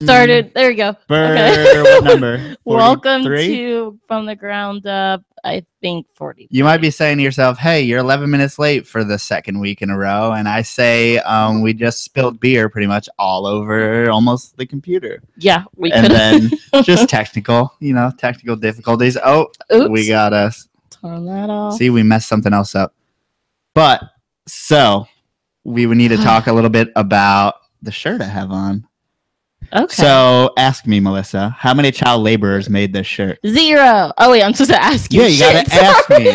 Started. There you go. Okay. What number? Welcome to From the Ground Up. I think 40. You might be saying to yourself, "Hey, you're 11 minutes late for the second week in a row," and I say, "We just spilled beer pretty much all over almost the computer." Yeah, we and could. Then just technical difficulties. Oh, oops. We got us. Turn that off. See, we messed something else up. But so we would need to talk a little bit about the shirt I have on. Okay. So ask me, Melissa, how many child laborers made this shirt? 0. Oh wait, I'm supposed to ask you. Yeah, you gotta ask me.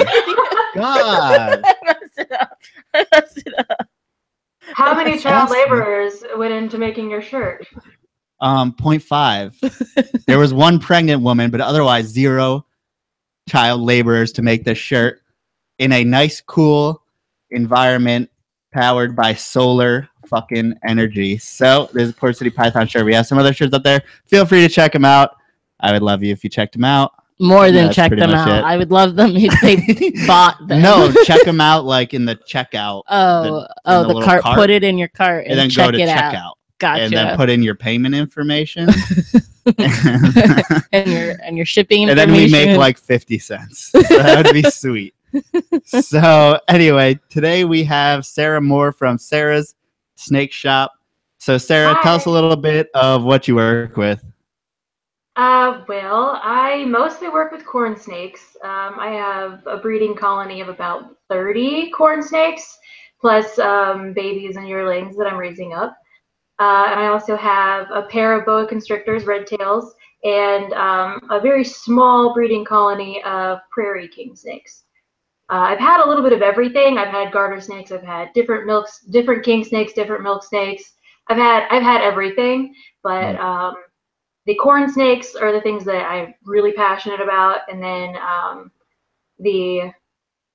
God. I messed it up. How many child laborers went into making your shirt? 0.5. There was one pregnant woman, but otherwise 0 child laborers to make this shirt in a nice, cool environment powered by solar fucking energy. So there's a Theportcitypython shirt. We have some other shirts up there. Feel free to check them out. I would love you if you checked them out. More than check them out. I would love them if they bought them. No, check them out like in the checkout. The cart. Put it in your cart and then go to checkout. Gotcha. And then put in your payment information. and your shipping information. And then we make like 50 cents. So that would be sweet. So anyway, today we have Sarah Mohr from Sarah's Snake Shop. So Sarah, tell us a little bit of what you work with. Well, I mostly work with corn snakes. I have a breeding colony of about 30 corn snakes, plus babies and yearlings that I'm raising up. And I also have a pair of boa constrictors, red tails, and a very small breeding colony of prairie king snakes. I've had a little bit of everything. I've had garter snakes. I've had different king snakes, different milk snakes. I've had everything, but the corn snakes are the things that I'm really passionate about, and then the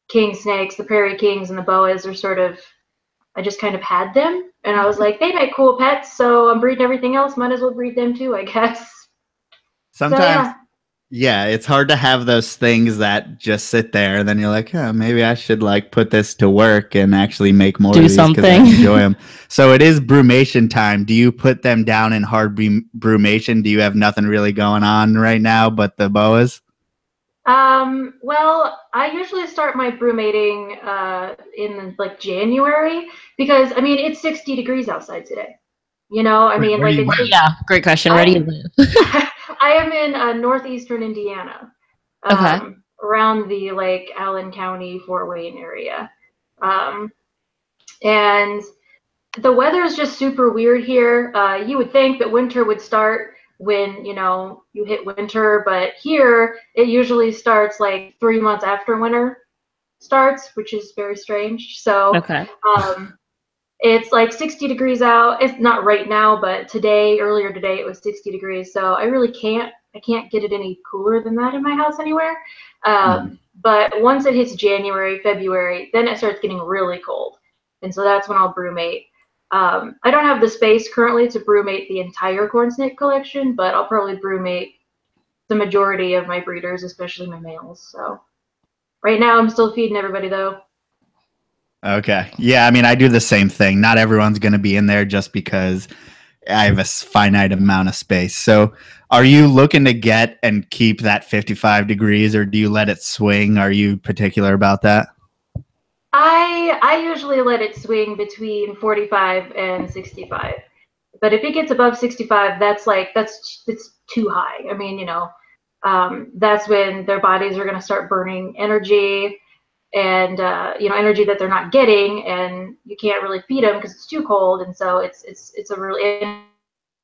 king snakes, the prairie kings, and the boas are sort of, I just kind of had them, and I was like, they make cool pets, so I'm breeding everything else. Might as well breed them too, I guess. Sometimes. So, yeah, it's hard to have those things that just sit there, and then you're like, oh, maybe I should like put this to work and actually make more of these because I enjoy them. So it is brumation time. Do you put them down in hard brumation? Do you have nothing really going on right now but the boas? Well, I usually start my brumating in like January because I mean it's 60 degrees outside today. You know, I mean, like yeah, great question. Where do you live? I am in northeastern Indiana, around the like Allen County, Fort Wayne area, and the weather is just super weird here. You would think that winter would start when you hit winter, but here it usually starts like 3 months after winter starts, which is very strange. So it's like 60 degrees out. It's not right now, but earlier today it was 60 degrees. So I really can't get it any cooler than that in my house anywhere. But once it hits January, February, then it starts getting really cold, and so that's when I'll brumate. I don't have the space currently to brumate the entire corn snake collection, but I'll probably brumate the majority of my breeders, especially my males. So right now I'm still feeding everybody though. Okay. Yeah, I mean, I do the same thing. Not everyone's going to be in there just because I have a finite amount of space. So are you looking to get and keep that 55 degrees, or do you let it swing? Are you particular about that? I usually let it swing between 45 and 65. But if it gets above 65, it's too high. I mean, that's when their bodies are going to start burning energy and energy that they're not getting, and you can't really feed them because it's too cold, and so it's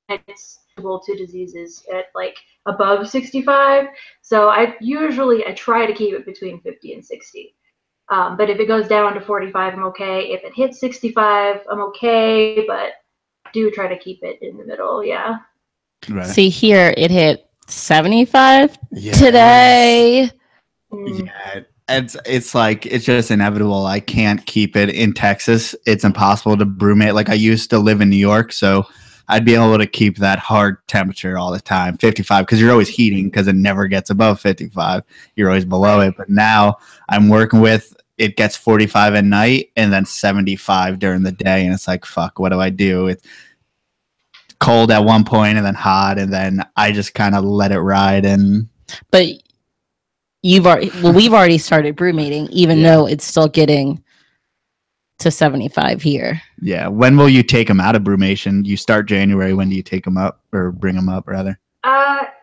susceptible to diseases at like above 65. So I try to keep it between 50 and 60. But if it goes down to 45, I'm okay. If it hits 65, I'm okay, but do try to keep it in the middle. Yeah. Right. See here, it hit 75 today. Yeah. It's just inevitable. I can't keep it in Texas. It's impossible to brumate. Like I used to live in New York, so I'd be able to keep that hard temperature all the time, 55, because you're always heating because it never gets above 55. You're always below it. But now I'm working with, it gets 45 at night and then 75 during the day. And it's like, fuck, what do I do? It's cold at one point and then hot, and then I just kind of let it ride. And But we've already started brumating, even though it's still getting to 75 here. Yeah. When will you take them out of brumation? You start January. When do you take them up, or bring them up rather?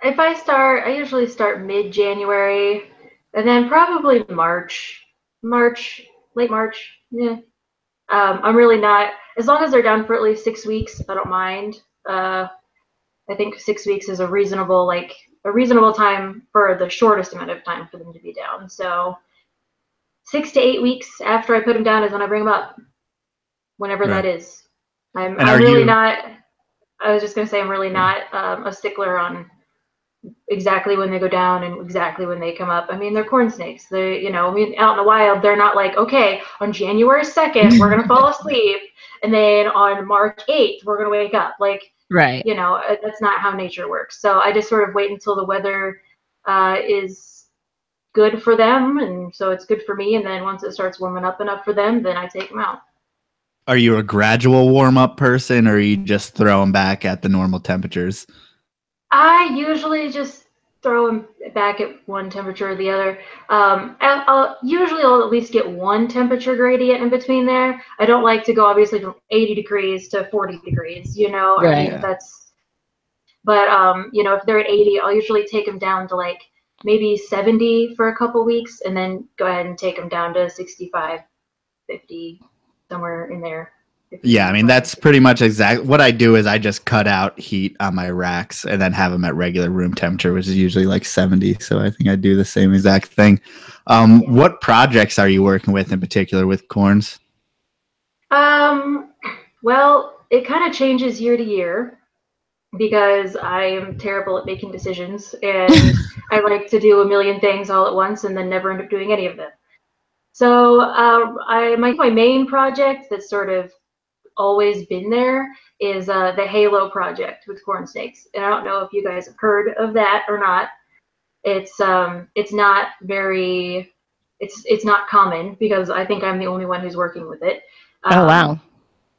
If I usually start mid-January, and then probably late March. Yeah. I'm really not, as long as they're down for at least 6 weeks, I don't mind. I think 6 weeks is a reasonable time for the shortest amount of time for them to be down. So 6 to 8 weeks after I put them down is when I bring them up, whenever that is. I'm really not. I was just gonna say I'm really not a stickler on exactly when they go down and exactly when they come up. I mean, they're corn snakes. They, out in the wild, they're not like, okay, on January 2nd, we're going to fall asleep. And then on March 8th, we're going to wake up. Like, right. That's not how nature works. So I just sort of wait until the weather is good for them. And so it's good for me. And then once it starts warming up enough for them, then I take them out. Are you a gradual warm-up person, or you just throw them back at the normal temperatures? I usually just throw them back at one temperature or the other. I'll at least get one temperature gradient in between there. I don't like to go obviously from 80 degrees to 40 degrees, Right. I mean, but if they're at 80, I'll usually take them down to like maybe 70 for a couple weeks, and then go ahead and take them down to 65, 50, somewhere in there. Yeah, I mean, that's pretty much exactly what I do. Is I just cut out heat on my racks and then have them at regular room temperature, which is usually like 70. So I think I do the same exact thing. What projects are you working with in particular with corns? Well, it kind of changes year to year because I am terrible at making decisions, and I like to do a million things all at once and then never end up doing any of them. So my main project that's sort of always been there is the Halo project with corn snakes, and I don't know if you guys have heard of that or not. It's not very, it's not common because I think I'm the only one who's working with it. Oh wow!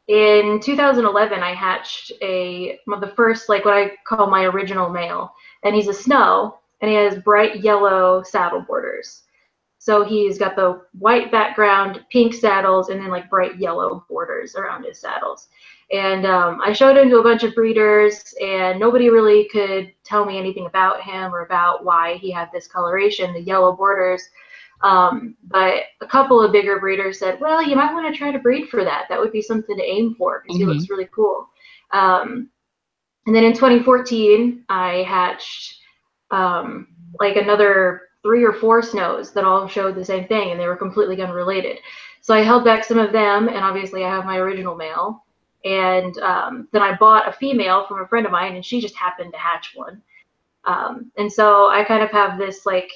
In 2011, I hatched the first, like what I call my original male, and he's a snow, and he has bright yellow saddle borders. So he's got the white background, pink saddles, and then like bright yellow borders around his saddles. And I showed him to a bunch of breeders, and nobody really could tell me anything about him or about why he had this coloration, the yellow borders. But a couple of bigger breeders said, well, you might want to try to breed for that. That would be something to aim for because he looks really cool. And then in 2014, I hatched like another 3 or 4 snows that all showed the same thing, and they were completely unrelated. So I held back some of them, and obviously I have my original male. And then I bought a female from a friend of mine, and she just happened to hatch one. And so I kind of have this like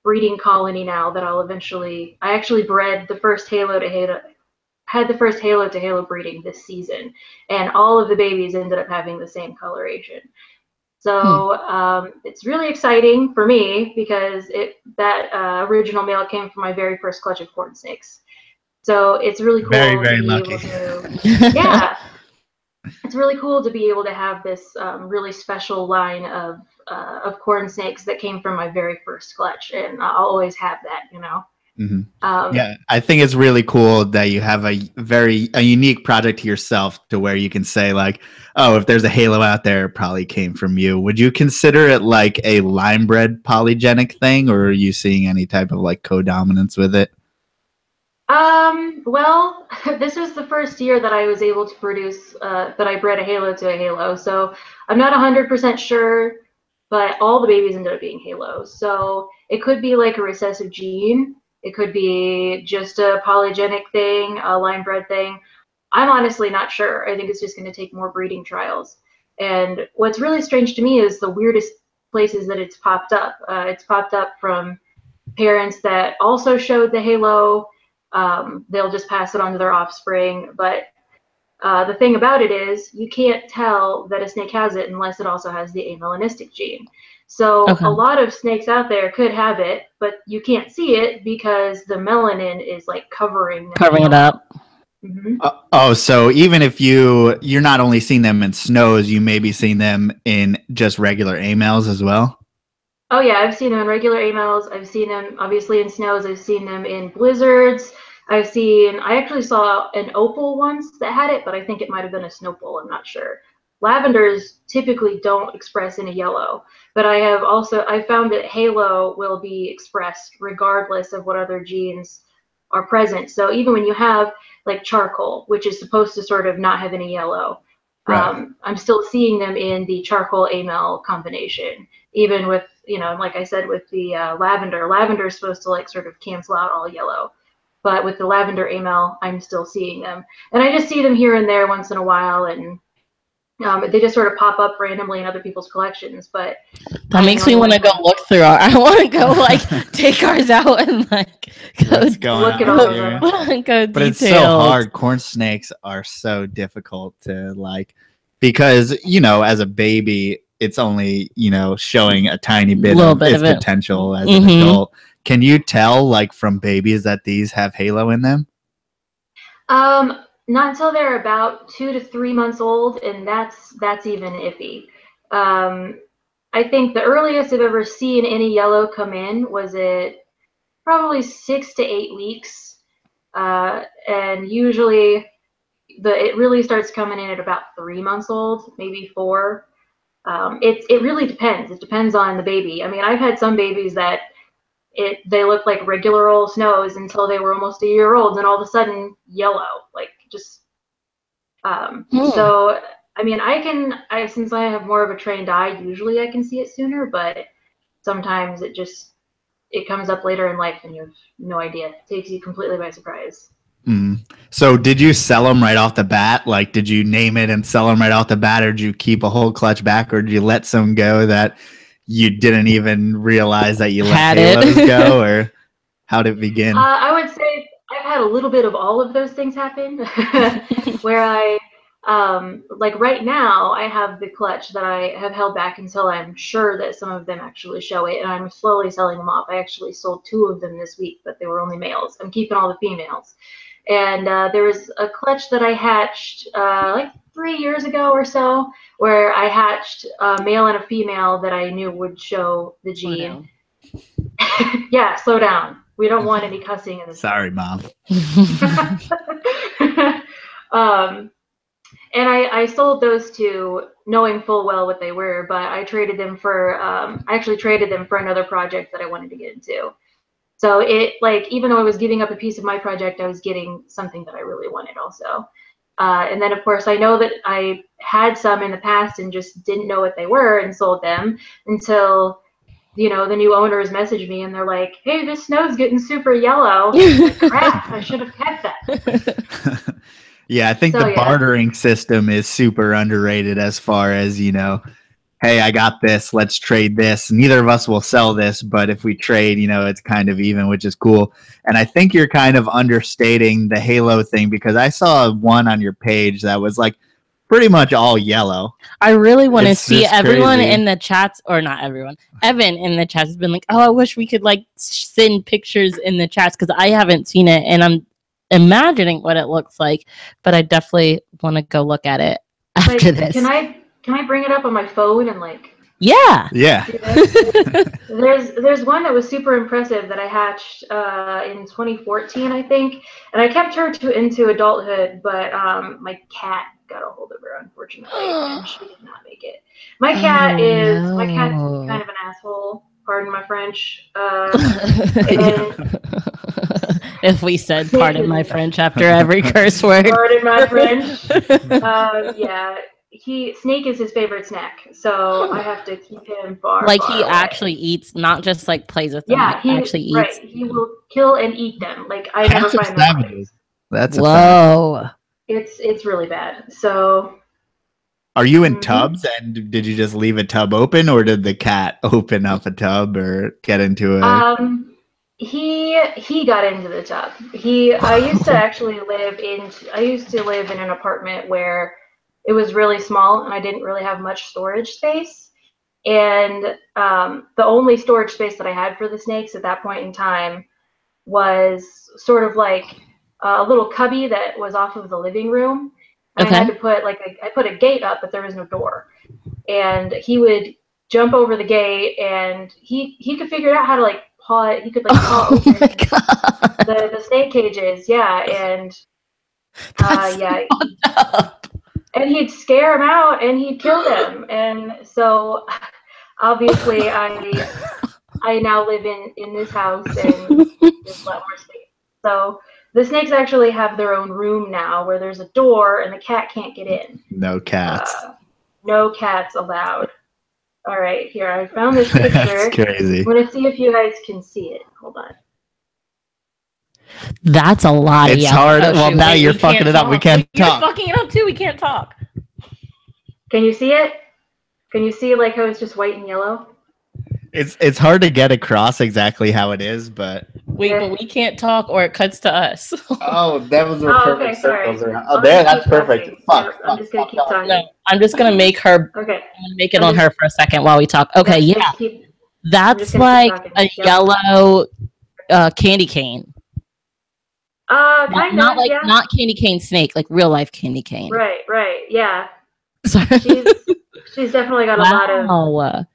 breeding colony now that I actually bred the first Halo to Halo breeding this season, and all of the babies ended up having the same coloration. So it's really exciting for me because that original male came from my very first clutch of corn snakes. So it's really cool. Very, very lucky. Yeah, it's really cool to be able to have this really special line of corn snakes that came from my very first clutch, and I'll always have that, Yeah, I think it's really cool that you have a unique project to yourself, to where you can say like, oh, if there's a Halo out there, it probably came from you. Would you consider it like a line bred polygenic thing, or are you seeing any type of like co-dominance with it? Well, this was the first year that I was able to produce, that I bred a Halo to a Halo. So I'm not 100% sure, but all the babies ended up being Halos. So it could be like a recessive gene. It could be just a polygenic thing, a line bred thing. I'm honestly not sure. I think it's just going to take more breeding trials. And what's really strange to me is the weirdest places that it's popped up. It's popped up from parents that also showed the Halo. They'll just pass it on to their offspring. But the thing about it is you can't tell that a snake has it unless it also has the amelanistic gene. So a lot of snakes out there could have it, but you can't see it because the melanin is like covering it up. Hmm. So even if you're not only seeing them in snows, you may be seeing them in just regular A-males as well. Oh yeah, I've seen them in regular A-males. I've seen them obviously in snows. I've seen them in blizzards. I actually saw an opal once that had it, but I think it might have been a snowpole. I'm not sure. Lavenders typically don't express in a yellow, but I found that halo will be expressed regardless of what other genes are present. So even when you have like charcoal, which is supposed to sort of not have any yellow, Right. I'm still seeing them in the charcoal A-male combination. Even with, like I said, with the lavender is supposed to like sort of cancel out all yellow. But with the lavender A-male, I'm still seeing them. And I just see them here and there once in a while, and they just sort of pop up randomly in other people's collections. But that makes me want to go look through I want to go like take ours out and like go What's going look at on all of here? them. go But it's so detailed. hard. Corn snakes are so difficult to like, because as a baby, it's only showing a tiny bit Little of bit its of it. potential as Mhm. an adult. Can you tell like from babies that these have halo in them? Not until they're about 2 to 3 months old, and that's even iffy. I think the earliest I've ever seen any yellow come in was at probably 6 to 8 weeks, and usually it really starts coming in at about 3 months old, maybe 4. It really depends. It depends on the baby. I mean, I've had some babies that they look like regular old snows until they were almost a year old, and all of a sudden yellow, like just. So I mean, since I have more of a trained eye, usually I can see it sooner, but sometimes it comes up later in life and you have no idea. It takes you completely by surprise. So did you sell them right off the bat? Like, did you name it and sell them right off the bat, or did you keep a whole clutch back, or did you let some go that you didn't even realize that you let halos go, or how did it begin? I would say I've had a little bit of all of those things happen where like right now I have the clutch that I have held back until I'm sure that some of them actually show it, and I'm slowly selling them off. I actually sold 2 of them this week, but they were only males. I'm keeping all the females. And there was a clutch that I hatched like 3 years ago or so, where I hatched a male and a female that I knew would show the gene. Yeah, slow down. We don't want any cussing in this. Sorry, Mom. And I sold those 2 knowing full well what they were, but I traded them for I actually traded them for another project that I wanted to get into. So even though I was giving up a piece of my project, I was getting something that I really wanted also. And then of course I know that I had some in the past and just didn't know what they were and sold them until the new owners messaged me and they're like, "Hey, this snow's getting super yellow." Like, crap, I should have kept that. Yeah, I think the bartering system is super underrated as far as, hey, I got this, let's trade this. Neither of us will sell this, but if we trade, it's kind of even, which is cool. And I think you're kind of understating the halo thing, because I saw one on your page that was like pretty much all yellow. I really want to see everyone in the chats, or not everyone. Evan in the chats has been like, "Oh, I wish we could like send pictures in the chats," because I haven't seen it and I'm imagining what it looks like. But I definitely want to go look at it after this. Can I bring it up on my phone and like? Yeah. There's one that was super impressive that I hatched in 2014, I think, and I kept her into adulthood, but my cat got a hold of her, unfortunately, and she did not make it. My cat's kind of an asshole. Pardon my French. If we said "pardon my French" after every curse word. Pardon my French. Yeah. Snake is his favorite snack, so I have to keep him far. Like far he away. Actually eats, not just like plays with them. Yeah, he actually eats. Right, he will kill and eat them. Like I never find them. That's whoa. It's really bad. So. Are you in tubs, and did you just leave a tub open, or did the cat open up a tub or get into a? He got into the tub. I used to live in an apartment where it was really small and I didn't really have much storage space. And the only storage space that I had for the snakes at that point in time was sort of like a little cubby that was off of the living room. And I had to put I put a gate up, but there was no door. And he would jump over the gate, and he could figure out how to like paw it. He could like paw open the snake cages. Yeah, and yeah. And he'd scare him out, and he'd kill them. And so, obviously, I now live in this house, and there's a lot more space. So the snakes actually have their own room now, where there's a door, and the cat can't get in. No cats. No cats allowed. All right, here I found this picture. That's crazy. I'm gonna see if you guys can see it. Hold on. That's a lot. It's hard. Well, now you're fucking it up. We can't talk. You're fucking it up too. We can't talk. Can you see it? Can you see like how it's just white and yellow? It's hard to get across exactly how it is, but but we can't talk, or it cuts to us. Oh, that was perfect circles around. Oh, that's perfect. Fuck. I'm just gonna keep talking. No, I'm just gonna make her. Okay. I'm gonna make it on her for a second while we talk. Okay, yeah. That's like a yellow candy cane. Not candy cane snake, like real life candy cane. Right, yeah. Sorry. She's definitely got a lot of.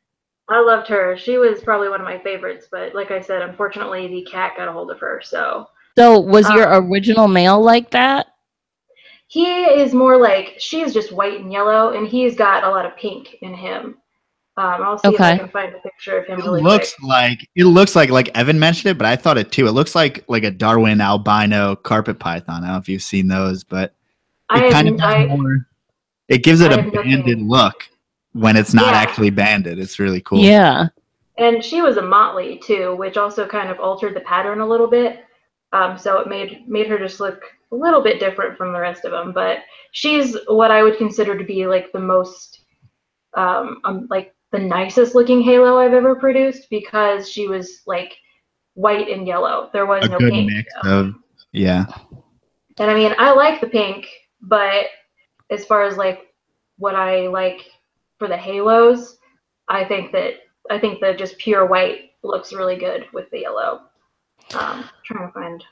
I loved her. She was probably one of my favorites, but like I said, unfortunately, the cat got a hold of her. So was your original male like that? He is more like, she's just white and yellow, and he's got a lot of pink in him. I'll see if I can find a picture of him. It looks like Evan mentioned it, but I thought it too. It looks like a Darwin albino carpet python. I don't know if you've seen those, but it gives it a banded look when it's not actually banded. It's really cool. Yeah. And she was a motley too, which also kind of altered the pattern a little bit. So it made her just look a little bit different from the rest of them. But she's what I would consider to be like the most, like the nicest looking halo I've ever produced, because she was like white and yellow. There was no pink. Mix of, yeah. And I mean, I like the pink, but as far as like what I like for the halos, I think that just pure white looks really good with the yellow. Trying to find.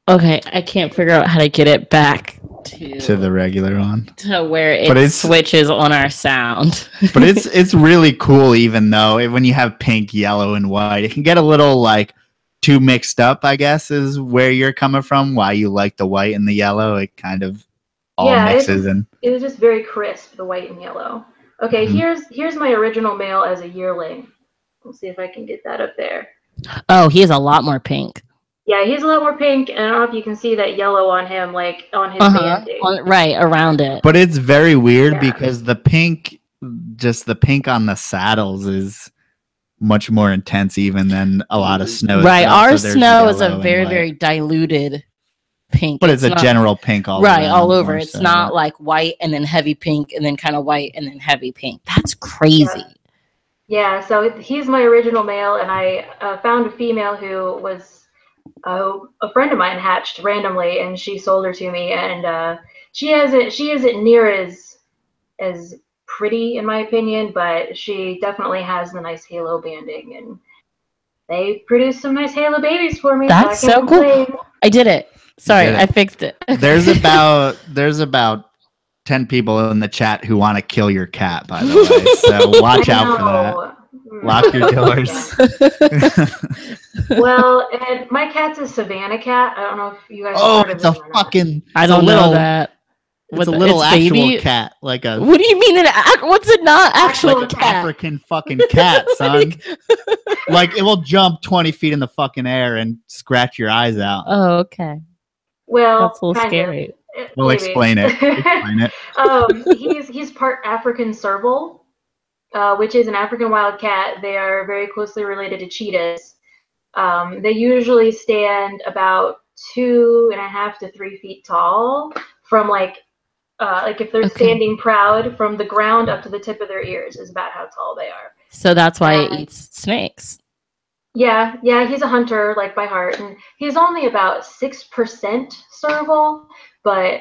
Okay, I can't figure out how to get it back to the regular one, to where it switches on our sound. But it's really cool, even though when you have pink, yellow, and white, it can get a little like too mixed up, I guess, is where you're coming from. Why you like the white and the yellow? It kind of all mixes in. It was just very crisp, the white and yellow. Okay, here's my original male as a yearling. We'll see if I can get that up there. Oh, he has a lot more pink. Yeah, he's a lot more pink, and I don't know if you can see that yellow on him, like on his banding. Right, around it. But it's very weird because the pink on the saddles is much more intense even than a lot of snow. Right, our snow is a very, very diluted pink. But it's a general pink all over. It's not like white and then heavy pink and then kind of white and then heavy pink. That's crazy. Yeah, so he's my original male, and I found a female who was a friend of mine hatched randomly, and she sold her to me, and she isn't near as pretty in my opinion, but she definitely has the nice halo banding, and they produced some nice halo babies for me. That's so cool. I did it. Sorry, I fixed it. There's about 10 people in the chat who want to kill your cat, by the way. So watch out for that. Lock your doors. Well, and my cat's a Savannah cat. I don't know if you guys. Oh, it's a fucking. I don't know that. It's a little actual cat, like a. What do you mean what's it not actual like cat? African fucking cat, son. Like it will jump 20 feet in the fucking air and scratch your eyes out. Oh, okay. Well, that's a little scary. We'll explain it. He's part African serval, which is an African wild cat. They are very closely related to cheetahs. They usually stand about 2.5 to 3 feet tall, from like if they're standing proud, from the ground up to the tip of their ears is about how tall they are. So that's why it eats snakes. Yeah, he's a hunter, like by heart, and he's only about 6% serval, but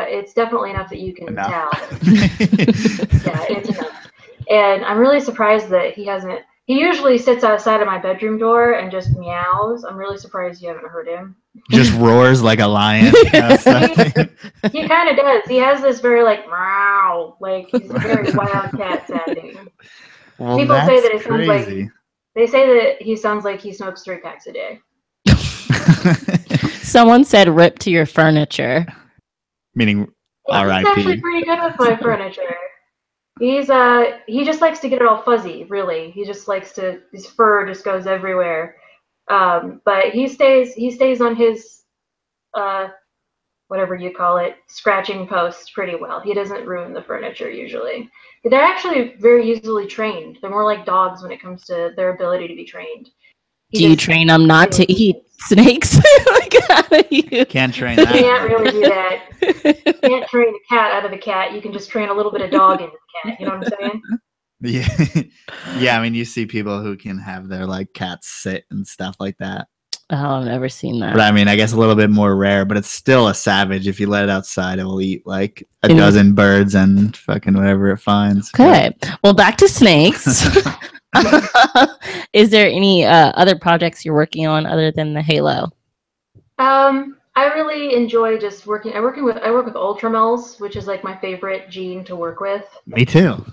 it's definitely enough that you can tell. Yeah, it's enough. And I'm really surprised that he hasn't He usually sits outside of my bedroom door and just meows. I'm really surprised you haven't heard him. Just roars like a lion. He kind of does. He has this very like meow, like he's very wildcat sounding. Well, People say that it crazy. sounds like they say that he sounds like he smokes 3 packs a day. Someone said rip to your furniture. Meaning R.I.P. He's actually pretty good with my furniture. He just likes to get it all fuzzy, really. He just likes to, his fur just goes everywhere. But he stays on his whatever you call it, scratching post pretty well. He doesn't ruin the furniture usually. They're actually very easily trained. They're more like dogs when it comes to their ability to be trained. Do you train them not to eat snakes? You can't train that. You can't really do that. You can't train a cat out of a cat. You can just train a little bit of dog into the cat. You know what I'm saying? Yeah. Yeah, I mean, you see people who can have their like cats sit and stuff like that. Oh, I've never seen that. But I mean, I guess a little bit more rare, but it's still a savage. If you let it outside, it will eat like a dozen birds and fucking whatever it finds. Okay. Well, back to snakes. Is there any other projects you're working on other than the Halo? I really enjoy just working. I work with ultramels, which is like my favorite gene to work with. Me too.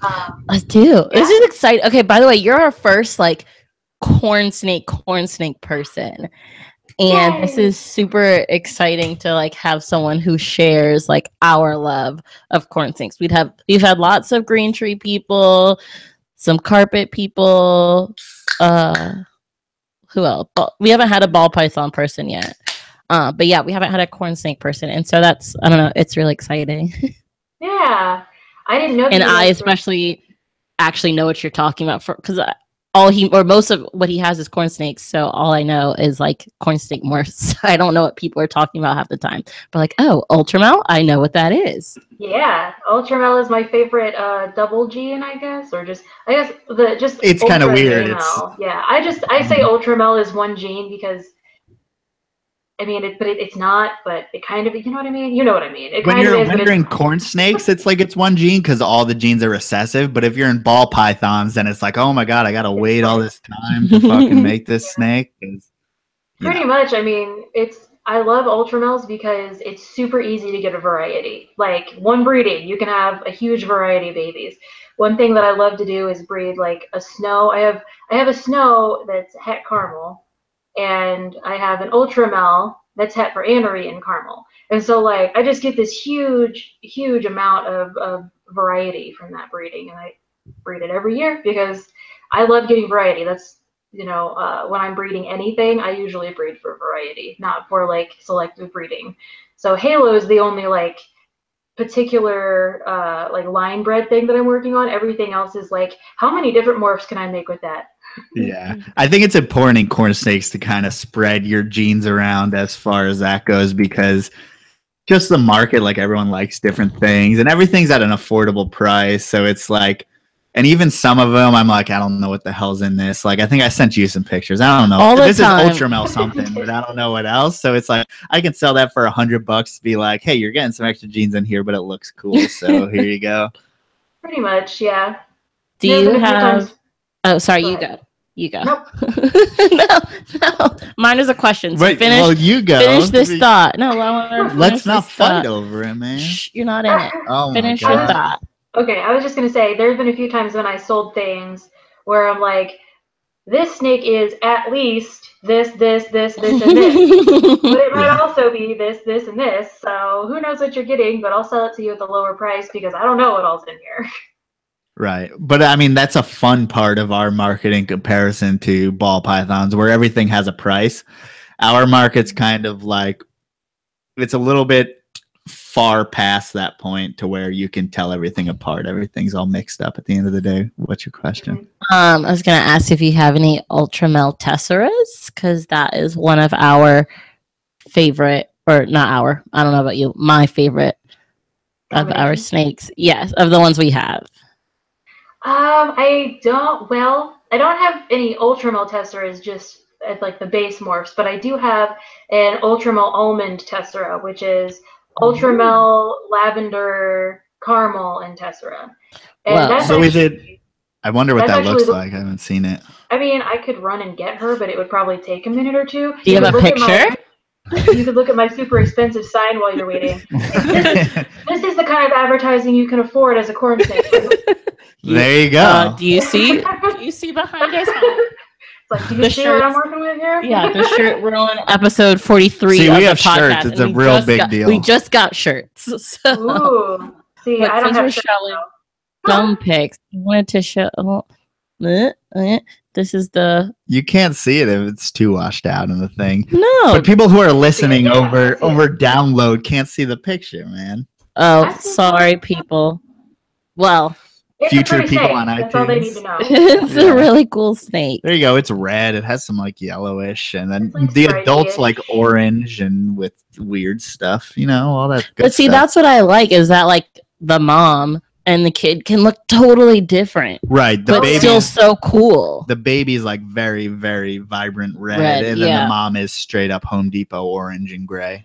Us too. Yeah. This is exciting. Okay, by the way, you're our first like corn snake person, and Yay. This is super exciting to like have someone who shares like our love of corn snakes. We've had lots of green tree people, some carpet people. Who else? We haven't had a ball python person yet. But yeah, we haven't had a corn snake person, and so that's, I don't know, it's really exciting. Yeah, I didn't know. And I especially actually know what you're talking about, because most of what he has is corn snakes, so all I know is like corn snake morphs. I don't know what people are talking about half the time, but like, oh, ultramel, I know what that is. Yeah, ultramel is my favorite double gene, I guess, or just it's kind of weird. Yeah, I say ultramel is one gene because. I mean, it's not, but it kind of, you know what I mean? You know what I mean. When you're in corn snakes, it's like it's one gene because all the genes are recessive. But if you're in ball pythons, then it's like, oh my God, I got to wait all this time to fucking make this snake. Pretty much. I mean, I love ultramels because it's super easy to get a variety. Like one breeding, you can have a huge variety of babies. One thing that I love to do is breed like a snow. I have a snow that's het caramel. And I have an ultramel that's het for anery and caramel. And so like I just get this huge amount of variety from that breeding, and I breed it every year because I love getting variety. That's, when I'm breeding anything, I usually breed for variety, not for like selective breeding. So Halo is the only like particular like line bred thing that I'm working on. Everything else is like, how many different morphs can I make with that? Yeah, I think it's important in corn snakes to kind of spread your genes around as far as that goes, because just the market, like everyone likes different things and everything's at an affordable price. So it's like, and even some of them, I'm like, I don't know what the hell's in this. Like, I think I sent you some pictures. I don't know. This is ultramel something, but I don't know what else. So it's like, I can sell that for $100 to be like, hey, you're getting some extra genes in here, but it looks cool. So here you go. Pretty much, yeah. Do you have... Oh, sorry, you go. You go. Nope. no. Mine is a question. So Wait, well, you go. Finish this thought. No, let's not fight over it, man. Shh, you're not in it. Oh, finish your thought. Okay, I was just gonna say there's been a few times when I sold things where I'm like, this snake is at least this, and this, but it might also be this, and this. So who knows what you're getting? But I'll sell it to you at the lower price because I don't know what all's in here. Right. But I mean, that's a fun part of our market in comparison to ball pythons, where everything has a price. Our market's kind of like, it's a little bit far past that point to where you can tell everything apart. Everything's all mixed up at the end of the day. What's your question? I was going to ask if you have any Mel Tesoros, because that is one of our favorite, or not our, I don't know about you, my favorite of our snakes. Yes, of the ones we have. I don't have any ultramel tesseras just at like the base morphs, but I do have an ultramel almond tessera, which is ultramel, lavender, caramel, and tessera. And wow. So is it? I wonder what That's that looks like. I haven't seen it. I mean, I could run and get her, but it would probably take a minute or two. Do you have a picture? You could look at my super expensive sign while you're waiting. This is the kind of advertising you can afford as a corn snake. There you go. Do you see behind us? It's like, do you see what I'm working with here? Yeah, the shirt. We're on episode 43. See, of we the have podcast, shirts. It's a real big deal. We just got shirts. So. Ooh. See, I don't have shirts. Some pics. I wanted to show. This is the. You can't see it if it's too washed out in the thing. No. But people who are listening over download can't see the picture, man. Oh, sorry, people. Well. It's future people on iTunes. That's all they need to know. It's a really cool snake. There you go. It's red. It has some like yellowish, and then like the adults like orange and with weird stuff. You know, all that. Good but see, stuff. That's what I like. Is that like the mom and the kid can look totally different, right? But still so cool. The baby's like very, very vibrant red, and then the mom is straight up Home Depot orange and gray.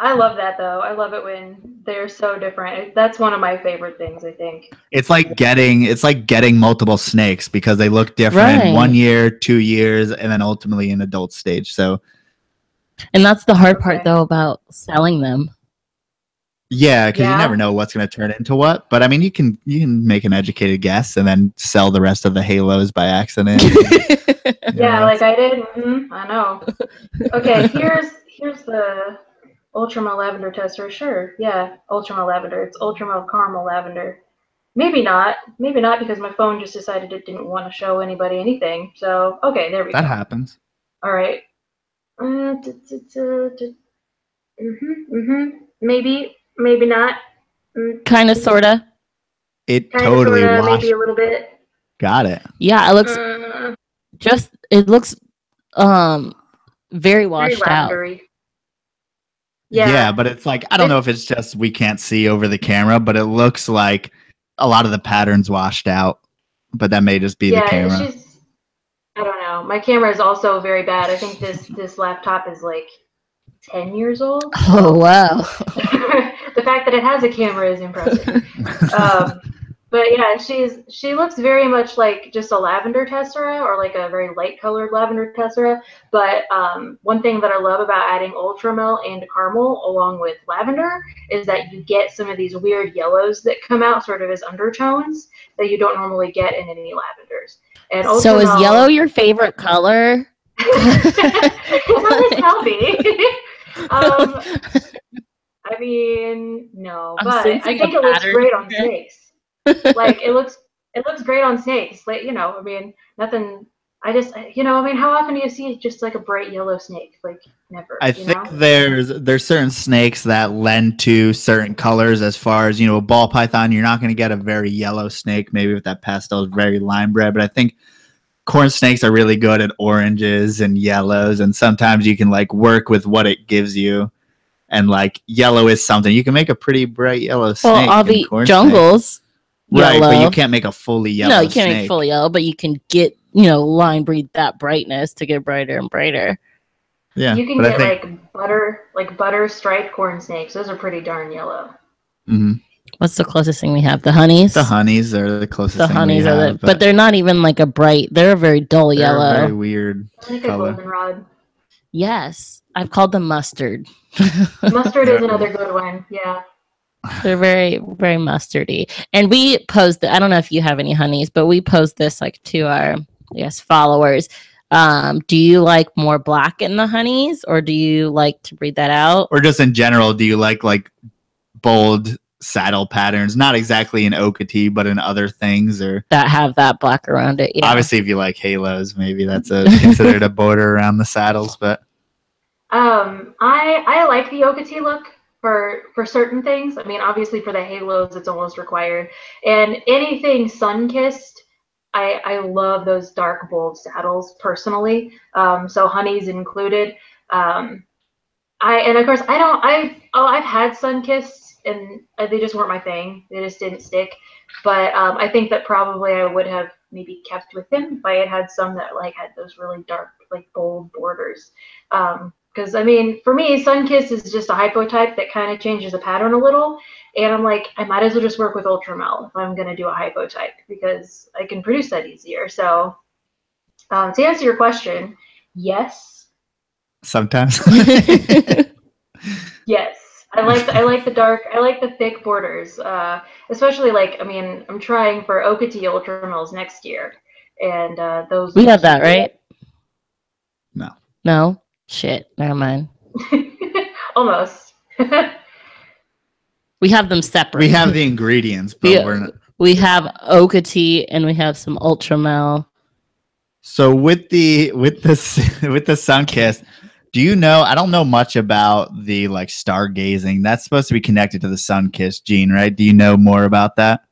I love that though. I love it when they're so different. That's one of my favorite things, I think. It's like getting multiple snakes because they look different 1 year, 2 years, and then ultimately in adult stage. So, and that's the hard part though about selling them. Yeah, because you never know what's going to turn into what. But I mean, you can make an educated guess and then sell the rest of the halos by accident. Yeah, like I did. I know. Okay, here's the Ultra Mel Lavender tester. Sure, yeah, Ultra Mel Lavender. It's Ultra Mel Carmel Lavender. Maybe not because my phone just decided it didn't want to show anybody anything. So okay, there we go. That happens. All right. Maybe not. Kind of, sorta. It totally washed. Maybe a little bit. Got it. Yeah, it looks very washed out. Yeah, but it's like, I don't know if it's just we can't see over the camera, but it looks like a lot of the patterns washed out. But that may just be the camera. I don't know. My camera is also very bad. I think this laptop is like 10 years old. Oh, wow. The fact that it has a camera is impressive. But yeah, she looks very much like just a lavender tessera, or like a very light colored lavender tessera. But one thing that I love about adding Ultramel and Carmel along with lavender is that you get some of these weird yellows that come out sort of as undertones that you don't normally get in any lavenders. And Ultramel, so is yellow your favorite color? Don't tell me. I mean, no, but I think it looks great on snakes. Like it looks great on snakes. Like, you know, I mean, nothing. I just, you know, I mean, how often do you see just like a bright yellow snake? Like never. I think there's certain snakes that lend to certain colors. As far as, you know, a ball python, you're not going to get a very yellow snake. Maybe with that pastel is very lime red, but I think corn snakes are really good at oranges and yellows, and sometimes you can like work with what it gives you. And like yellow is something you can make a pretty bright yellow snake. Well, all the jungles. Right, but you can't make a fully yellow snake. No, you can't make fully yellow, but you can get, you know, line breed that brightness to get brighter and brighter. Yeah. You can get like butter striped corn snakes. Those are pretty darn yellow. Mm-hmm. What's the closest thing we have? The honeys? The honeys are the closest thing we have. The honeys but they're not even like a bright, they're a very dull yellow. Very weird like color. A goldenrod. Yes. I've called them mustard. Mustard is another good one. Yeah. They're very, very mustardy. And we posed, I don't know if you have any honeys, but we posed this like to our, followers. Do you like more black in the honeys, or do you like to breed that out? Or just in general, do you like bold saddle patterns? Not exactly in Okatee, but in other things, or that have that black around it. Yeah. Obviously, if you like halos, maybe that's considered a border around the saddles, but I like the Okatee look for certain things. I mean, obviously for the halos, it's almost required. And anything Sunkist, I love those dark bold saddles personally. So honeys included. And of course I've had Sunkists and they just weren't my thing. They just didn't stick. But I think that probably I would have maybe kept with him if I had some that like had those really dark, like bold borders. Because, I mean, for me, Sunkist is just a hypotype that kind of changes the pattern a little. And I'm like, I might as well just work with Ultramel if I'm going to do a hypotype, because I can produce that easier. So to answer your question, yes. Sometimes. Yes. I like the dark, I like the thick borders. Especially like, I mean, I'm trying for Okati Ultramels next year. And those we have that, right? No. Shit, never mind. Almost. We have them separate. We have the ingredients, but we have Okati and we have some Ultramel. So with the Sunkist, do you know? I don't know much about the like stargazing. That's supposed to be connected to the Sunkist gene, right? Do you know more about that?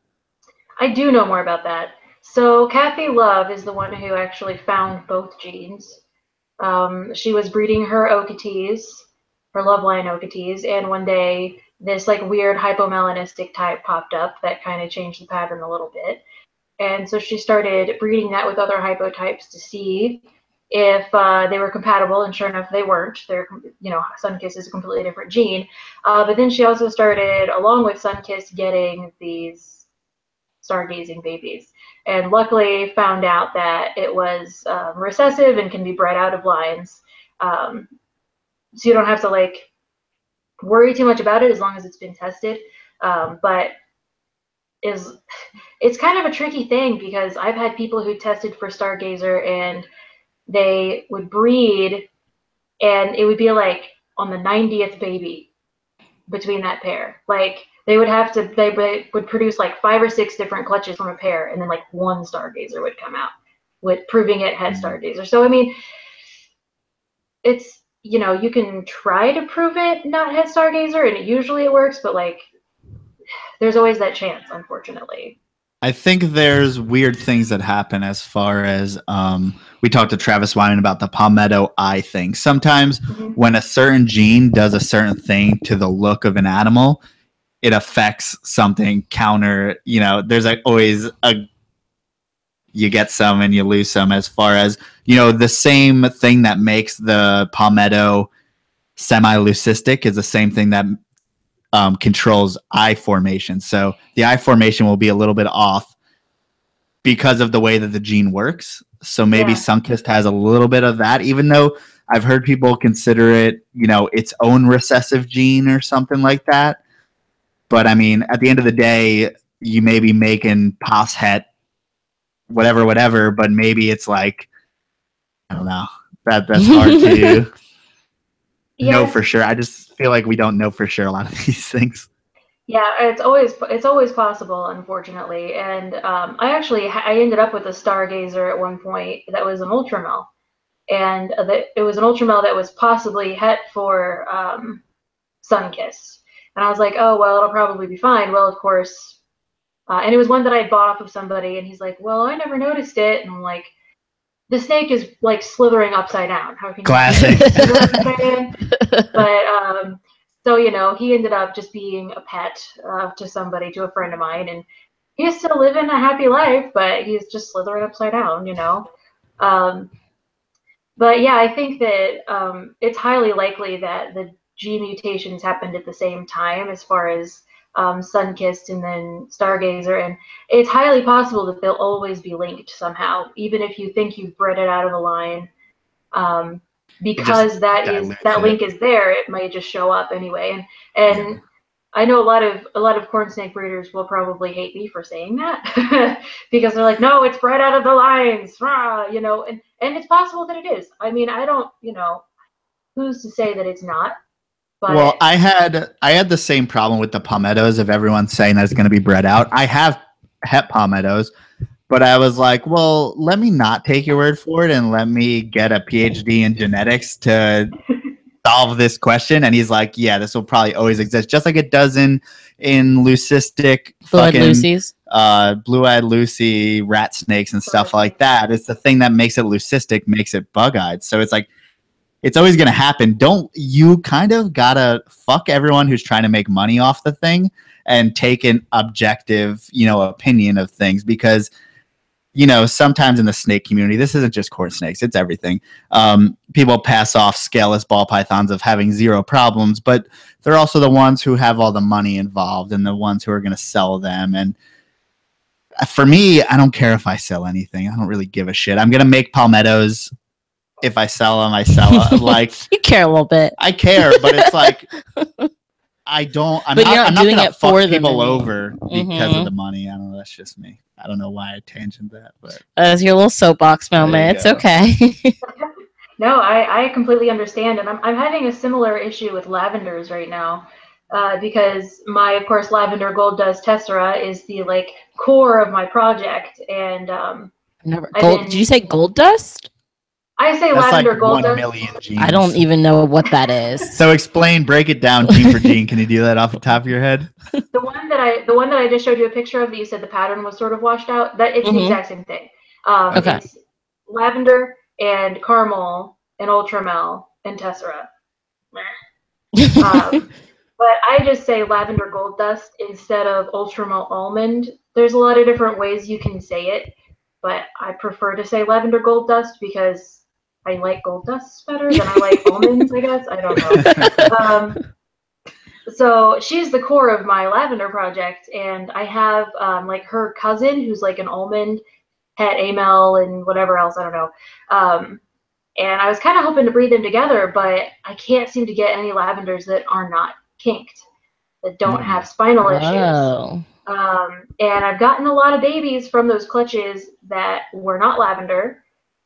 I do know more about that. So Kathy Love is the one who actually found both genes. She was breeding her Okatees, her Loveline Okatees, and one day this like weird hypomelanistic type popped up that kind of changed the pattern a little bit. And so she started breeding that with other hypotypes to see if they were compatible, and sure enough, they weren't. They're, Sunkist is a completely different gene. But then she also started, along with Sunkist, getting these stargazing babies, and luckily found out that it was recessive and can be bred out of lines. So you don't have to like worry too much about it as long as it's been tested. But it's kind of a tricky thing, because I've had people who tested for Stargazer and they would breed and it would be like on the 90th baby between that pair. Like they would produce like 5 or 6 different clutches from a pair, and then like one Stargazer would come out with proving it had Stargazer. So I mean, it's, you can try to prove it not had Stargazer, and usually it works, but like there's always that chance, unfortunately. I think there's weird things that happen as far as we talked to Travis Wyman about the palmetto eye thing. Sometimes when a certain gene does a certain thing to the look of an animal, it affects something counter. There's like always you get some and you lose some, as far as, the same thing that makes the palmetto semi-leucistic is the same thing that controls eye formation. So the eye formation will be a little bit off because of the way that the gene works. So maybe Sunkist has a little bit of that, even though I've heard people consider it, its own recessive gene or something like that. But I mean, at the end of the day, you may be making pos het, whatever, but maybe it's like, I don't know. That's hard to know for sure. I just feel like we don't know for sure a lot of these things. Yeah, it's always possible, unfortunately. And I ended up with a Stargazer at one point that was an Ultramel, and it was an Ultramel that was possibly het for Sunkist. And I was like, oh well, it'll probably be fine. Well, of course, and it was one that I had bought off of somebody, and he's like, well, I never noticed it, and I'm like, the snake is like slithering upside down. How can you? Classic. But so he ended up just being a pet to a friend of mine, and he's still living a happy life, but he's just slithering upside down. But yeah, I think that it's highly likely that the gene mutations happened at the same time, as far as Sunkist and then Stargazer, and it's highly possible that they'll always be linked somehow, even if you think you've bred it out of a line, because that link is there. It might just show up anyway, and I know a lot of corn snake breeders will probably hate me for saying that because they're like, no, it's bred out of the lines, and it's possible that it is. I mean, I don't, who's to say that it's not? But well, I had the same problem with the palmettos of everyone saying that it's going to be bred out. I have het palmettos, but I was like, well, let me not take your word for it and let me get a PhD in genetics to solve this question. And he's like, yeah, this will probably always exist, just like it does in leucistic blue-eyed Lucy rat snakes and stuff like that. It's the thing that makes it leucistic, makes it bug-eyed. So it's like, it's always going to happen. Don't you kind of gotta fuck everyone who's trying to make money off the thing and take an objective, opinion of things, because sometimes in the snake community, this isn't just corn snakes, it's everything. People pass off scaleless ball pythons of having zero problems, but they're also the ones who have all the money involved and the ones who are going to sell them. And for me, I don't care if I sell anything. I don't really give a shit. I'm going to make palmettos. If I sell them, I sell them. Like, you care a little bit. I care, but it's like, I'm not doing it for people over because of the money. I don't know. That's just me. I don't know why I tangent that, but that's your little soapbox moment. It's okay. No, I completely understand, and I'm having a similar issue with lavenders right now, because of course, Lavender Gold Dust Tessera is the core of my project, and Did you say gold dust? I say that's lavender like gold 1 million dust. genes. I don't even know what that is. So break it down gene for gene. Can you do that off the top of your head? The one that I just showed you a picture of that you said the pattern was sort of washed out. That it's the exact same thing. Okay. It's lavender and caramel and ultramel and tessera. But I just say lavender gold dust instead of ultramel almond. There's a lot of different ways you can say it, but I prefer to say lavender gold dust because I like gold dust better than I like almonds, I guess. I don't know. So she's the core of my lavender project, and I have her cousin who's like an almond, het amel, and whatever else, I don't know. And I was kind of hoping to breed them together, but I can't seem to get any lavenders that are not kinked, that don't have spinal issues. And I've gotten a lot of babies from those clutches that were not lavender,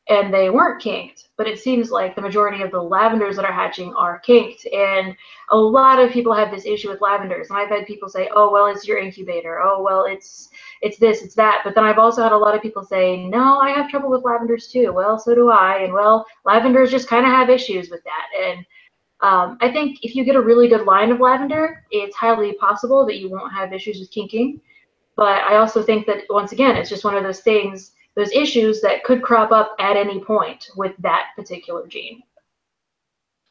and they weren't kinked, but it seems like the majority of the lavenders that are hatching are kinked. And a lot of people have this issue with lavenders. And I've had people say, oh, well, it's your incubator. Oh, well, it's this, it's that. But then I've also had a lot of people say, no, I have trouble with lavenders too. Well, so do I. And well, lavenders just kind of have issues with that. And I think if you get a really good line of lavender, it's highly possible that you won't have issues with kinking. But I also think that, once again, it's just one of those things, those issues that could crop up at any point with that particular gene.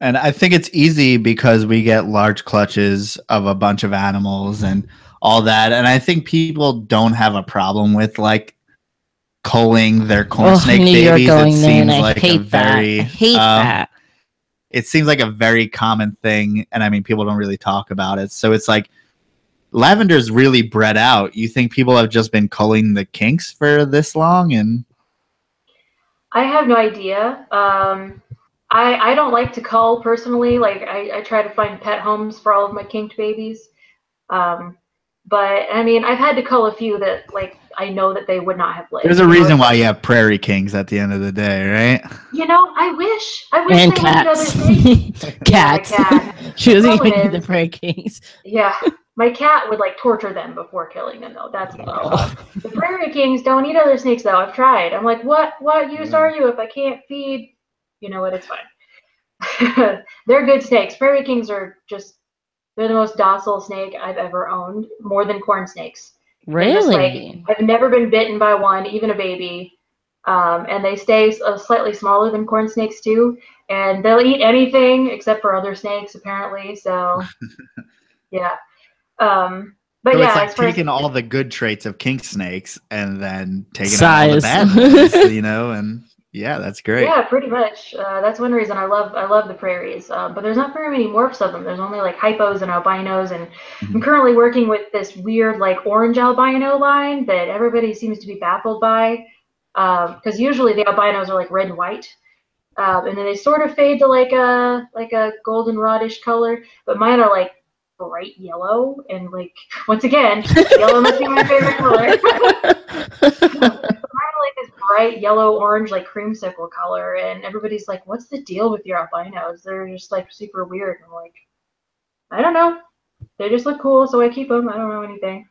And I think it's easy because we get large clutches of a bunch of animals and all that. And I think people don't have a problem with culling their corn snake babies. It seems like a very, I hate that. It seems like a very common thing. And I mean, people don't really talk about it. So it's like, lavender's really bred out. You think people have just been culling the kinks for this long? And I have no idea. I don't like to cull personally. I try to find pet homes for all of my kinked babies. But I mean, I've had to cull a few that I know that they would not have lived. There's a reason why you have prairie kings at the end of the day, right? I wish and they cats. Cats. Yeah, She doesn't even need the prairie kings. Yeah. My cat would torture them before killing them, though. That's the problem. The prairie kings don't eat other snakes, though. I've tried. I'm like, what use are you if I can't feed? You know what? It's fine. They're good snakes. Prairie kings they're the most docile snake I've ever owned, more than corn snakes. Really? I've never been bitten by one, even a baby. And they stay slightly smaller than corn snakes, too. And they'll eat anything except for other snakes, apparently. So, yeah. But so yeah, it's taking all the good traits of kink snakes and then taking all the bad ones, and yeah, that's great. Yeah, pretty much. That's one reason I love the prairies. But there's not very many morphs of them. There's only hypos and albinos, and I'm currently working with this weird orange albino line that everybody seems to be baffled by, because usually the albinos are red and white. And then they sort of fade to a golden rodish color, but mine are bright yellow, and once again, yellow must be my favorite color. Mine this bright yellow orange creamsicle color, and everybody's like, what's the deal with your albinos? They're just super weird. And I'm like, I don't know, they just look cool, so I keep them. I don't know anything.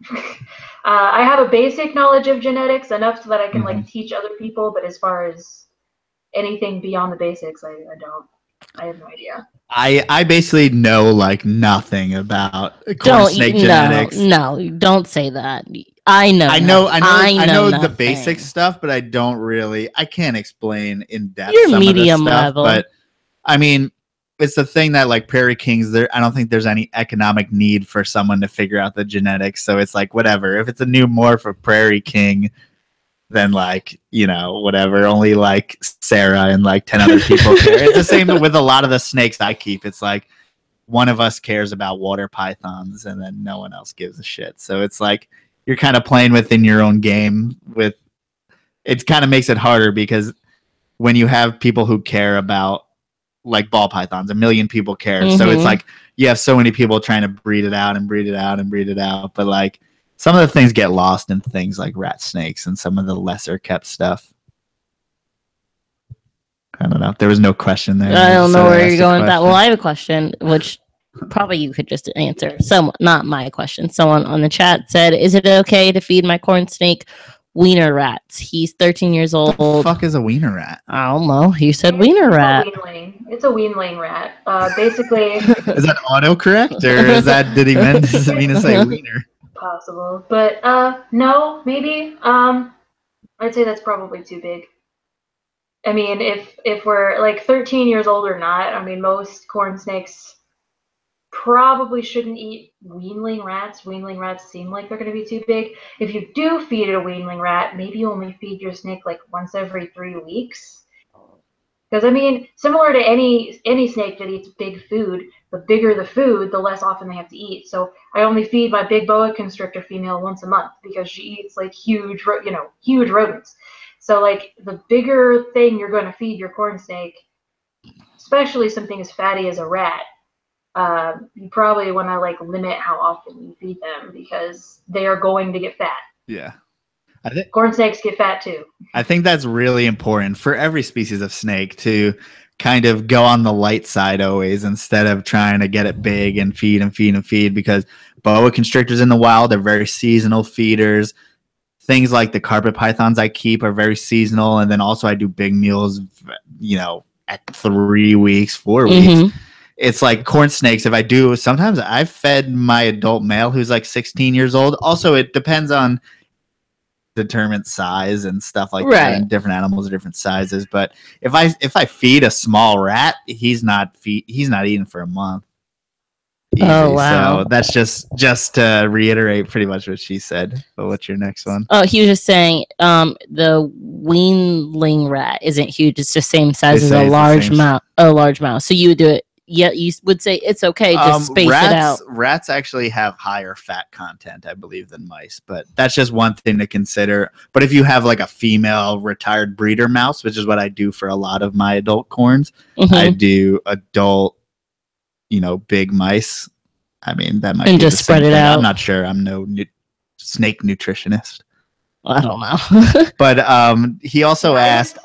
I have a basic knowledge of genetics, enough so that I can teach other people, but as far as anything beyond the basics, I don't. I have no idea. I basically know nothing about corn snake genetics. No, don't say that. I know the basic stuff, but I don't really. I can't explain in depth. You're some medium of this stuff, level, but I mean, it's the thing that prairie kings. I don't think there's any economic need for someone to figure out the genetics. So it's whatever. If it's a new morph of prairie king, then like, you know, whatever, only like Sarah and like 10 other people care. It's the same with a lot of the snakes I keep. It's like one of us cares about water pythons and then no one else gives a shit. So it's like you're kind of playing within your own game. With it kind of makes it harder because when you have people who care about like ball pythons, a million people care. Mm-hmm. So it's like you have so many people trying to breed it out and breed it out and breed it out. But like some of the things get lost in things like rat snakes and some of the lesser kept stuff. I don't know. There was no question there. I don't know where you're going with that. Well, I have a question, which probably you could just answer. Not my question. Someone on the chat said, "Is it okay to feed my corn snake wiener rats? He's 13 years old." What the fuck is a wiener rat? I don't know. You said wiener rat. It's a weanling rat. Basically. Is that autocorrect or is that did he mean to say wiener? Possible, but no, maybe. I'd say that's probably too big. I mean, if we're like 13 years old or not, I mean, most corn snakes probably shouldn't eat weanling rats. Weanling rats seem like they're going to be too big. If you do feed a weanling rat, maybe you only feed your snake like once every 3 weeks. Because I mean, similar to any snake that eats big food, the bigger the food, the less often they have to eat. So I only feed my big boa constrictor female once a month because she eats like huge rodents. So like the bigger thing you're going to feed your corn snake, especially something as fatty as a rat, you probably want to like limit how often you feed them because they are going to get fat. Yeah. I think corn snakes get fat too. I think that's really important for every species of snake to kind of go on the light side always instead of trying to get it big and feed and feed and feed, because boa constrictors in the wild are very seasonal feeders. Things like the carpet pythons I keep are very seasonal. And then also I do big meals, you know, at 3 weeks, 4 weeks. It's like corn snakes. If I do, sometimes I've fed my adult male who's like 16 years old. Also, it depends on determined size and stuff like that, and different animals are different sizes. But if I feed a small rat, he's not eating for a month. Easy. Oh wow! So that's just to reiterate pretty much what she said. But what's your next one? Oh, he was just saying the weanling rat isn't huge; it's just same size as a large mouse. A large mouse. So you would do it. Yeah, you would say it's okay, just space it out. Rats actually have higher fat content, I believe, than mice, but that's just one thing to consider. But if you have like a female retired breeder mouse, which is what I do for a lot of my adult corns, I do adult, you know, big mice. I mean, that might and be just spread it out. I'm not sure. I'm no snake nutritionist. I don't know. But he also asked,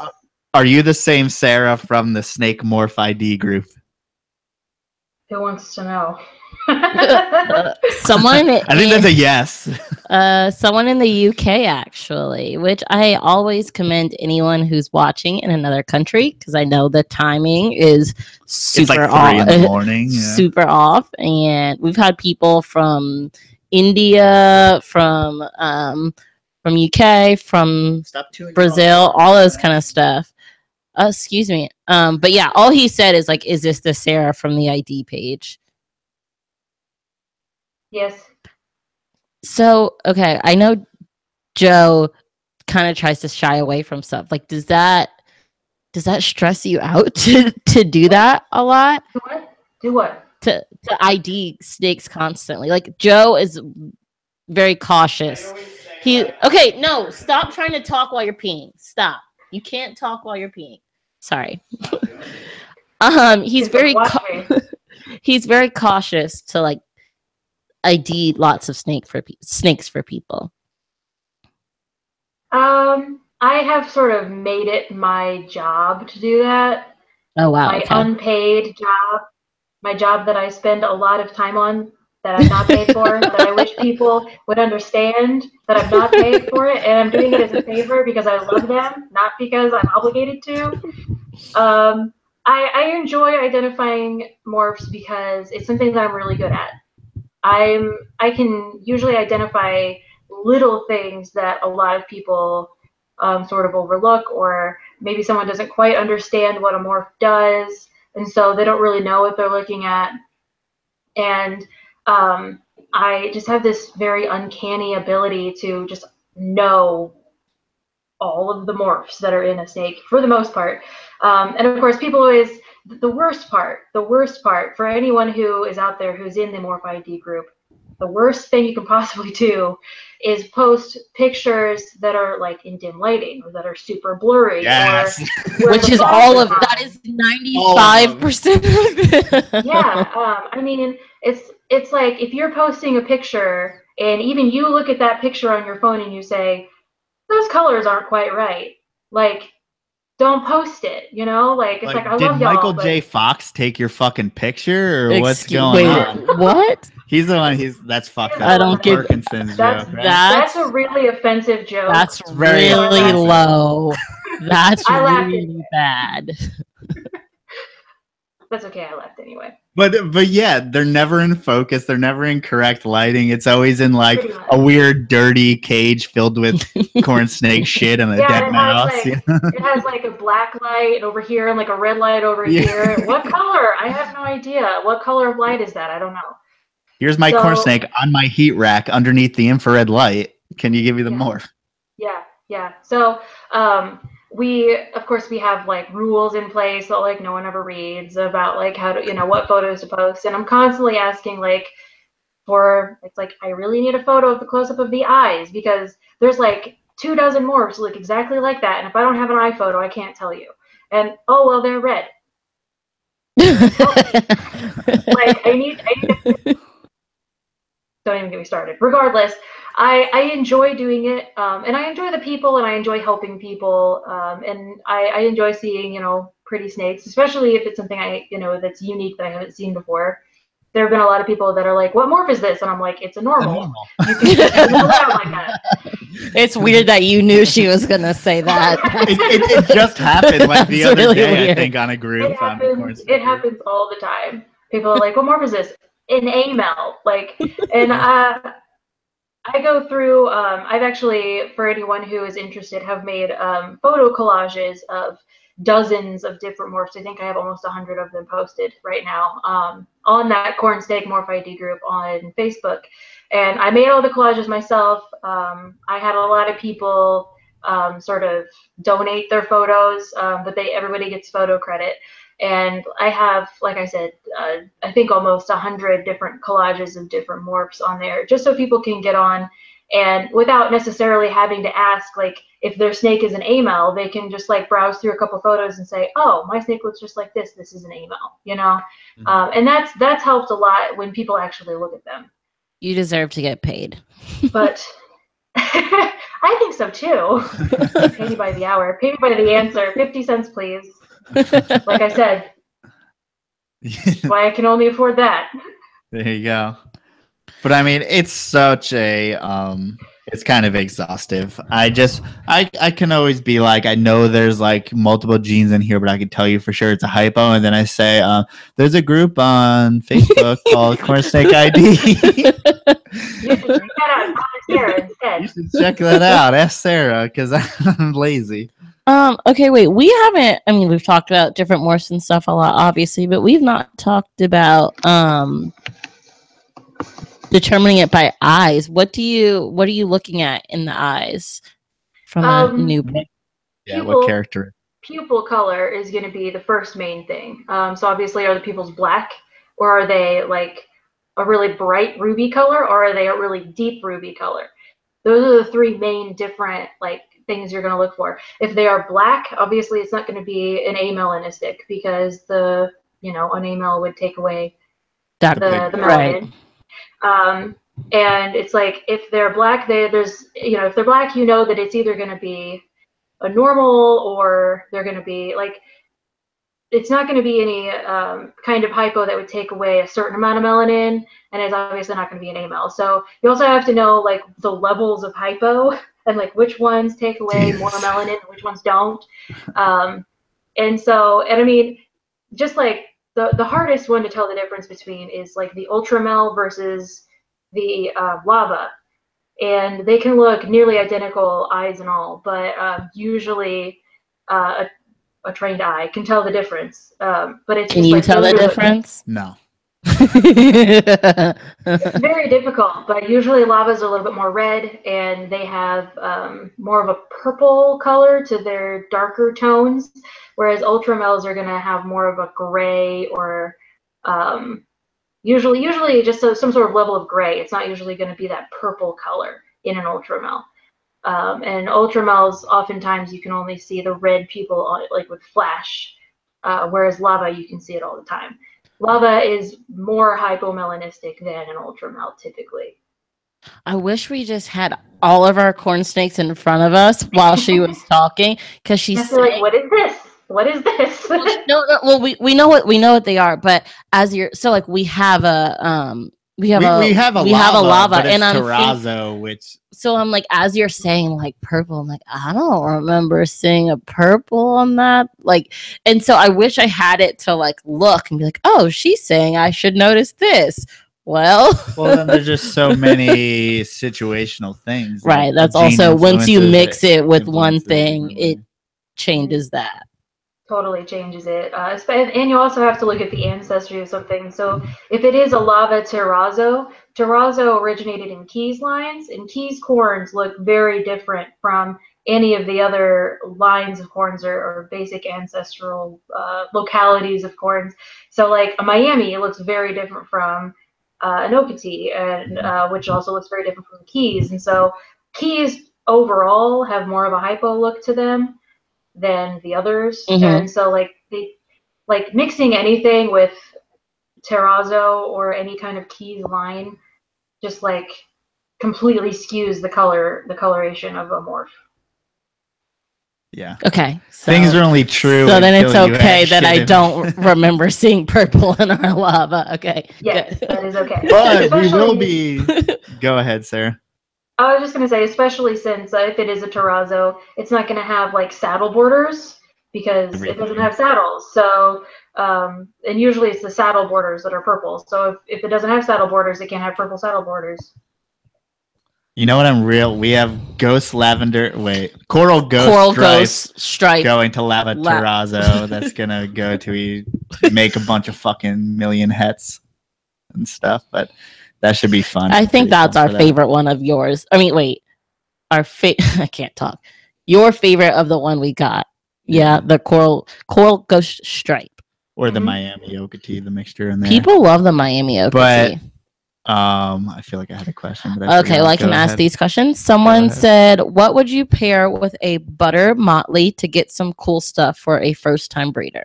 "Are you the same Sarah from the Snake Morph ID group?" Who wants to know? Someone. I think that's a yes. Someone in the UK, actually, which I always commend anyone who's watching in another country because I know the timing is super off. 3 in the morning. Yeah. Super off. And we've had people from India, from UK, from Brazil, all those kind of stuff. Excuse me. But yeah, all he said is like, "Is this the Sarah from the ID page?" Yes. So, okay, I know Joe kind of tries to shy away from stuff. Like, does that stress you out to do that a lot? Do what? To ID snakes constantly. Like Joe is very cautious. No, stop trying to talk while you're peeing. Stop. You can't talk while you're peeing. Sorry. He's very he's very cautious to like ID lots of snakes for people. I have sort of made it my job to do that. Oh wow. My unpaid job. My job that I spend a lot of time on that I'm not paid for, that I wish people would understand that I'm not paid for it, and I'm doing it as a favor because I love them, not because I'm obligated to. I enjoy identifying morphs because it's something that I'm really good at. I can usually identify little things that a lot of people sort of overlook, or maybe someone doesn't quite understand what a morph does, and so they don't really know what they're looking at. And I just have this very uncanny ability to just know all of the morphs that are in a snake for the most part. And of course, people always, the worst part for anyone who is out there who's in the Morph ID group, the worst thing you can possibly do is post pictures that are like in dim lighting or that are super blurry. Yes. Which is all of that is 95% of it. Yeah. I mean, it's like if you're posting a picture and even you look at that picture on your phone and you say, those colors aren't quite right. Like, don't post it, you know? Like, it's like I did love y'all. Michael J. Fox take your fucking picture or what's going Wait, on? what? He's the one. That's fucked up. I don't get Parkinson's joke. Right? That's a really offensive joke. That's really low. That's really bad. That's okay. I left anyway. But yeah, they're never in focus. They're never in correct lighting. It's always in like a weird, dirty cage filled with corn snake shit and a dead mouse. It has like a black light over here and like a red light over here. What color? I have no idea. What color of light is that? I don't know. Here's my corn snake on my heat rack underneath the infrared light. Can you give me the morph? Yeah. So, of course we have like rules in place that like no one ever reads about like how to, what photos to post. And I'm constantly asking like it's like, I really need a photo of the close-up of the eyes because there's like 24 morphs look exactly like that. And if I don't have an eye photo, I can't tell you. And, oh, well, they're red. Like I need don't even get me started. Regardless, I enjoy doing it, and I enjoy the people, and I enjoy helping people, and I enjoy seeing, pretty snakes, especially if it's something that's unique that I haven't seen before. There have been a lot of people that are like, "What morph is this?" And I'm like, "It's a normal." You can just like that. It's weird that you knew she was gonna say that. it just happened like the other day, weird. I think, on a group. It happens all the time. People are like, "What morph is this?" An AML, like, and I go through. I've actually, for anyone who is interested, have made photo collages of dozens of different morphs. I think I have almost 100 of them posted right now on that Corn Snake Morph ID group on Facebook. And I made all the collages myself. I had a lot of people sort of donate their photos, but everybody gets photo credit. And I have, like I said, I think almost 100 different collages of different morphs on there, just so people can get on and without necessarily having to ask, like, if their snake is an AML, they can just like browse through a couple photos and say, oh, my snake looks just like this. This is an AML, Mm-hmm. And that's helped a lot when people actually look at them. You deserve to get paid. But I think so too. Pay me by the hour. Pay me by the answer. 50 cents, please. Like I said, that's why I can only afford that. There you go. But I mean, it's such a it's kind of exhaustive. I can always be like, I know there's like multiple genes in here, but I can tell you for sure it's a hypo. And then I say, there's a group on Facebook called Corn Snake ID. You should check that out. Ask Sarah, because I'm lazy. Okay, wait. We've talked about different morphs and stuff a lot, obviously, but we've not talked about determining it by eyes. What are you looking at in the eyes from a new pic? Yeah, what character? Pupil color is going to be the first main thing. So obviously, are the pupils black, or are they like a really bright ruby color, or are they a really deep ruby color? Those are the three main different like things you're going to look for. If they are black, obviously it's not going to be an amelanistic because an amel would take away the melanin. Right. And it's like if they're black, if they're black, that it's either going to be a normal or they're going to be like, it's not going to be any kind of hypo that would take away a certain amount of melanin, and it's obviously not going to be an AML. So you also have to know like the levels of hypo and like which ones take away more melanin and which ones don't. And I mean, just like the hardest one to tell the difference between is like the ultramel versus the lava. And they can look nearly identical, eyes and all, but usually a trained eye can tell the difference. But it's can you tell the difference? No. It's very difficult, but usually lavas are a little bit more red, and they have more of a purple color to their darker tones, whereas ultramels are going to have more of a gray or usually just some sort of level of gray. It's not usually going to be that purple color in an ultramel. And ultramels, oftentimes you can only see the red pupil on it, like with flash, whereas lava, you can see it all the time. Lava is more hypomelanistic than an ultramel typically. I wish we just had all of our corn snakes in front of us while she was talking, because she's like, "What is this? What is this?" no. Well, we know what they are, but as you're like, we have a we have a lava, but it's and terrazzo, which. So I'm like, as you're saying like purple, I'm like, I don't remember seeing a purple on that. Like, and so I wish I had it to like look and be like, oh, she's saying I should notice this. Well, then there's just so many situational things. Right. Like that's also once you mix it with one thing, it changes that. Totally changes it. And you also have to look at the ancestry of something. So if it is a lava terrazzo originated in Keys lines, and Keys corns look very different from any of the other lines of corns or basic ancestral localities of corns. So like a Miami, it looks very different from an Okatee, and which also looks very different from Keys. And so Keys overall have more of a hypo look to them than the others. And so like mixing anything with terrazzo or any kind of Keys line just like completely skews the coloration of a morph. Yeah. Okay. So, things are only true. So then it's okay that I don't remember seeing purple in our lava. Okay. Yes, good. that is okay. But we will be. Go ahead, Sarah. I was just going to say, especially since if it is a terrazzo, it's not going to have like saddle borders because it doesn't have saddles. So, and usually it's the saddle borders that are purple. So if it doesn't have saddle borders, it can't have purple saddle borders. You know what? We have Ghost Lavender. Wait, Coral Ghost Stripe going to Lava Terrazzo. That's gonna go to make a bunch of fucking million hets and stuff. But that should be fun. I think that's our favorite one of yours. I mean, wait, I can't talk. Your favorite of the one we got. Yeah, the Coral Ghost Stripe. Or the Miami Okatee, the mixture in there. People love the Miami Okatee. But I feel like I had a question. But okay, well, I can ask these questions. Someone said, what would you pair with a butter motley to get some cool stuff for a first-time breeder?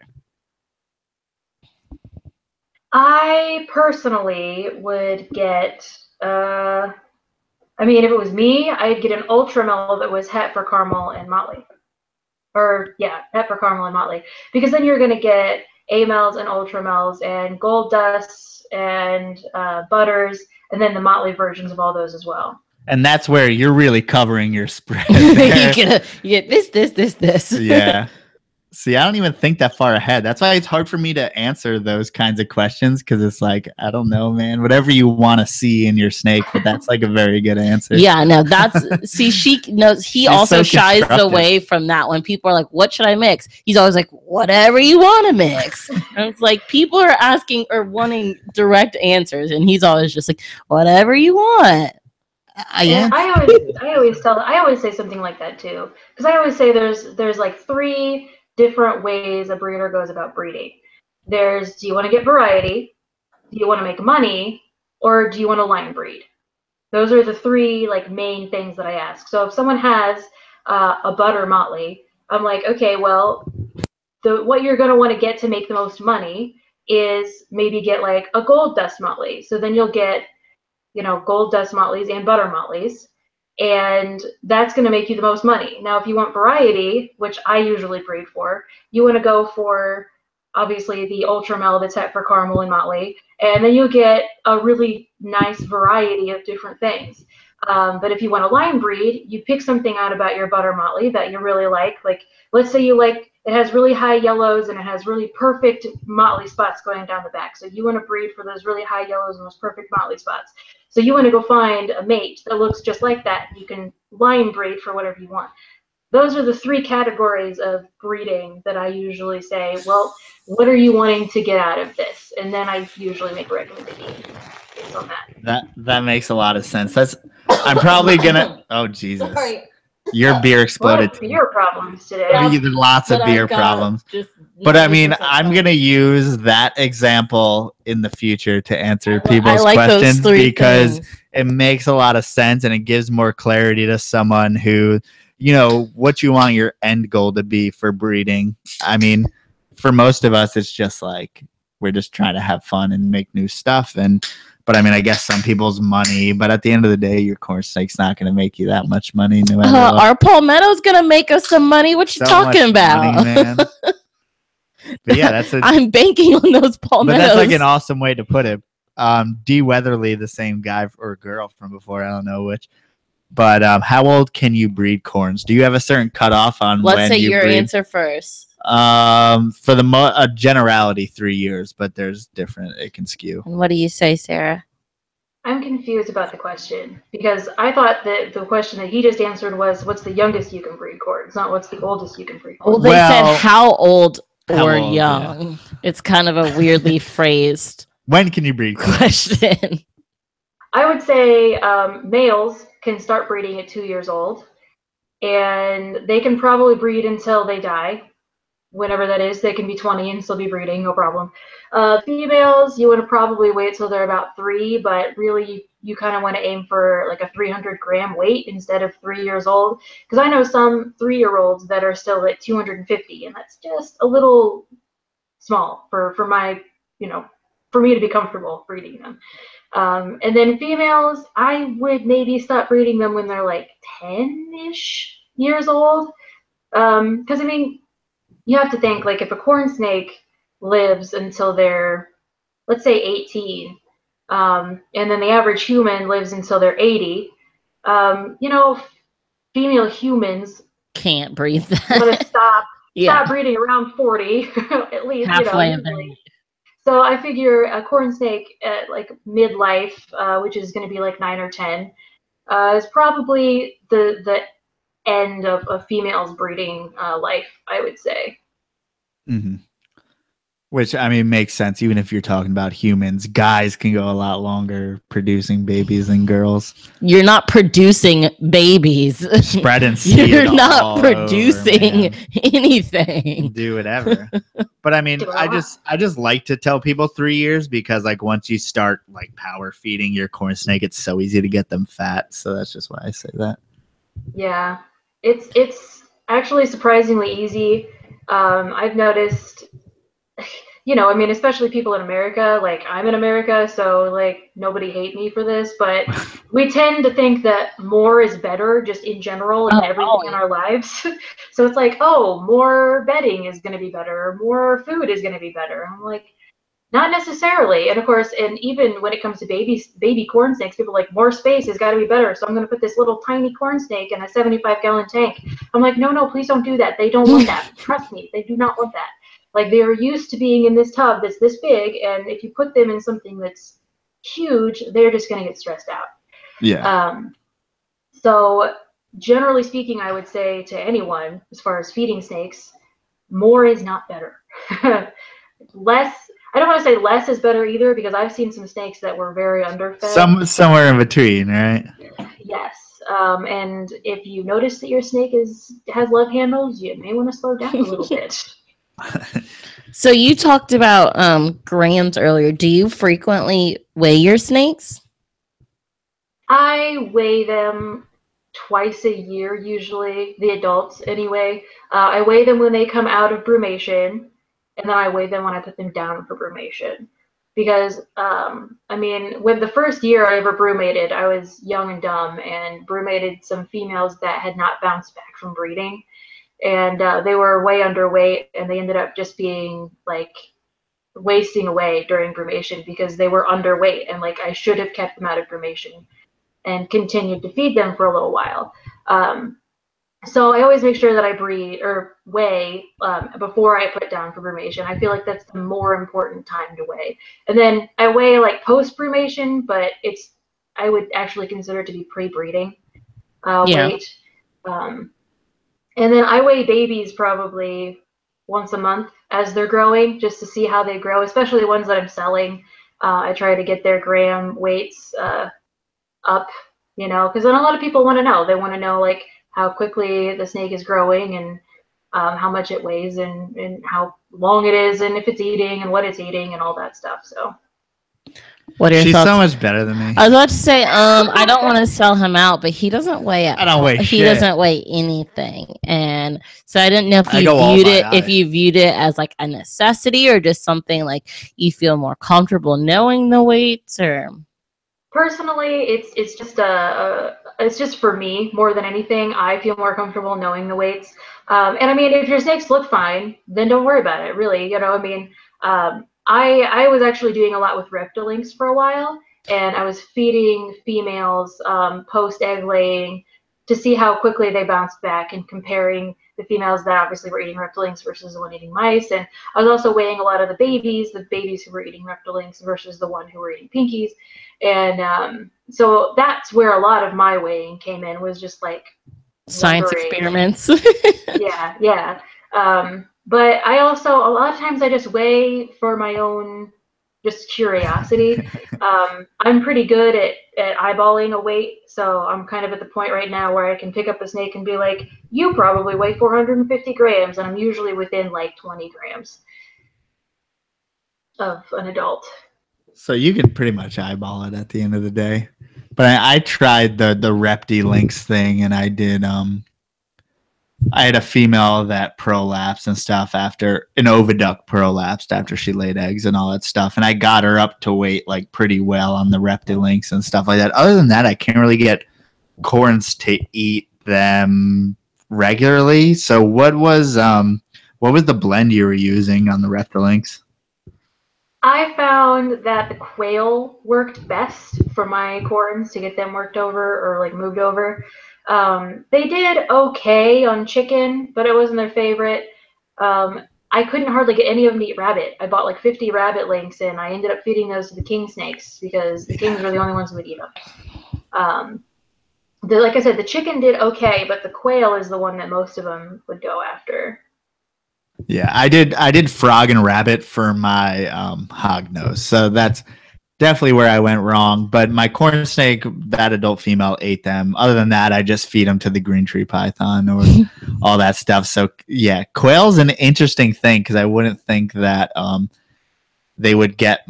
I personally would get, I mean, if it was me, I'd get an ultramel that was het for caramel and motley. Or, yeah, het for caramel and motley. Because then you're going to get amels and ultramels and gold dusts and butters, and then the motley versions of all those as well. And that's where you're really covering your spread. You get this. Yeah. See, I don't even think that far ahead. That's why it's hard for me to answer those kinds of questions, because it's like, I don't know, man. Whatever you want to see in your snake, but that's like a very good answer. Yeah, no, that's see, she knows. He also so shies away from that when people are like, "What should I mix?" He's always like, "Whatever you want to mix." And it's like people are asking or wanting direct answers, and he's always just like, "Whatever you want." I always say something like that too, because I always say there's like 3 different ways a breeder goes about breeding. There's, do you want to get variety? Do you want to make money? Or do you want to line breed? Those are the 3 like main things that I ask. So if someone has a butter motley, I'm like, okay, well, what you're going to want to get to make the most money is maybe get like a gold dust motley. So then you'll get, gold dust motleys and butter motleys. And that's going to make you the most money. Now, if you want variety, which I usually breed for, you want to go for, obviously, the ultramel that's het for caramel and motley. And then you'll get a really nice variety of different things. But if you want to line breed, you pick something out about your butter motley that you really like. Like, let's say you like, it has really high yellows and it has really perfect motley spots going down the back. So you want to breed for those really high yellows and those perfect motley spots. So you want to go find a mate that looks just like that. You can line breed for whatever you want. those are the 3 categories of breeding that I usually say, well, what are you wanting to get out of this? And then I usually make a recommendation based on that. That makes a lot of sense. I'm probably gonna. Oh Jesus! Sorry. Your beer exploded. Beer problems today. There's lots of beer problems. But I mean, I'm gonna use that example in the future to answer people's questions because it makes a lot of sense and it gives more clarity to someone who, what you want your end goal to be for breeding. I mean, for most of us, it's just like we're just trying to have fun and make new stuff. But I mean, I guess some people's money. But at the end of the day, your corn snake's not going to make you that much money. No matter what. Our palmetto's going to make us some money. What you talking about? Money, man. But yeah, I'm banking on those palmettos. But that's like an awesome way to put it. D. Weatherly, the same guy or girl from before, I don't know which. But how old can you breed corns? Do you have a certain cutoff on when you breed? Let's say your answer first. For the generality, 3 years, but there's different. It can skew. And what do you say, Sarah? I'm confused about the question because I thought that the question that he just answered was, "What's the youngest you can breed corns?" Not "What's the oldest you can breed corns." Well, they said how old or young. Yeah. It's kind of a weirdly phrased. When can you breed question? I would say males can start breeding at 2 years old, and they can probably breed until they die. Whenever that is, they can be 20 and still be breeding, no problem. Females, you want to probably wait till they're about 3, but really you kind of want to aim for like a 300-gram weight instead of 3 years old. Because I know some 3-year-olds that are still at 250, and that's just a little small for my, for me to be comfortable breeding them. And then females, I would maybe stop breeding them when they're like 10-ish years old. Because I mean, you have to think, like, if a corn snake lives until they're, let's say, 18, and then the average human lives until they're 80, female humans can't breathe that. Want to stop breeding around 40, at least. Halfway of their So I figure a corn snake at, like, midlife, which is going to be like 9 or 10, is probably the end of a female's breeding life, I would say. Mm-hmm. Which, I mean, makes sense. Even if you're talking about humans, guys can go a lot longer producing babies than girls. You're not producing babies. Spreading seed. You're not producing anything. Do whatever. But I mean, I just like to tell people 3 years because, like, once you start like power feeding your corn snake, it's so easy to get them fat. So that's just why I say that. Yeah, it's actually surprisingly easy. I've noticed, I mean, especially people in America, like I'm in America, so like nobody hate me for this, but we tend to think that more is better just in general in everything in our lives. So it's like, more bedding is going to be better, more food is going to be better. I'm like, not necessarily. And of course, and even when it comes to baby corn snakes, people are like, more space has got to be better. So I'm going to put this little tiny corn snake in a 75-gallon tank. I'm like, no, please don't do that. They don't want that. Trust me, they do not want that. Like, they are used to being in this tub that's this big, and if you put them in something that's huge, they're just going to get stressed out. Yeah. So generally speaking, I would say to anyone, as far as feeding snakes, more is not better. Less. I don't want to say less is better either, because I've seen some snakes that were very underfed. Somewhere in between, right? Yes. And if you notice that your snake has love handles, you may want to slow down a little bit. So you talked about grams earlier. Do you frequently weigh your snakes? I weigh them twice a year, usually, the adults anyway. I weigh them when they come out of brumation. And then I weigh them when I put them down for brumation. Because, I mean, when the first year I ever brumated, I was young and dumb and brumated some females that had not bounced back from breeding. And they were way underweight, and they ended up just being, like, wasting away during brumation because they were underweight. And, like, I should have kept them out of brumation and continued to feed them for a little while. So I always make sure that I breed or weigh before I put down for brumation. I feel like that's the more important time to weigh. And then I weigh like post brumation, but I would actually consider it to be pre-breeding weight. And then I weigh babies probably once a month as they're growing, just to see how they grow, especially the ones that I'm selling. I try to get their gram weights up, because then a lot of people want to know. They want to know like how quickly the snake is growing and how much it weighs and how long it is and if it's eating and what it's eating and all that stuff. So. What are your She's thoughts? so much better than me. I was about to say, I don't want to sell him out, but he doesn't weigh I don't weigh he shit. doesn't weigh anything. And so I didn't know if you viewed it as like a necessity or just something like you feel more comfortable knowing the weights. Or personally, it's just for me more than anything. I feel more comfortable knowing the weights. And I mean, if your snakes look fine, then don't worry about it, really. I was actually doing a lot with reptilinks for a while, and I was feeding females post egg laying to see how quickly they bounced back and comparing the females that obviously were eating reptilinks versus the one eating mice. And I was also weighing a lot of the babies who were eating reptilinks versus the one who were eating pinkies. And so that's where a lot of my weighing came in, was just like science experiments. Yeah. But I also, a lot of times I just weigh for my own just curiosity. I'm pretty good at eyeballing a weight, so I'm kind of at the point right now where I can pick up a snake and be like, you probably weigh 450 grams, and I'm usually within like 20 grams of an adult. So you can pretty much eyeball it at the end of the day. But I tried the Reptilinks thing, and I did I had a female that prolapsed and stuff after an oviduct prolapsed after she laid eggs and all that stuff. And I got her up to weight like pretty well on the Reptilinks and stuff like that. Other than that, I can't really get corns to eat them regularly. So what was the blend you were using on the Reptilinks? I found that the quail worked best for my corns to get them worked over or like moved over. They did okay on chicken, but it wasn't their favorite. I couldn't hardly get any of them to eat rabbit. I bought like 50 rabbit links, and I ended up feeding those to the king snakes because the kings were the only ones who would eat them. Like I said, the chicken did okay, but the quail is the one that most of them would go after. Yeah, I did frog and rabbit for my hog nose, so that's definitely where I went wrong. But my corn snake, that adult female, ate them. Other than that, I just feed them to the green tree python or all that stuff. So yeah, quail's an interesting thing because I wouldn't think that they would get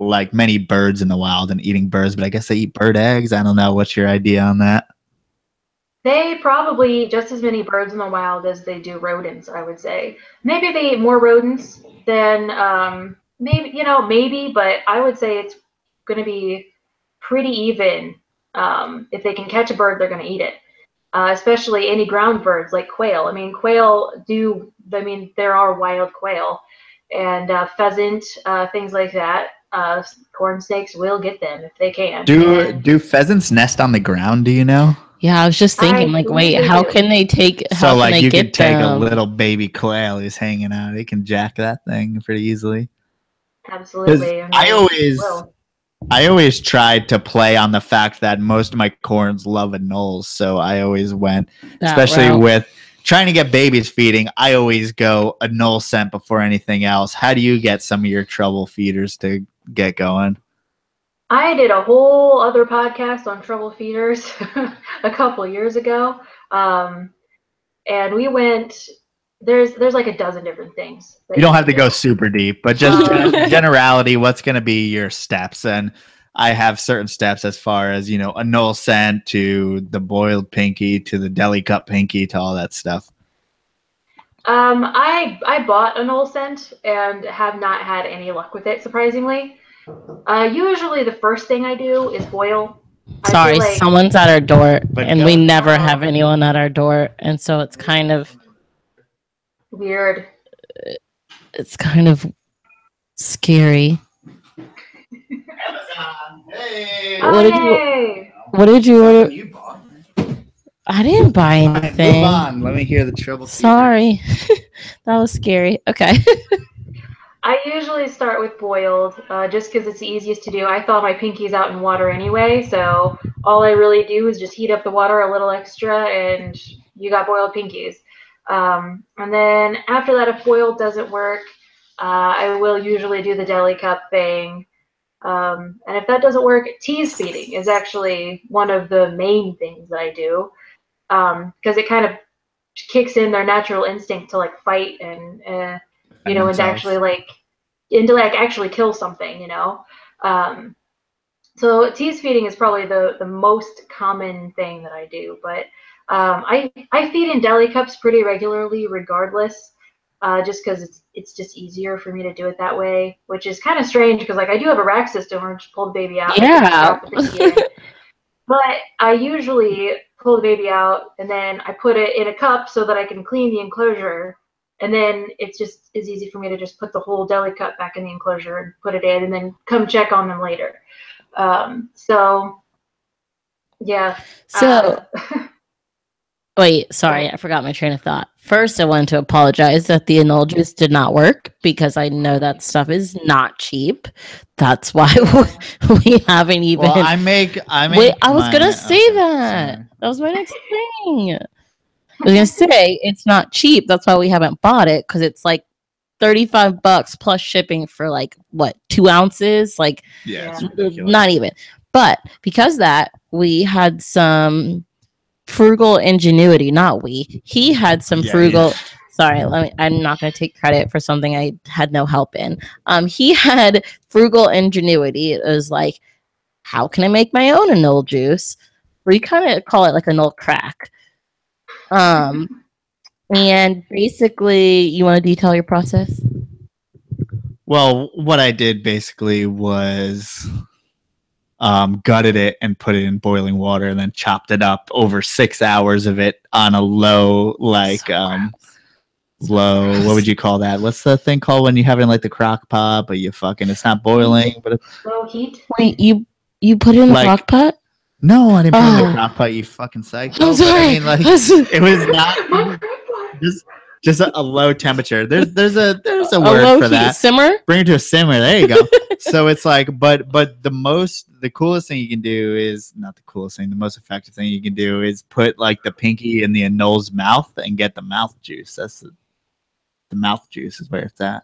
like many birds in the wild and eating birds, but I guess they eat bird eggs. I don't know. What's your idea on that? They probably eat just as many birds in the wild as they do rodents, I would say. Maybe they eat more rodents than maybe, but I would say it's going to be pretty even. If they can catch a bird, they're going to eat it. Especially any ground birds like quail. I mean, there are wild quail and pheasant, things like that. Corn snakes will get them if they can. Do pheasants nest on the ground? Do you know? Yeah, I was just thinking, how can they take? So, like, you could take a little baby quail who's hanging out. They can jack that thing pretty easily. Absolutely. I always tried to play on the fact that most of my corns love anoles, so I always went, especially with trying to get babies feeding. I always go anole scent before anything else. How do you get some of your trouble feeders to get going? I did a whole other podcast on trouble feeders a couple years ago, and we went. There's like a dozen different things. You don't have to go super deep, but just generality. What's going to be your steps? And I have certain steps as far as anole scent to the boiled pinky to the deli cup pinky to all that stuff. I bought anole scent and have not had any luck with it, surprisingly. Usually the first thing I do is boil. Sorry, someone's at our door, and we never have anyone at our door, and so it's kind of weird. It's kind of scary. Amazon. Hey. What did you order? I didn't buy anything. Move on. Let me hear the trouble. Sorry, that was scary. Okay. I usually start with boiled, just because it's the easiest to do. I thaw my pinkies out in water anyway, so all I really do is just heat up the water a little extra and, you got boiled pinkies. And then after that, if boiled doesn't work, I will usually do the deli cup thing. And if that doesn't work, tease feeding is actually one of the main things that I do, because it kind of kicks in their natural instinct to like fight and you know, and to actually kill something, you know. So tease feeding is probably the most common thing that I do, but I feed in deli cups pretty regularly regardless, just because it's just easier for me to do it that way, which is kind of strange because like I do have a rack system where I just pull the baby out. Yeah. But I usually pull the baby out and then I put it in a cup so that I can clean the enclosure. And then it's just as easy for me to just put the whole deli cup back in the enclosure and put it in and then come check on them later. So, yeah. So, wait, sorry, I forgot my train of thought. First, I wanted to apologize that the anole juice did not work because I know that stuff is not cheap. That's why we haven't even. Well, I make. Wait, I was gonna say that. Sorry. That was my next thing. I was gonna say it's not cheap. That's why we haven't bought it, because it's like $35 plus shipping for like what, 2 ounces? Like, yeah, not even. But because that, we had some frugal ingenuity. Not we. He had some frugal. Yeah. Sorry, I'm not going to take credit for something I had no help in. He had frugal ingenuity. It was like, how can I make my own anole juice? We kind of call it like anole crack. And basically, you want to detail your process? Well, what I did basically was gutted it and put it in boiling water and then chopped it up over 6 hours of it on a low, like, low, what would you call that? What's the thing called when you have it in like the crock pot, but it's not boiling, but it's low heat? Wait, you put it in the crock pot? No, I didn't put it in the crock pot, you fucking psycho. I'm sorry. I mean, like, it was not just a low temperature. There's a word for that. Simmer? Bring it to a simmer. There you go. So it's like, but the coolest thing you can do is not the coolest thing. The most effective thing you can do is put like the pinky in the anole's mouth and get the mouth juice. That's the mouth juice is where it's at.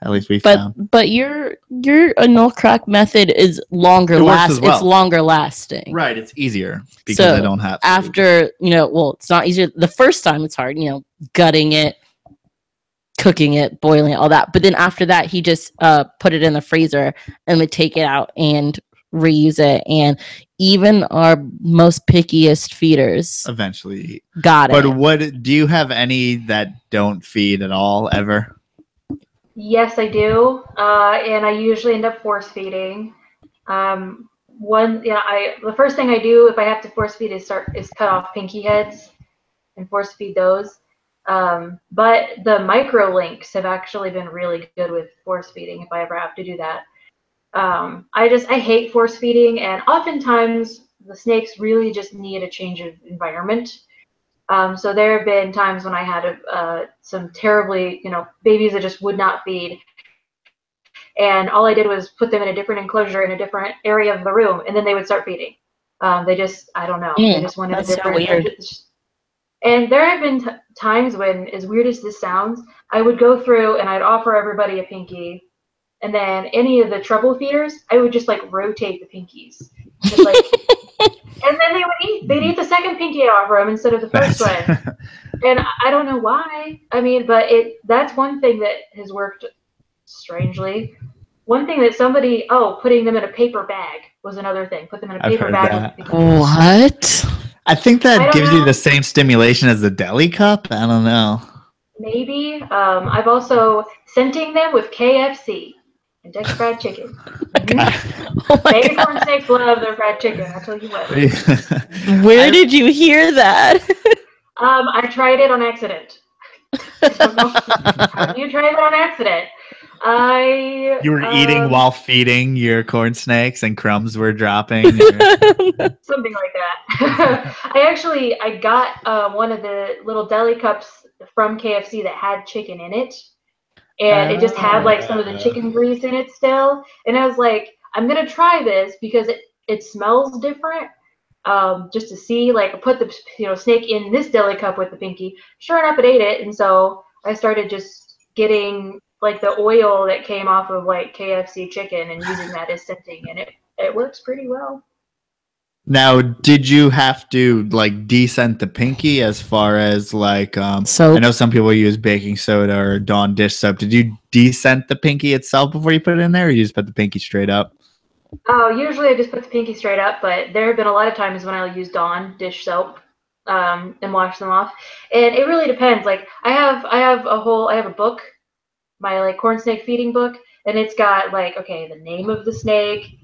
At least we found. But your anole crack method is longer lasting. Well. It's longer lasting. Right. It's easier because I don't have to. After, it's not easier. The first time it's hard, gutting it, cooking it, boiling it, all that. But then after that, he just put it in the freezer and would take it out and reuse it. And even our most pickiest feeders eventually got it. But do you have any that don't feed at all ever? Yes, I do, and I usually end up force feeding. The first thing I do if I have to force feed is cut off pinky heads and force feed those. But the micro links have actually been really good with force feeding if I ever have to do that. I hate force feeding, and oftentimes the snakes really just need a change of environment. So there have been times when I had some terribly, babies that just would not feed. And all I did was put them in a different enclosure in a different area of the room, and then they would start feeding. I don't know. They just wanted a different. So weird. And there have been times when, as weird as this sounds, I would go through and I'd offer everybody a pinky. And then any of the trouble feeders, I would just like rotate the pinkies. Just like. And then they'd eat the second pinky I offer them instead of the first one. And I don't know why. I mean, but that's one thing that has worked strangely. One thing that putting them in a paper bag was another thing. Put them in a paper bag. What? I think that gives you the same stimulation as the deli cup. I don't know. Maybe. I've also scenting them with KFC. Kentucky Fried Chicken. Baby corn snakes love their fried chicken. I'll tell you what. Where did you hear that? I tried it on accident. How do you try it on accident? You were eating while feeding your corn snakes and crumbs were dropping. Something like that. I got one of the little deli cups from KFC that had chicken in it. And it just had like some of the chicken grease in it still. And I was like, I'm going to try this because it smells different. just to see, like, put the snake in this deli cup with the pinky. Sure enough, it ate it, and so I started just getting like the oil that came off of like KFC chicken and using that as scenting, and it works pretty well. Now, did you have to like descent the pinky as far as like soap? I know some people use baking soda or Dawn dish soap. Did you descent the pinky itself before you put it in there, or you just put the pinky straight up? Oh, usually I just put the pinky straight up, but there have been a lot of times when I'll use Dawn dish soap and wash them off. And it really depends. Like I have a book, my like corn snake feeding book, and it's got like, okay, the name of the snake,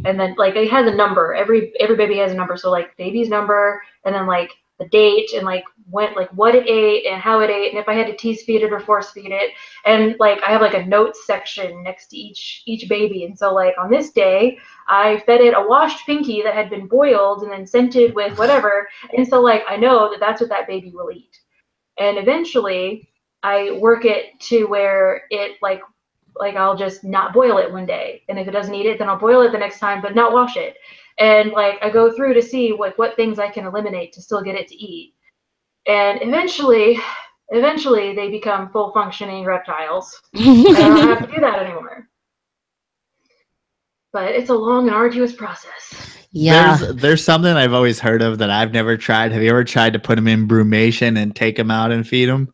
and then like it has a number. Every baby has a number. So like baby's number, and then like the date, and like what it ate and how it ate, and if I had to tease feed it or force feed it. And like I have like a notes section next to each baby. And so like on this day, I fed it a washed pinky that had been boiled and then scented with whatever. And so like I know that that's what that baby will eat. And eventually I work it to where it like I'll just not boil it one day, and if it doesn't eat it, then I'll boil it the next time but not wash it. And like I go through to see like what things I can eliminate to still get it to eat. And eventually they become full functioning reptiles. And I don't have to do that anymore. But it's a long and arduous process. Yeah. There's something I've always heard of that I've never tried. Have you ever tried to put them in brumation and take them out and feed them?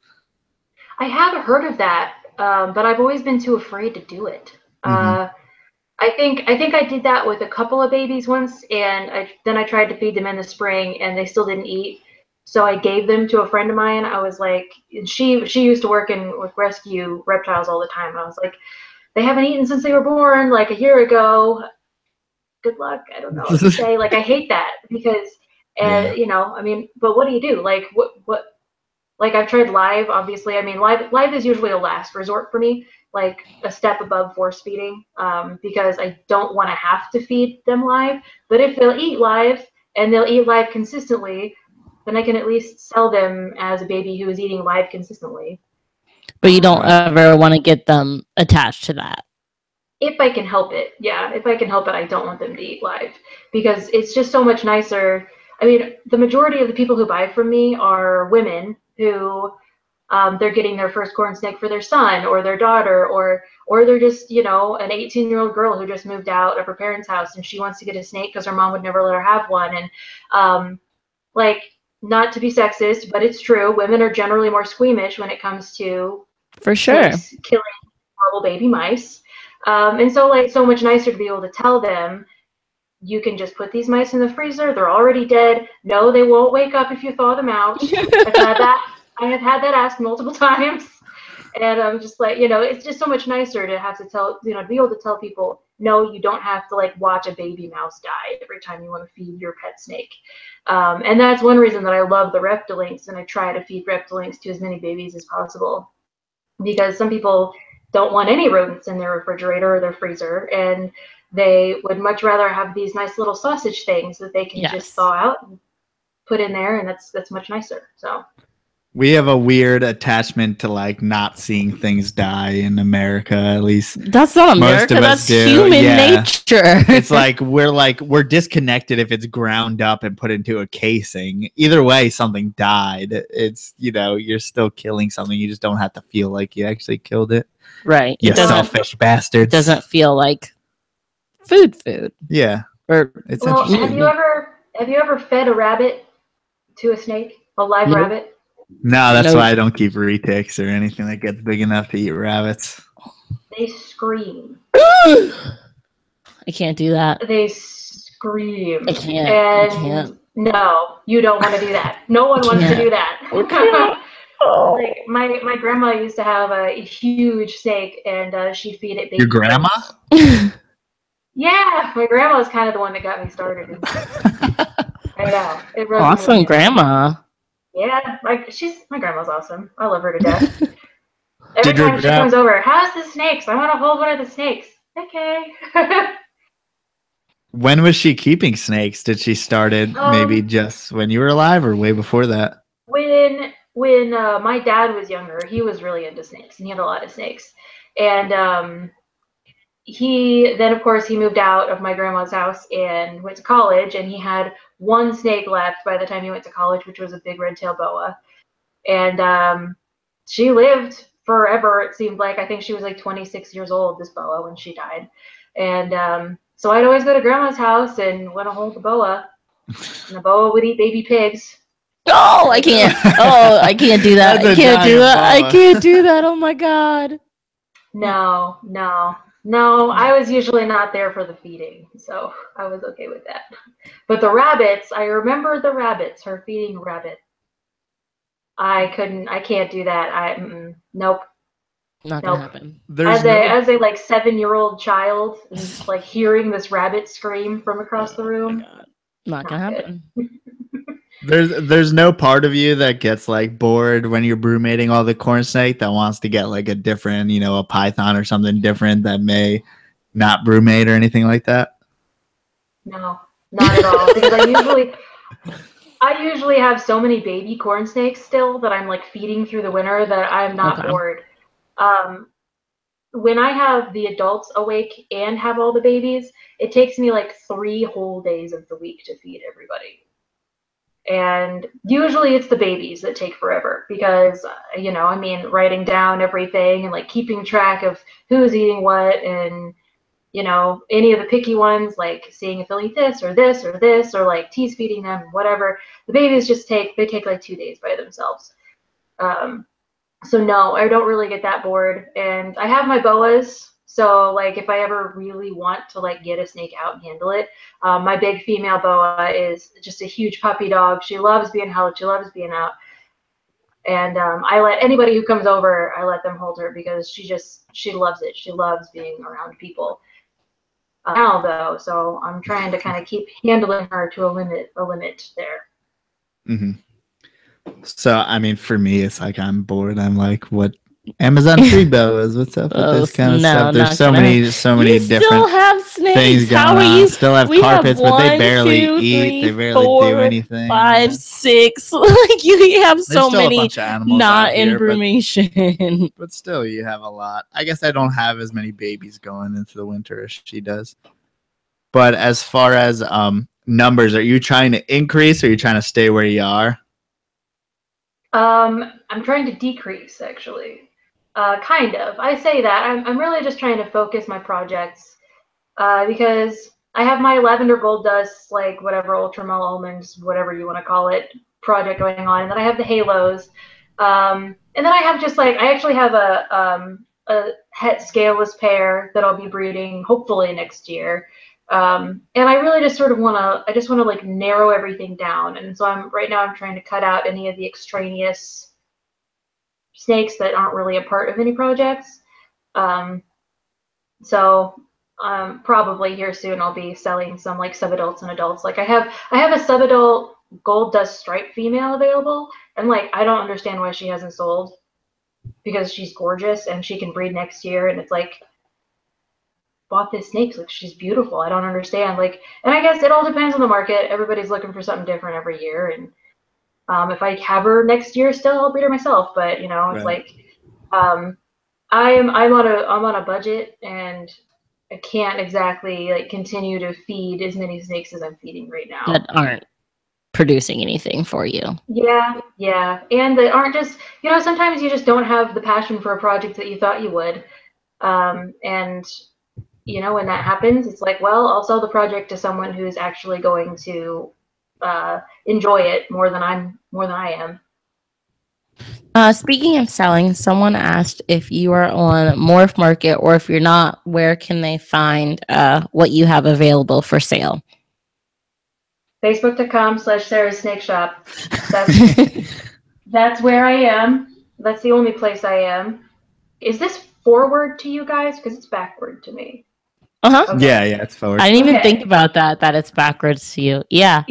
I have heard of that, but I've always been too afraid to do it. I think I did that with a couple of babies once, and then I tried to feed them in the spring, and they still didn't eat. So I gave them to a friend of mine. I was like, she used to work with rescue reptiles all the time. And I was like, they haven't eaten since they were born, like a year ago. Good luck. I don't know what to say. Like I hate that because, you know, I mean, but what do you do? Like what? Like I've tried live, obviously. I mean, live is usually a last resort for me, like a step above force feeding, because I don't want to have to feed them live. But if they'll eat live and they'll eat live consistently, then I can at least sell them as a baby who is eating live consistently. But you don't ever want to get them attached to that. If I can help it, yeah. If I can help it, I don't want them to eat live because it's just so much nicer. I mean, the majority of the people who buy from me are women who they're getting their first corn snake for their son or their daughter, or they're just, you know, an 18-year-old girl who just moved out of her parents' house and she wants to get a snake because her mom would never let her have one. And like, not to be sexist, but it's true. Women are generally more squeamish when it comes to for sure killing horrible baby mice. And so like so much nicer to be able to tell them, you can just put these mice in the freezer. They're already dead. No, they won't wake up if you thaw them out. I have had that asked multiple times. And I'm just like, you know, it's just so much nicer to have to tell, you know, to be able to tell people, no, you don't have to like watch a baby mouse die every time you want to feed your pet snake. And that's one reason that I love the Reptilinks, and I try to feed Reptilinks to as many babies as possible. Because some people don't want any rodents in their refrigerator or their freezer, and they would much rather have these nice little sausage things that they can just thaw out and put in there, and that's much nicer. So we have a weird attachment to like not seeing things die in America, at least. That's not America, that's human nature. It's like we're disconnected if it's ground up and put into a casing. Either way, something died. It's, you know, you're still killing something. You just don't have to feel like you actually killed it. Right. You selfish bastards. It doesn't feel like food. Yeah. Or it's interesting. Have you ever fed a rabbit to a snake? A live rabbit? No, that's why I don't keep retics or anything that gets big enough to eat rabbits. They scream. I can't do that. They scream. I can't. No, you don't want to do that. No one wants to do that. Like my grandma used to have a huge snake, and she'd feed it baby. Your grandma? Yeah, my grandma was kind of the one that got me started. I know. Awesome grandma. Yeah, my grandma's awesome. I love her to death. Every time she comes over, how's the snakes? I want to hold one of the snakes. Okay. When was she keeping snakes? Did she start it maybe just when you were alive or way before that? When my dad was younger, he was really into snakes, and he had a lot of snakes. And then of course he moved out of my grandma's house and went to college, and he had one snake left by the time he went to college, which was a big red-tailed boa. And she lived forever, it seemed like. I think she was like 26 years old, this boa, when she died. And so I'd always go to grandma's house and want to hold the boa, and the boa would eat baby pigs. Oh, I can't. Oh, I can't do that. I can't do that. I can't do that. Oh my God. No. I was usually not there for the feeding, so I was okay with that. But the rabbits, I remember the rabbits, her feeding rabbit. I can't do that. Nope. Not gonna happen. As a like 7-year-old child, and like hearing this rabbit scream from across the room. Not gonna happen. There's no part of you that gets like bored when you're brumating all the corn snake that wants to get like a different, a python or something different that may not brumate or anything like that? No, not at all. Because I usually have so many baby corn snakes still that I'm like feeding through the winter that I'm not bored. When I have the adults awake and have all the babies, it takes me like 3 whole days of the week to feed everybody. And usually it's the babies that take forever because, writing down everything and like keeping track of who's eating what and, any of the picky ones, like seeing if they'll eat this or this or this, or like tease feeding them, whatever. The babies take like 2 days by themselves. So no, I don't really get that bored. And I have my boas. So like if I ever really want to like get a snake out and handle it, my big female boa is just a huge puppy dog. She loves being held. She loves being out. And I let anybody who comes over, I let them hold her because she loves it. She loves being around people. Now though, so I'm trying to kind of keep handling her to a limit there. Mm-hmm. So I mean, for me, it's like I'm bored. I'm like, what? Amazon free boas. What's up with this kind of stuff? There's so many different still have snakes. things going How are on. you? Still have carpets, but they barely eat. They barely do anything. 5, 6. Like you have so many. A bunch of animals not in here, brumation. But still, you have a lot. I guess I don't have as many babies going into the winter as she does. But as far as numbers, are you trying to increase or are you trying to stay where you are? I'm trying to decrease, actually. Kind of. I say that. I'm really just trying to focus my projects because I have my lavender gold dust, like whatever, ultramel almonds, whatever you want to call it, project going on. And then I have the halos. And then I have just like, I actually have a het scaleless pair that I'll be breeding hopefully next year. And I really just sort of want to like narrow everything down. And so right now I'm trying to cut out any of the extraneous snakes that aren't really a part of any projects. So probably here soon I'll be selling some like subadults and adults. Like I have a subadult gold dust stripe female available, and like I don't understand why she hasn't sold because she's gorgeous and she can breed next year. And it's like, bought this snake, like she's beautiful. I don't understand. Like, and I guess it all depends on the market. Everybody's looking for something different every year, and if I have her next year, still I'll breed her myself. But it's like I'm on a budget, and I can't exactly like continue to feed as many snakes as I'm feeding right now that aren't producing anything for you. Yeah, and that aren't just sometimes you just don't have the passion for a project that you thought you would, and when that happens, it's like, well, I'll sell the project to someone who's actually going to enjoy it more than I am. Speaking of selling, someone asked if you are on Morph Market, or if you're not, where can they find what you have available for sale? Facebook.com/Sarah's Snake Shop. That's where I am. That's the only place I am. Is this forward to you guys? Because it's backward to me. Uh-huh. Okay. Yeah, it's forward. I didn't even think about that it's backwards to you. Yeah.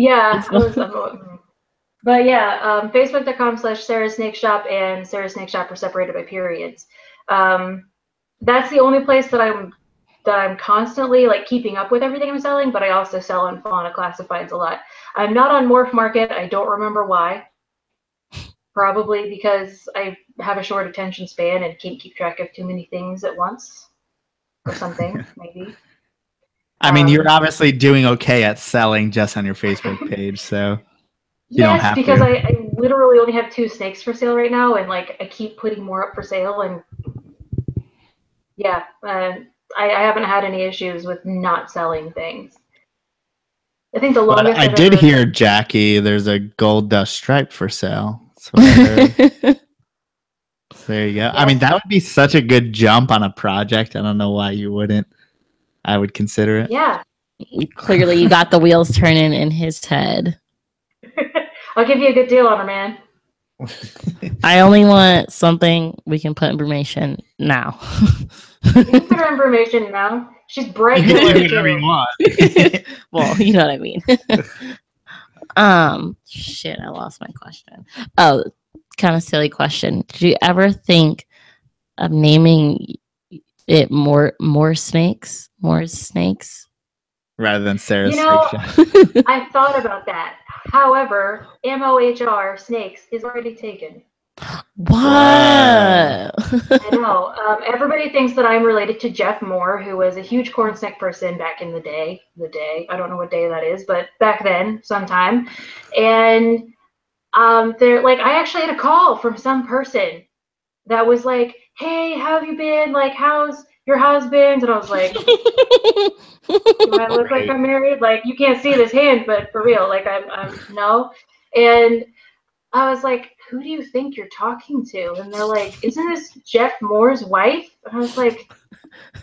But yeah, Facebook.com/Sarah's Snake Shop and Sarah's Snake Shop are separated by periods. That's the only place that I'm constantly like keeping up with everything I'm selling, but I also sell on Fauna Classifieds a lot. I'm not on Morph Market. I don't remember why. Probably because I have a short attention span and can't keep track of too many things at once. or something, maybe. I mean, you're obviously doing okay at selling just on your Facebook page, so you don't have because to. I literally only have 2 snakes for sale right now, and like I keep putting more up for sale, and yeah, I haven't had any issues with not selling things. I think the longest I did hear, Jackie, there's a gold dust stripe for sale. That's what I heard. There you go. Yes. I mean, that would be such a good jump on a project. I don't know why you wouldn't. I would consider it. Yeah. Clearly, you got the wheels turning in his head. I'll give you a good deal on her, man. I only want something we can put in brumation now. You can put her in brumation now. She's bright colored too. Well, you know what I mean. Shit, I lost my question. Oh, kind of silly question. Did you ever think of naming it more snakes? More snakes? Rather than Sarah's snake shop. I thought about that. However, MOHR snakes is already taken. What? I know. Everybody thinks that I'm related to Jeff Mohr, who was a huge corn snake person back in the day. I don't know what day that is, but back then, sometime. And they're like, I actually had a call from some person that was like, "Hey, how have you been? Like, how's your husband?" And I was like, "Do I look like I'm married? Like, you can't see this hand, but for real, like, I'm no." And I was like, "Who do you think you're talking to?" And they're like, "Isn't this Jeff Mohr's wife?" And I was like,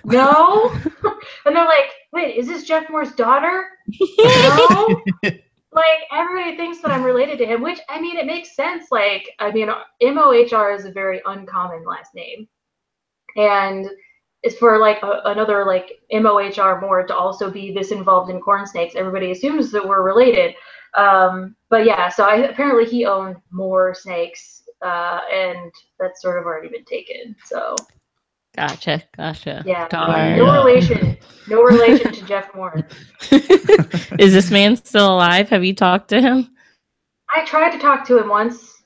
"No." And they're like, "Wait, is this Jeff Mohr's daughter?" No. Like, everybody thinks that I'm related to him, which, I mean, it makes sense. Like, I mean, MOHR is a very uncommon last name. And it's for, like, another, like, MOHR Mohr to also be this involved in corn snakes. Everybody assumes that we're related. But, yeah, so apparently he owned more snakes, and that's sort of already been taken, so. Gotcha. Yeah, Darn. no relation to Jeff Mohr. Is this man still alive? Have you talked to him? I tried to talk to him once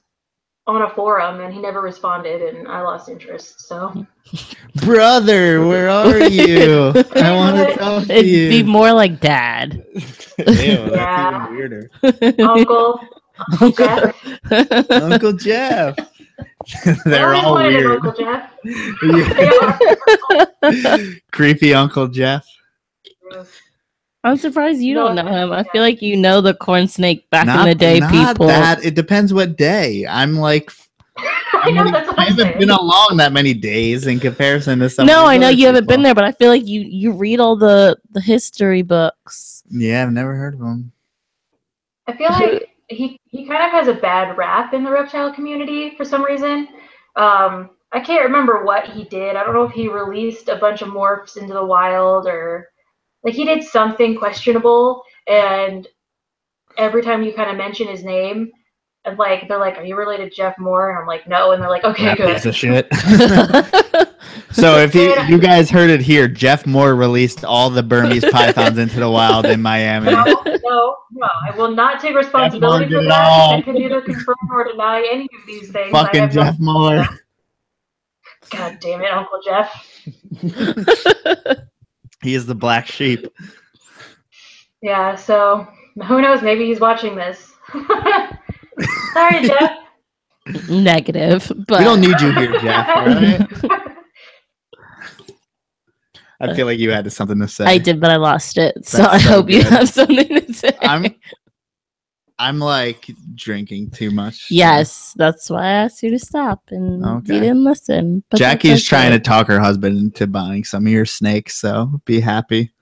on a forum, and he never responded, and I lost interest. So, brother, where are you? I want to talk to you. It'd be more like dad. Ew, that's even weirder. Uncle Jeff. Uncle Jeff. They're all weird. Uncle Jeff. Creepy Uncle Jeff. I'm surprised you don't know him. I feel like you know the corn snake back in the day people. It depends what day. I'm like, I haven't been along that many days in comparison to some. No, I know you haven't been there, but I feel like you read all the history books. Yeah, I've never heard of him. I feel like he kind of has a bad rap in the reptile community for some reason. I can't remember what he did. I don't know if he released a bunch of morphs into the wild, or like he did something questionable, and every time you kind of mention his name, and like they're like, "Are you related to Jeff Mohr?" And I'm like, "No," and they're like, "Okay, that good." Piece of shit. So if you guys heard it here, Jeff Mohr released all the Burmese pythons into the wild in Miami. No, I will not take responsibility for that. I can neither confirm or deny any of these things. Fucking Jeff Mohr. God damn it, Uncle Jeff. He is the black sheep. Yeah, so who knows? Maybe he's watching this. Sorry, Jeff. Negative, but we don't need you here, Jeff. Right? I feel like you had something to say. I did, but I lost it. So I hope you have something to say. I'm like drinking too much. Yes, that's why I asked you to stop, and you didn't listen. But Jackie's trying to talk her husband into buying some of your snakes, so be happy.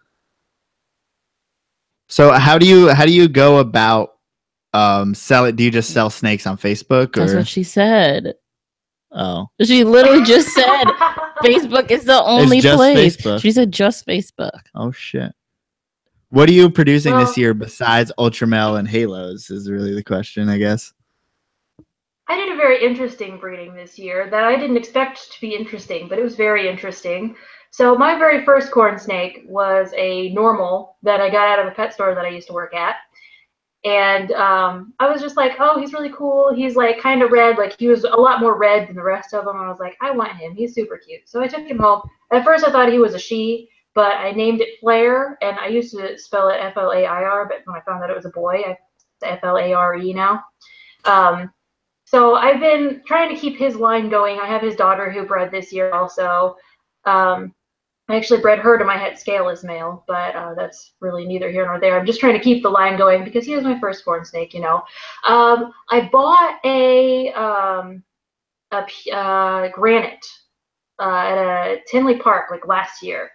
So how do you go about sell it? Do you just sell snakes on Facebook? That's what she said. Oh, she literally just said Facebook is the only place. Facebook. She said just Facebook. Oh shit. What are you producing this year besides Ultramel and Halos is really the question, I guess. I did a very interesting breeding this year that I didn't expect to be interesting, but it was very interesting. So my very first corn snake was a normal that I got out of a pet store that I used to work at. And I was just like, oh, he's really cool. He's like kind of red. Like he was a lot more red than the rest of them. I was like, I want him. He's super cute. So I took him home. At first I thought he was a she, but I named it Flair. And I used to spell it F-L-A-I-R, but when I found that it was a boy, it's F-L-A-R-E now. So I've been trying to keep his line going. I have his daughter who bred this year also. I actually bred her to my het scale as male, but that's really neither here nor there. I'm just trying to keep the line going because he was my first corn snake, you know. I bought a granite at a Tinley Park like last year.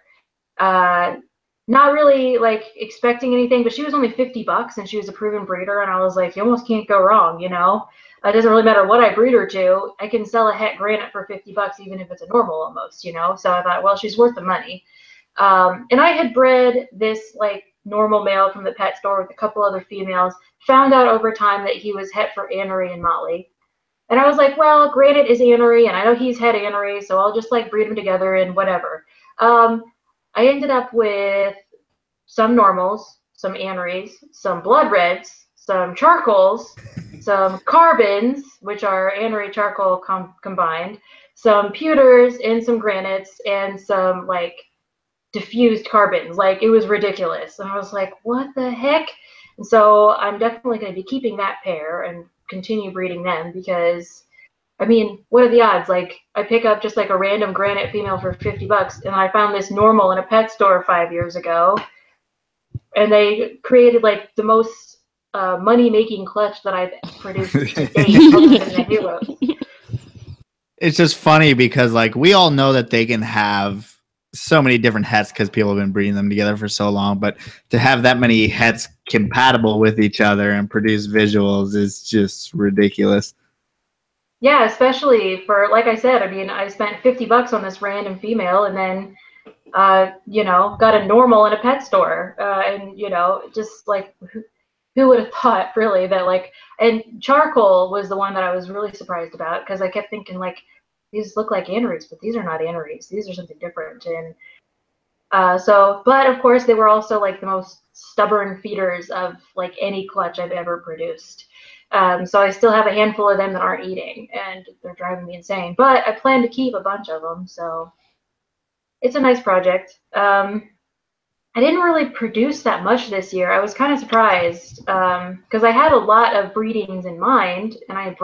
Not really like expecting anything, but she was only $50 and she was a proven breeder, and I was like, you almost can't go wrong, you know. It doesn't really matter what I breed her to. I can sell a het granite for $50 even if it's a normal almost, you know. So I thought, well, she's worth the money. And I had bred this like normal male from the pet store with a couple other females. Found out over time that he was het for Anery and Molly. And I was like, well, granite is Anery, and I know he's het Anery, so I'll just like breed them together and whatever. I ended up with some normals, some Anerys, some blood reds, some charcoals, some carbons, which are Anery charcoal combined, some pewters and some granites, and some like diffused carbons. Like it was ridiculous. And I was like, what the heck? And so I'm definitely going to be keeping that pair and continue breeding them because, I mean, what are the odds? Like I pick up just like a random granite female for $50 and I found this normal in a pet store 5 years ago. And they created like the most money-making clutch that I've produced to date, other than the Halos. It's just funny because like we all know that they can have so many different hets because people have been breeding them together for so long, but to have that many hets compatible with each other and produce visuals is just ridiculous. Yeah, especially for, like I said, I mean, I spent $50 on this random female and then you know, got a normal in a pet store, and you know, just like who would have thought really that like, and charcoal was the one that I was really surprised about because I kept thinking like these look like Anerys, but these are not Anerys, these are something different. And so, but of course they were also like the most stubborn feeders of like any clutch I've ever produced. So I still have a handful of them that aren't eating and they're driving me insane, but I plan to keep a bunch of them, so it's a nice project. I didn't really produce that much this year. I was kind of surprised because I had a lot of breedings in mind, and I had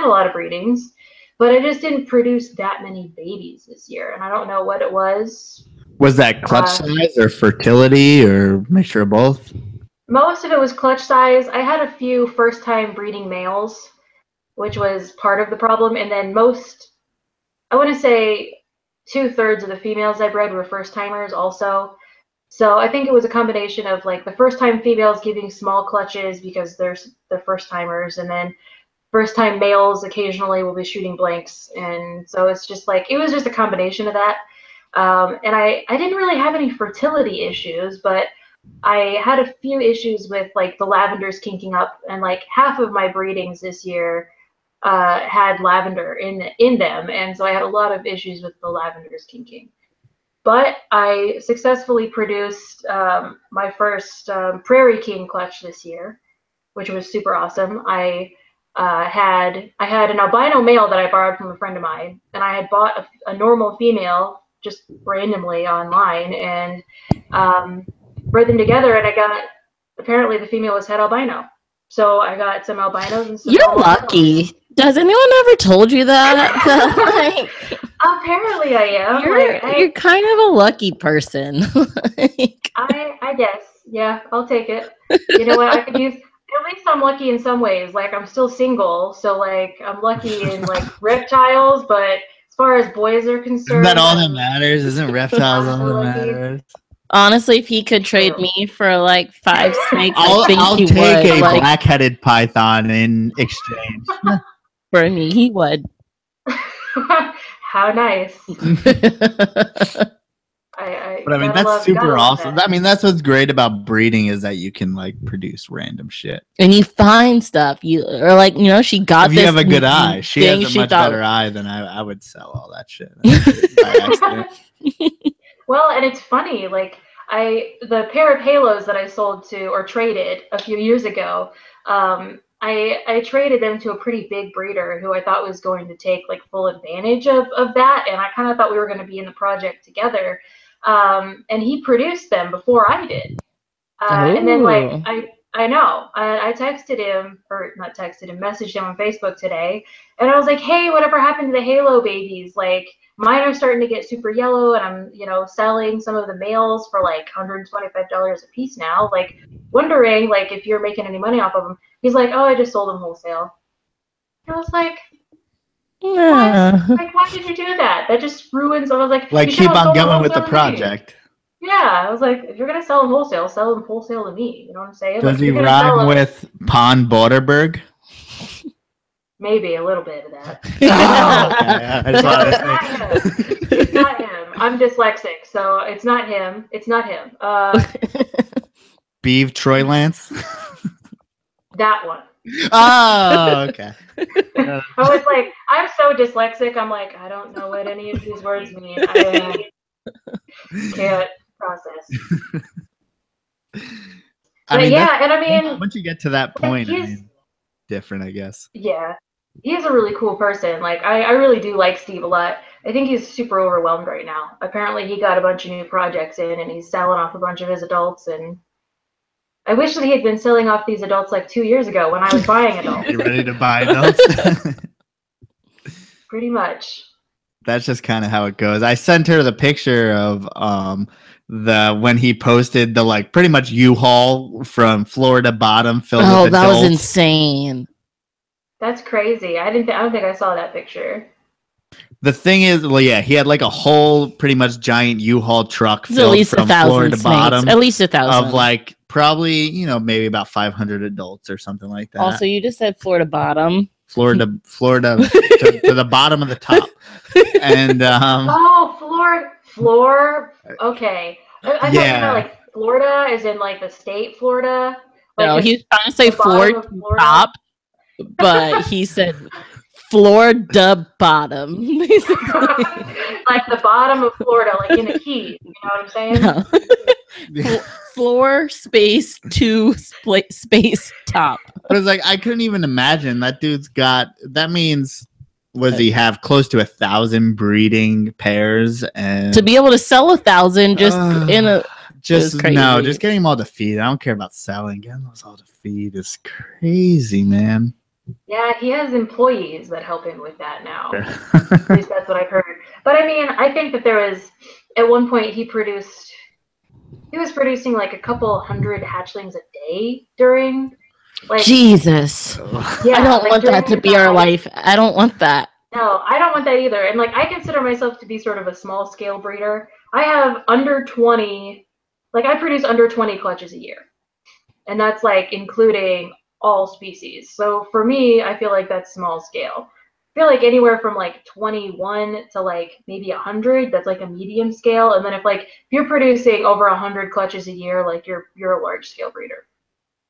a lot of breedings, but I just didn't produce that many babies this year, and I don't know what it was. Was that clutch size or fertility or mixture of both? Most of it was clutch size. I had a few first-time breeding males, which was part of the problem, and then I want to say 2/3 of the females I bred were first timers also. So I think it was a combination of like the first time females giving small clutches because they're first timers, and then first time males occasionally will be shooting blanks. And so it's just like, it was just a combination of that. And I didn't really have any fertility issues, but I had a few issues with like the lavenders kinking up, and like half of my breedings this year had lavender in them, and so I had a lot of issues with the lavenders kinking. But I successfully produced my first Prairie King clutch this year, which was super awesome. I had an albino male that I borrowed from a friend of mine, and I had bought a normal female just randomly online and bred them together, and apparently the female was het albino. So I got some albinos and some You're lucky. Albinos. Has anyone ever told you that? Apparently I am. You're kind of a lucky person. I guess. Yeah, I'll take it. You know what? I could use, at least I'm lucky in some ways. Like I'm still single, so like I'm lucky in like reptiles, but as far as boys are concerned, isn't that all that matters? Isn't reptiles all that matters? Honestly, if he could trade me for like 5 snakes, I'll take a black-headed python in exchange. For me, he would. How nice. But I mean, that's super awesome. I mean, that's what's great about breeding is that you can like produce random shit. And you find stuff. She got this. If you have a good eye. She has a much better eye than I would sell all that shit by accident. Well, and it's funny, like the pair of halos that I sold to or traded a few years ago, I traded them to a pretty big breeder who I thought was going to take like full advantage of that, and I kind of thought we were going to be in the project together. And he produced them before I did. And then like I know I texted him, or not texted him, messaged him on Facebook today, and I was like, hey, whatever happened to the halo babies? Like mine are starting to get super yellow, and I'm selling some of the males for like $125 a piece now. Like wondering like if you're making any money off of them. He's like, oh, I just sold them wholesale. And I was like, yeah. like why did you do that? That just ruins. I was like keep on going with the project. Yeah, I was like, if you're gonna sell them wholesale to me. You know what I'm saying? Does he rhyme with Pon Borderberg? Maybe a little bit of that. I just wanted to say. It's not him. I'm dyslexic, so it's not him. It's not him. Beeve Troy Lance. That one. Oh, okay. I was like, I'm so dyslexic. I'm like, I don't know what any of these words mean. I can't process. I mean, yeah, and I mean, once you get to that point, different, I guess. Yeah, he's a really cool person. Like, I really do like Steve a lot. I think he's super overwhelmed right now. Apparently, he got a bunch of new projects in, and he's selling off a bunch of his adults. And I wish that he had been selling off these adults like 2 years ago when I was buying adults. You ready to buy adults? Pretty much. That's just kind of how it goes. I sent her the picture of when he posted the like pretty much U-Haul from Florida bottom filled with adults. That was insane. That's crazy. I don't think I saw that picture. The thing is, well, yeah, he had like a whole pretty much giant U-Haul truck filled from floor to bottom. At least 1,000. Of like probably, maybe about 500 adults or something like that. Also, you just said Florida bottom. Florida to the bottom of the top. And floor. Okay. I thought you meant like Florida as in like the state Florida. Like no, he's trying to say floor top, but he said Florida bottom. Basically. Like the bottom of Florida, like in the Keys. You know what I'm saying? No. Floor space to space top. I was like, I couldn't even imagine that dude's got. That means he have close to 1,000 breeding pairs, and to be able to sell 1,000 just just getting them all to feed. I don't care about selling. Getting those all to feed is crazy, man. Yeah, he has employees that help him with that now. At least that's what I've heard. But I mean, I think that there was at one point he was producing like a couple hundred hatchlings a day during like Jesus. Yeah, I don't want that to be our life. I don't want that. No, I don't want that either. And like I consider myself to be sort of a small scale breeder. I have under 20, like I produce under 20 clutches a year. And that's like including all species. So for me, I feel like that's small scale. I feel like anywhere from like 21 to like maybe 100, that's like a medium scale. And then if you're producing over 100 clutches a year, like you're a large scale breeder.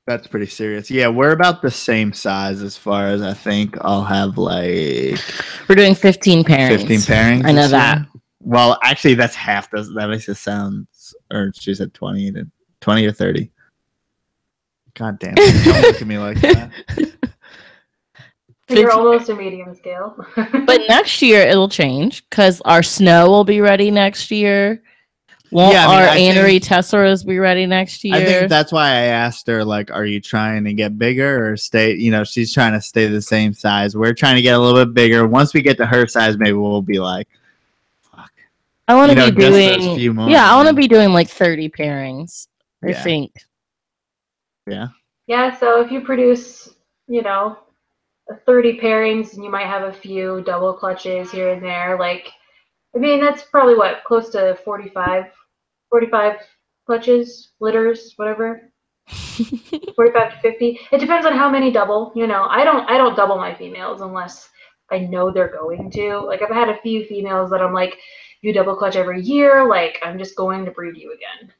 That's pretty serious. Yeah, we're about the same size as far as I think I'll have like. We're doing 15 pairings. 15 pairings. I know that. Well, actually, that's half. That makes it sound. Or she said 20 to 30. God damn it! Don't look at me like that. You're almost a medium scale. But next year it'll change because our snow will be ready next year. Won't our Mel Tesoros be ready next year? I think that's why I asked her, like, are you trying to get bigger or stay, she's trying to stay the same size. We're trying to get a little bit bigger. Once we get to her size, maybe we'll be like, fuck. I want to be doing, I want to be doing like 30 pairings, I think. Yeah. Yeah, so if you produce, 30 pairings and you might have a few double clutches here and there, that's probably close to 45 clutches, litters, whatever. 45 to 50. It depends on how many double, I don't double my females unless I know they're going to. Like I've had a few females that I'm like, you double clutch every year, like I'm just going to breed you again.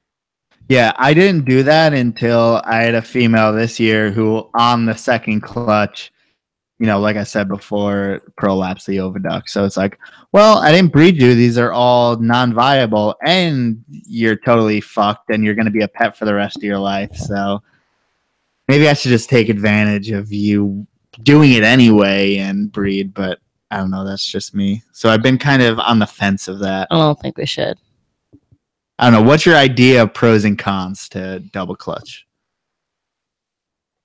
Yeah, I didn't do that until I had a female this year who on the second clutch like I said before, prolapse the oviduct. So it's like, well, I didn't breed you. These are all non-viable, and you're totally fucked, and you're going to be a pet for the rest of your life. So maybe I should just take advantage of you doing it anyway and breed, but I don't know. That's just me. So I've been kind of on the fence of that. I don't think we should. I don't know. What's your idea of pros and cons to double clutch?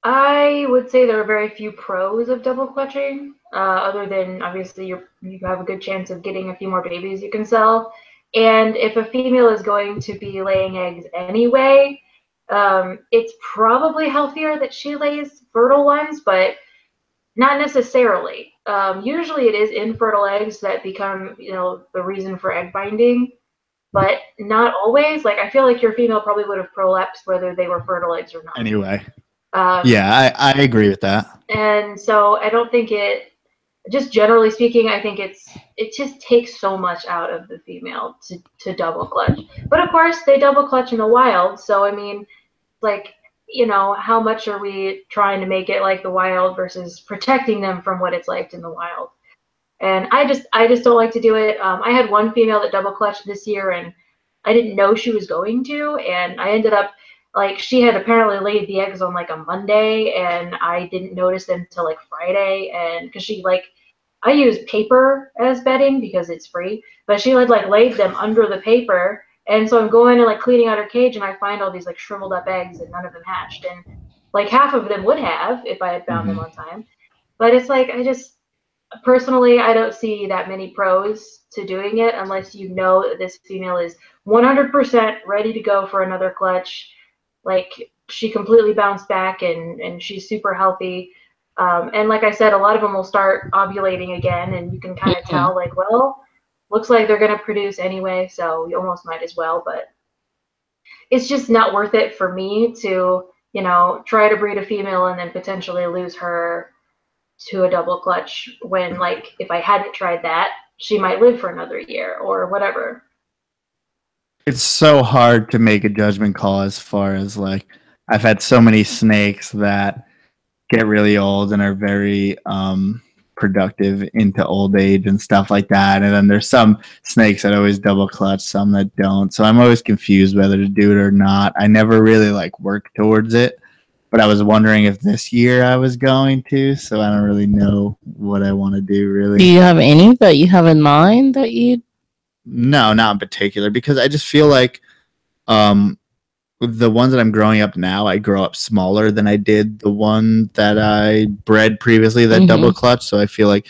I would say there are very few pros of double clutching, other than obviously you have a good chance of getting a few more babies you can sell. And if a female is going to be laying eggs anyway, it's probably healthier that she lays fertile ones, but not necessarily. Usually it is infertile eggs that become, the reason for egg binding, but not always. Like, I feel like your female probably would have prolapsed whether they were fertile eggs or not. Anyway. Yeah, I agree with that. And so I don't think just generally speaking, I think it just takes so much out of the female to double clutch. But of course, they double clutch in the wild. So, I mean, like, how much are we trying to make it like the wild versus protecting them from what it's like in the wild? And I just don't like to do it. I had one female that double clutched this year, and I didn't know she was going to, and I ended up, like, she had apparently laid the eggs on like a Monday, and I didn't notice them until like Friday. And because I use paper as bedding because it's free, but she had like laid them under the paper. And so I'm going and like cleaning out her cage, and I find all these like shriveled up eggs, and none of them hatched. And like half of them would have if I had found them on time. But it's like, personally, I don't see that many pros to doing it unless you know that this female is 100% ready to go for another clutch. Like, she completely bounced back, and she's super healthy. And like I said, a lot of them will start ovulating again, and you can kind of tell, like, well, looks like they're going to produce anyway, so you almost might as well. But it's just not worth it for me to, try to breed a female and then potentially lose her to a double clutch when, like, if I hadn't tried that, she might live for another year or whatever. It's so hard to make a judgment call as far as, like, I've had so many snakes that get really old and are very productive into old age and stuff like that. And then there's some snakes that always double clutch, some that don't. So I'm always confused whether to do it or not. I never really work towards it, but I was wondering if this year I was going to, so I don't really know what I want to do, really. Do you have any that you have in mind that you'd... No, not in particular, because I just feel like the ones that I'm growing up now, I grow up smaller than I did the one that I bred previously that double clutch. So I feel like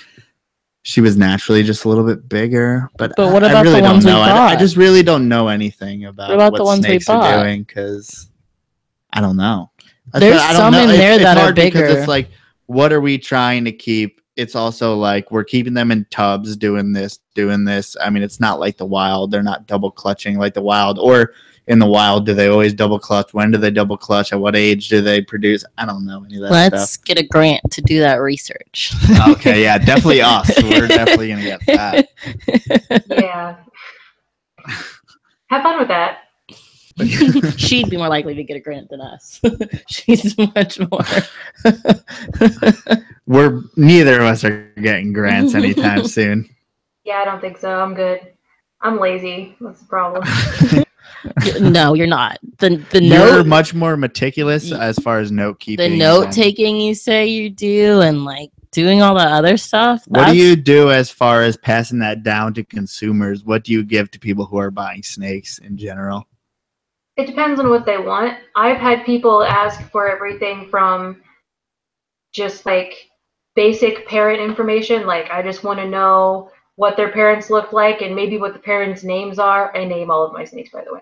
she was naturally just a little bit bigger. But what about I really the ones don't know. we bought? I just really don't know anything about what the ones snakes we bought? are doing, because I don't know. There's some in there that are bigger. It's like, what are we trying to keep? It's also like we're keeping them in tubs, doing this. I mean, it's not like the wild. They're not double clutching like the wild. Or in the wild, do they always double clutch? When do they double clutch? At what age do they produce? I don't know any of that stuff. Let's get a grant to do that research. Okay, yeah, definitely us. We're definitely going to get that. Yeah. Have fun with that. She'd be more likely to get a grant than us. She's much more. Neither of us are getting grants anytime soon. Yeah, I don't think so. I'm good. I'm lazy. That's the problem. No, you're not. You're much more meticulous as far as note keeping. The note taking you say you do, and doing all the other stuff. What do you do as far as passing that down to consumers? What do you give to people who are buying snakes in general? It depends on what they want. I've had people ask for everything from just basic parent information. Like, I just want to know what their parents look like and maybe what the parents' names are. I name all of my snakes, by the way.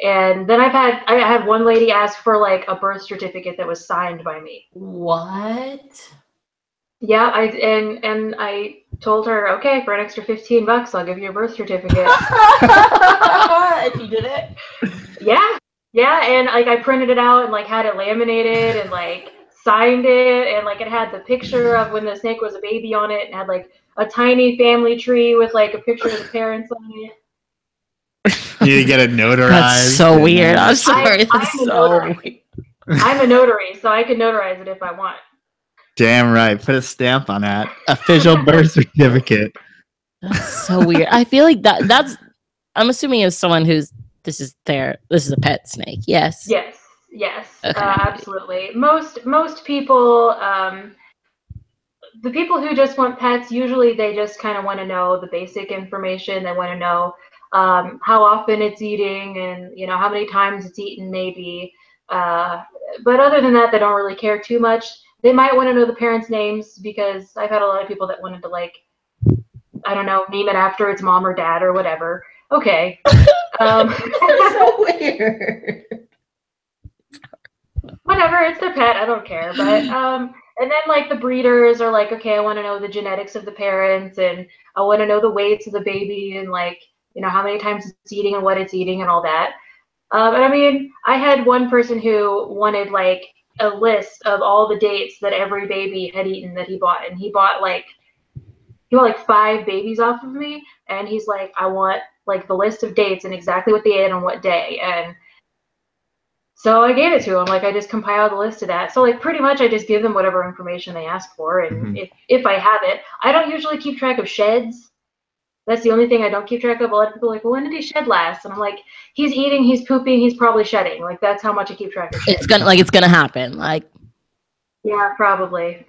And then I had one lady ask for a birth certificate that was signed by me. What? Yeah, I told her, okay, for an extra $15, I'll give you a birth certificate. And you did it? Yeah, and I printed it out and had it laminated and signed it, and it had the picture of when the snake was a baby on it, and had a tiny family tree with a picture of the parents on it. You get it notarized. That's so weird. I'm sorry. That's so weird. I'm a notary, so I can notarize it if I want. Damn right. Put a stamp on that. Official birth certificate. That's so weird. I feel like that's. I'm assuming it's someone who's. This is a pet snake. Yes. Yes. Okay. Absolutely. Most people. The people who just want pets, usually they just kind of want to know the basic information. They want to know how often it's eating and, how many times it's eaten maybe. But other than that, they don't really care too much. They might want to know the parents' names because I've had a lot of people that wanted to, like, I don't know, name it after its mom or dad or whatever. Okay. So weird. Whatever, it's their pet. I don't care. But and then like the breeders are like, okay, I want to know the genetics of the parents and I want to know the weights of the baby and like, how many times it's eating and what it's eating and all that. And I mean, I had one person who wanted like a list of all the dates that every baby had eaten that he bought, and he bought like 5 babies off of me, and he's like, I want like the list of dates and exactly what they ate on what day. And so I gave it to him. Like, I just compiled a list of that. So like pretty much I just give them whatever information they ask for, and if I have it. I don't usually keep track of sheds. That's the only thing I don't keep track of. A lot of people are like, well, when did he shed last? And I'm like, he's eating, he's pooping, he's probably shedding. Like, that's how much I keep track of sheds. It's gonna happen. Like, yeah, probably.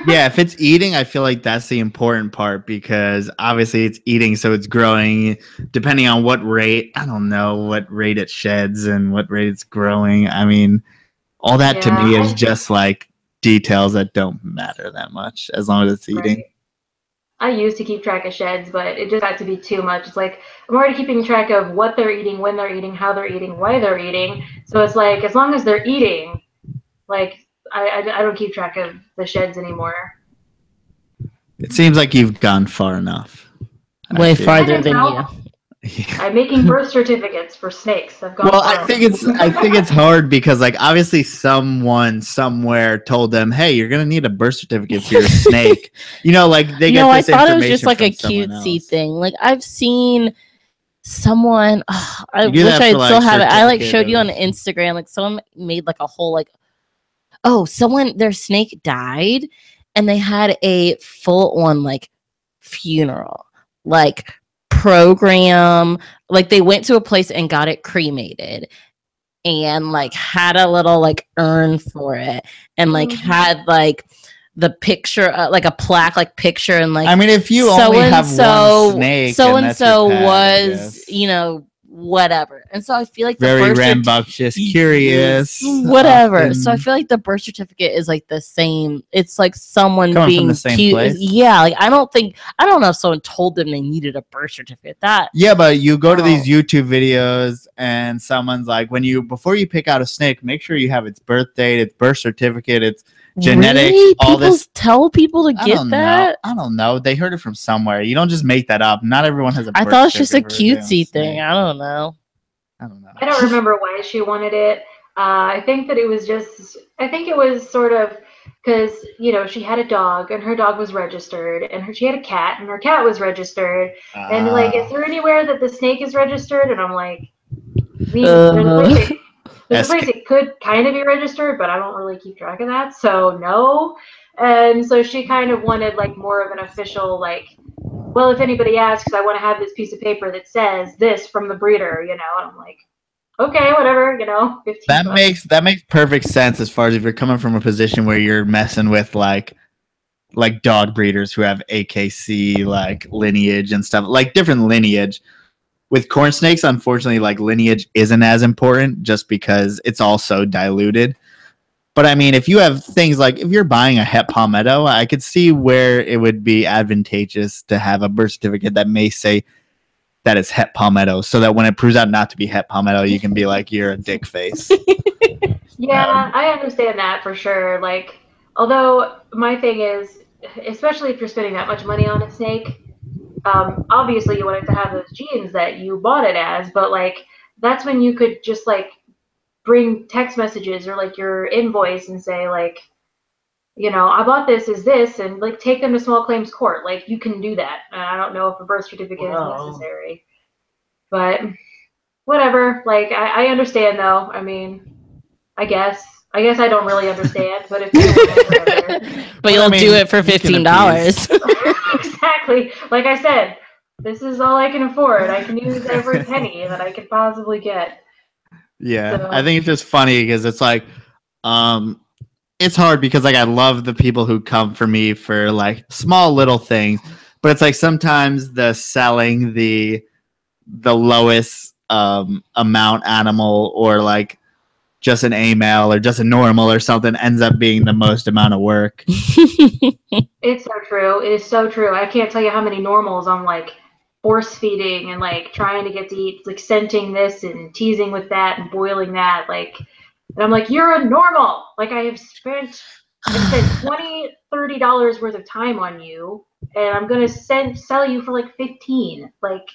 Yeah, if it's eating, I feel like that's the important part because obviously it's eating, so it's growing depending on what rate. I don't know what rate it sheds and what rate it's growing. I mean, all that to me is just like details that don't matter that much as long as it's eating. Right. I used to keep track of sheds, but it just got to be too much. It's like I'm already keeping track of what they're eating, when they're eating, how they're eating, why they're eating. So it's like as long as they're eating, like I don't keep track of the sheds anymore. It seems like you've gone far enough. Way farther than you. Yeah. I'm making birth certificates for snakes. I've gone far. I think it's hard because like obviously someone somewhere told them, hey, you're gonna need a birth certificate for your snake. Like they get this information. No, I thought it was just like a cutesy thing. Like I've seen someone. I wish I still have it. I like showed you on Instagram. Like someone made like a whole like. Oh, their snake died and they had a full on like funeral, like program. Like they went to a place and got it cremated and like had a little like urn for it and like had like the picture, like a plaque, like picture. And like, I mean, if you only have one snake, so-and-so was, whatever. And so I feel like very rambunctious, curious, whatever. Often. So I feel like the birth certificate is like the same. It's like someone coming being from the same cute. Place. Yeah, like I don't know if someone told them they needed a birth certificate. Yeah, but you go to these YouTube videos and someone's like, before you pick out a snake, make sure you have its birth date, its birth certificate, its genetics, really? All People this. Tell people to get that? I don't know. They heard it from somewhere. You don't just make that up. Not everyone has a birth I thought it was just a cutesy thing. I don't know. I don't remember why she wanted it. I think that it was sort of because, she had a dog and her dog was registered and she had a cat and her cat was registered. And like, is there anywhere that the snake is registered? And I'm like, there's a place it could kind of be registered, but I don't really keep track of that. So no. And so she kind of wanted like more of an official, like, well, if anybody asks, I want to have this piece of paper that says this from the breeder, and I'm like, okay, whatever, that makes perfect sense as far as if you're coming from a position where you're messing with like dog breeders who have AKC like lineage and stuff, like different lineage. With corn snakes, unfortunately, like lineage isn't as important just because it's also diluted. But I mean, if you have things like if you're buying a het palmetto, I could see where it would be advantageous to have a birth certificate that may say that it's het palmetto, so that when it proves out not to be het palmetto, you can be like, you're a dick face. Yeah, I understand that for sure. Like, although my thing is, especially if you're spending that much money on a snake, obviously you want it to have those genes that you bought it as, but like that's when you could just like bring text messages or like your invoice and say like, I bought this as this, and like take them to small claims court. Like you can do that. I don't know if a birth certificate is necessary, but whatever. Like I understand though. I mean, I guess I guess I don't really understand, but if you want, but you'll do it for $15. Exactly. Like I said, this is all I can afford. I can use every penny that I could possibly get. Yeah, So. I think it's just funny because it's like, it's hard because like I love the people who come for me for like small little things, but it's like sometimes the selling the lowest amount animal or like just an A male or just a normal or something ends up being the most amount of work. It's so true. It is so true. I can't tell you how many normals I'm like force feeding and like trying to get to eat, like scenting this and teasing with that and boiling that. Like, and I'm like, you're a normal. Like I've spent $20, $30 worth of time on you, and I'm gonna sell you for like 15. Like,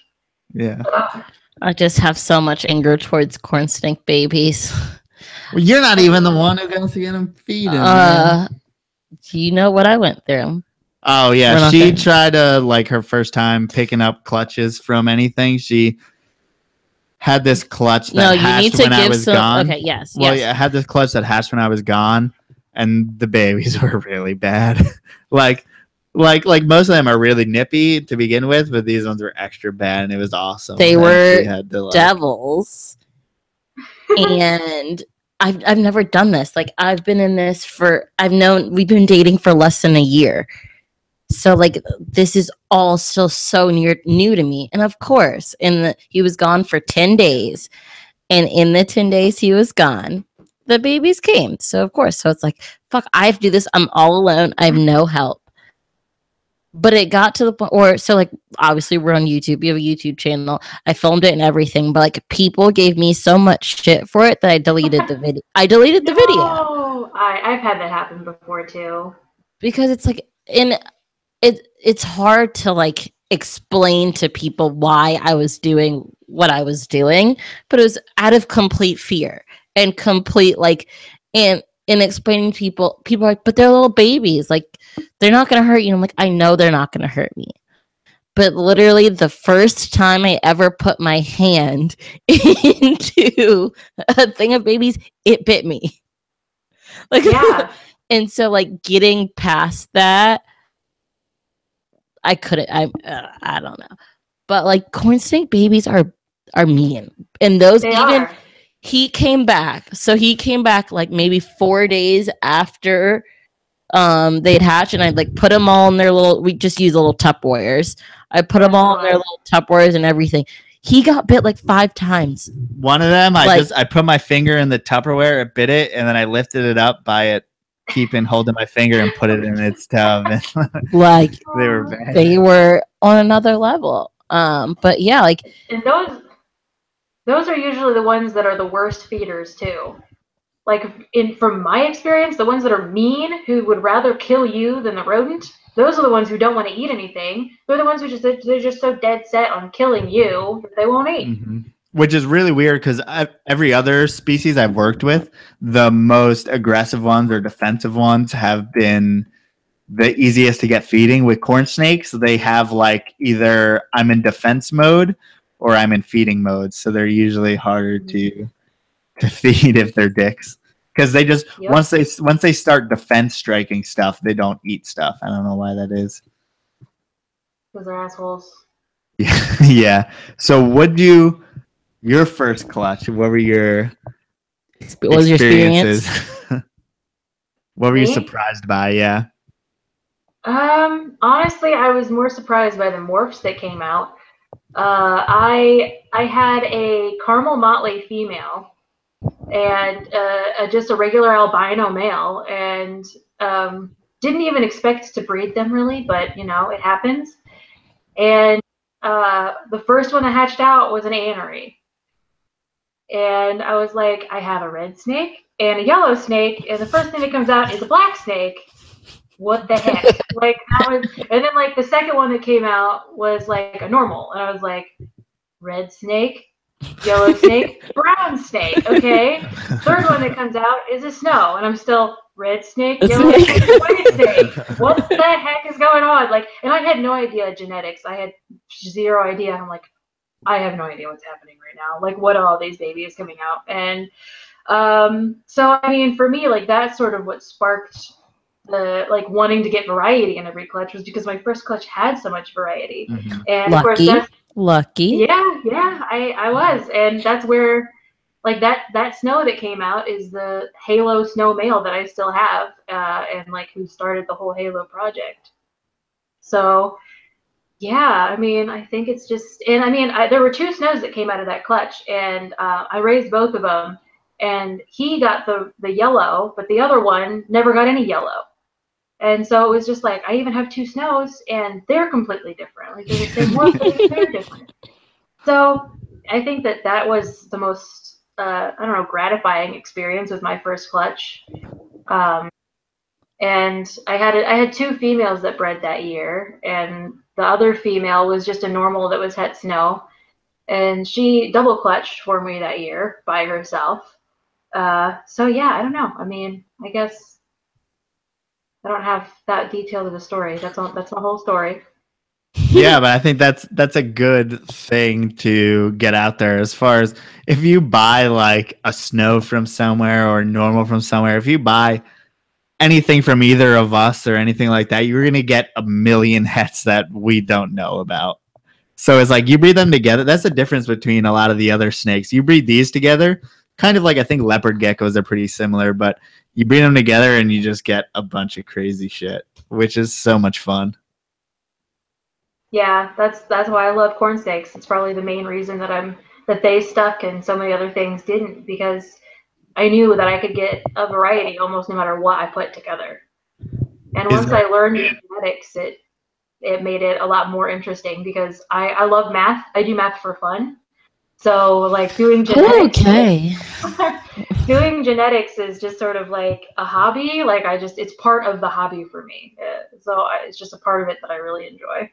yeah. I just have so much anger towards corn snake babies. Well, you're not even the one who goes to get them feeding. You know what I went through. Oh yeah, she tried to like her first time picking up clutches from anything. She had this clutch that hatched when I was gone. Okay, yes. Well, yeah, I had this clutch that hatched when I was gone, and the babies were really bad. like most of them are really nippy to begin with, but these ones were extra bad, and it was awesome. They were devils, and I've never done this. Like I've been in this we've been dating for less than a year. So like this is all still so new to me. And of course, he was gone for 10 days. And in the 10 days he was gone, the babies came. So of course, so it's like, fuck, I have to do this. I'm all alone. I have no help. But it got to the point so like obviously we're on YouTube. We have a YouTube channel. I filmed it and everything, but like people gave me so much shit for it that I deleted the video. The video. I've had that happen before too. Because it's like it's hard to like explain to people why I was doing what I was doing, but it was out of complete fear and complete like in explaining to people are like, but they're little babies, like they're not gonna hurt you. And I'm like, I know they're not gonna hurt me. But literally the first time I ever put my hand into a thing of babies, it bit me. Like yeah. And so like getting past that, I couldn't. I don't know, but like corn snake babies are mean, and those he came back. So he came back like maybe 4 days after they'd hatched, and I'd like put them all in their little. We just use little Tupperwares. I put them all in their little Tupperwares and everything. He got bit like 5 times. One of them, I put my finger in the Tupperware, it bit it, and then I lifted it up by it. Holding my finger and put it in its tub. Like they were bad. They were on another level. But yeah, like and those are usually the ones that are the worst feeders too. Like from my experience, the ones that are mean, who would rather kill you than the rodent, those are the ones who don't want to eat anything. They're the ones they're just so dead set on killing you that they won't eat. Mm-hmm. Which is really weird because every other species I've worked with, the most aggressive ones or defensive ones have been the easiest to get feeding. With corn snakes, they have like either I'm in defense mode or I'm in feeding mode. So they're usually harder to feed if they're dicks. Because they just once they start defense striking stuff, they don't eat stuff. I don't know why that is. Because they're assholes. Yeah. So your first clutch, what were your experiences? What were you surprised by? Yeah. Honestly, I was more surprised by the morphs that came out. I had a caramel motley female and just a regular albino male, and didn't even expect to breed them really, but you know, it happens. And the first one that hatched out was an anery. And I was like, I have a red snake and a yellow snake, and the first thing that comes out is a black snake. What the heck? Like that was, and then like the second one that came out was like a normal, and I was like, red snake, yellow snake, brown snake. Okay. Third one that comes out is a snow, and I'm still red snake, yellow snake, white snake. What the heck is going on? Like, and I had no idea genetics. I had zero idea. I'm like, I have no idea what's happening right now. Like, what are all these babies coming out? And So I mean, for me, like that's sort of what sparked the like wanting to get variety in every clutch was because my first clutch had so much variety, and of course that's lucky. Yeah, I was, and that's where like that snow that came out is the Halo snow male that I still have, and like who started the whole Halo project. So yeah, I mean, I think it's just, and I mean, there were 2 snows that came out of that clutch, and I raised both of them, and he got the yellow, but the other one never got any yellow. And so it was just like, I even have 2 snows, and they're completely different. Like, they're the same morph, but they're different. So I think that was the most, I don't know, gratifying experience with my first clutch. And I had 2 females that bred that year, and the other female was just a normal that was het snow, and she double clutched for me that year by herself. So yeah, I don't know. I mean, I guess I don't have that detail of the story. That's the whole story. Yeah, but I think that's a good thing to get out there. As far as if you buy like a snow from somewhere or normal from somewhere, if you buy anything from either of us or anything like that, you're gonna get a million hets that we don't know about. So it's like you breed them together. That's the difference between a lot of the other snakes. You breed these together, kind of like I think leopard geckos are pretty similar, but you breed them together and you just get a bunch of crazy shit, which is so much fun. Yeah, that's why I love corn snakes. It's probably the main reason that they stuck and so many other things didn't, because I knew that I could get a variety almost no matter what I put together. And once I learned genetics, it made it a lot more interesting because I love math. I do math for fun. So like doing genetics, doing genetics is just sort of like a hobby. Like it's part of the hobby for me. So it's just a part of it that I really enjoy.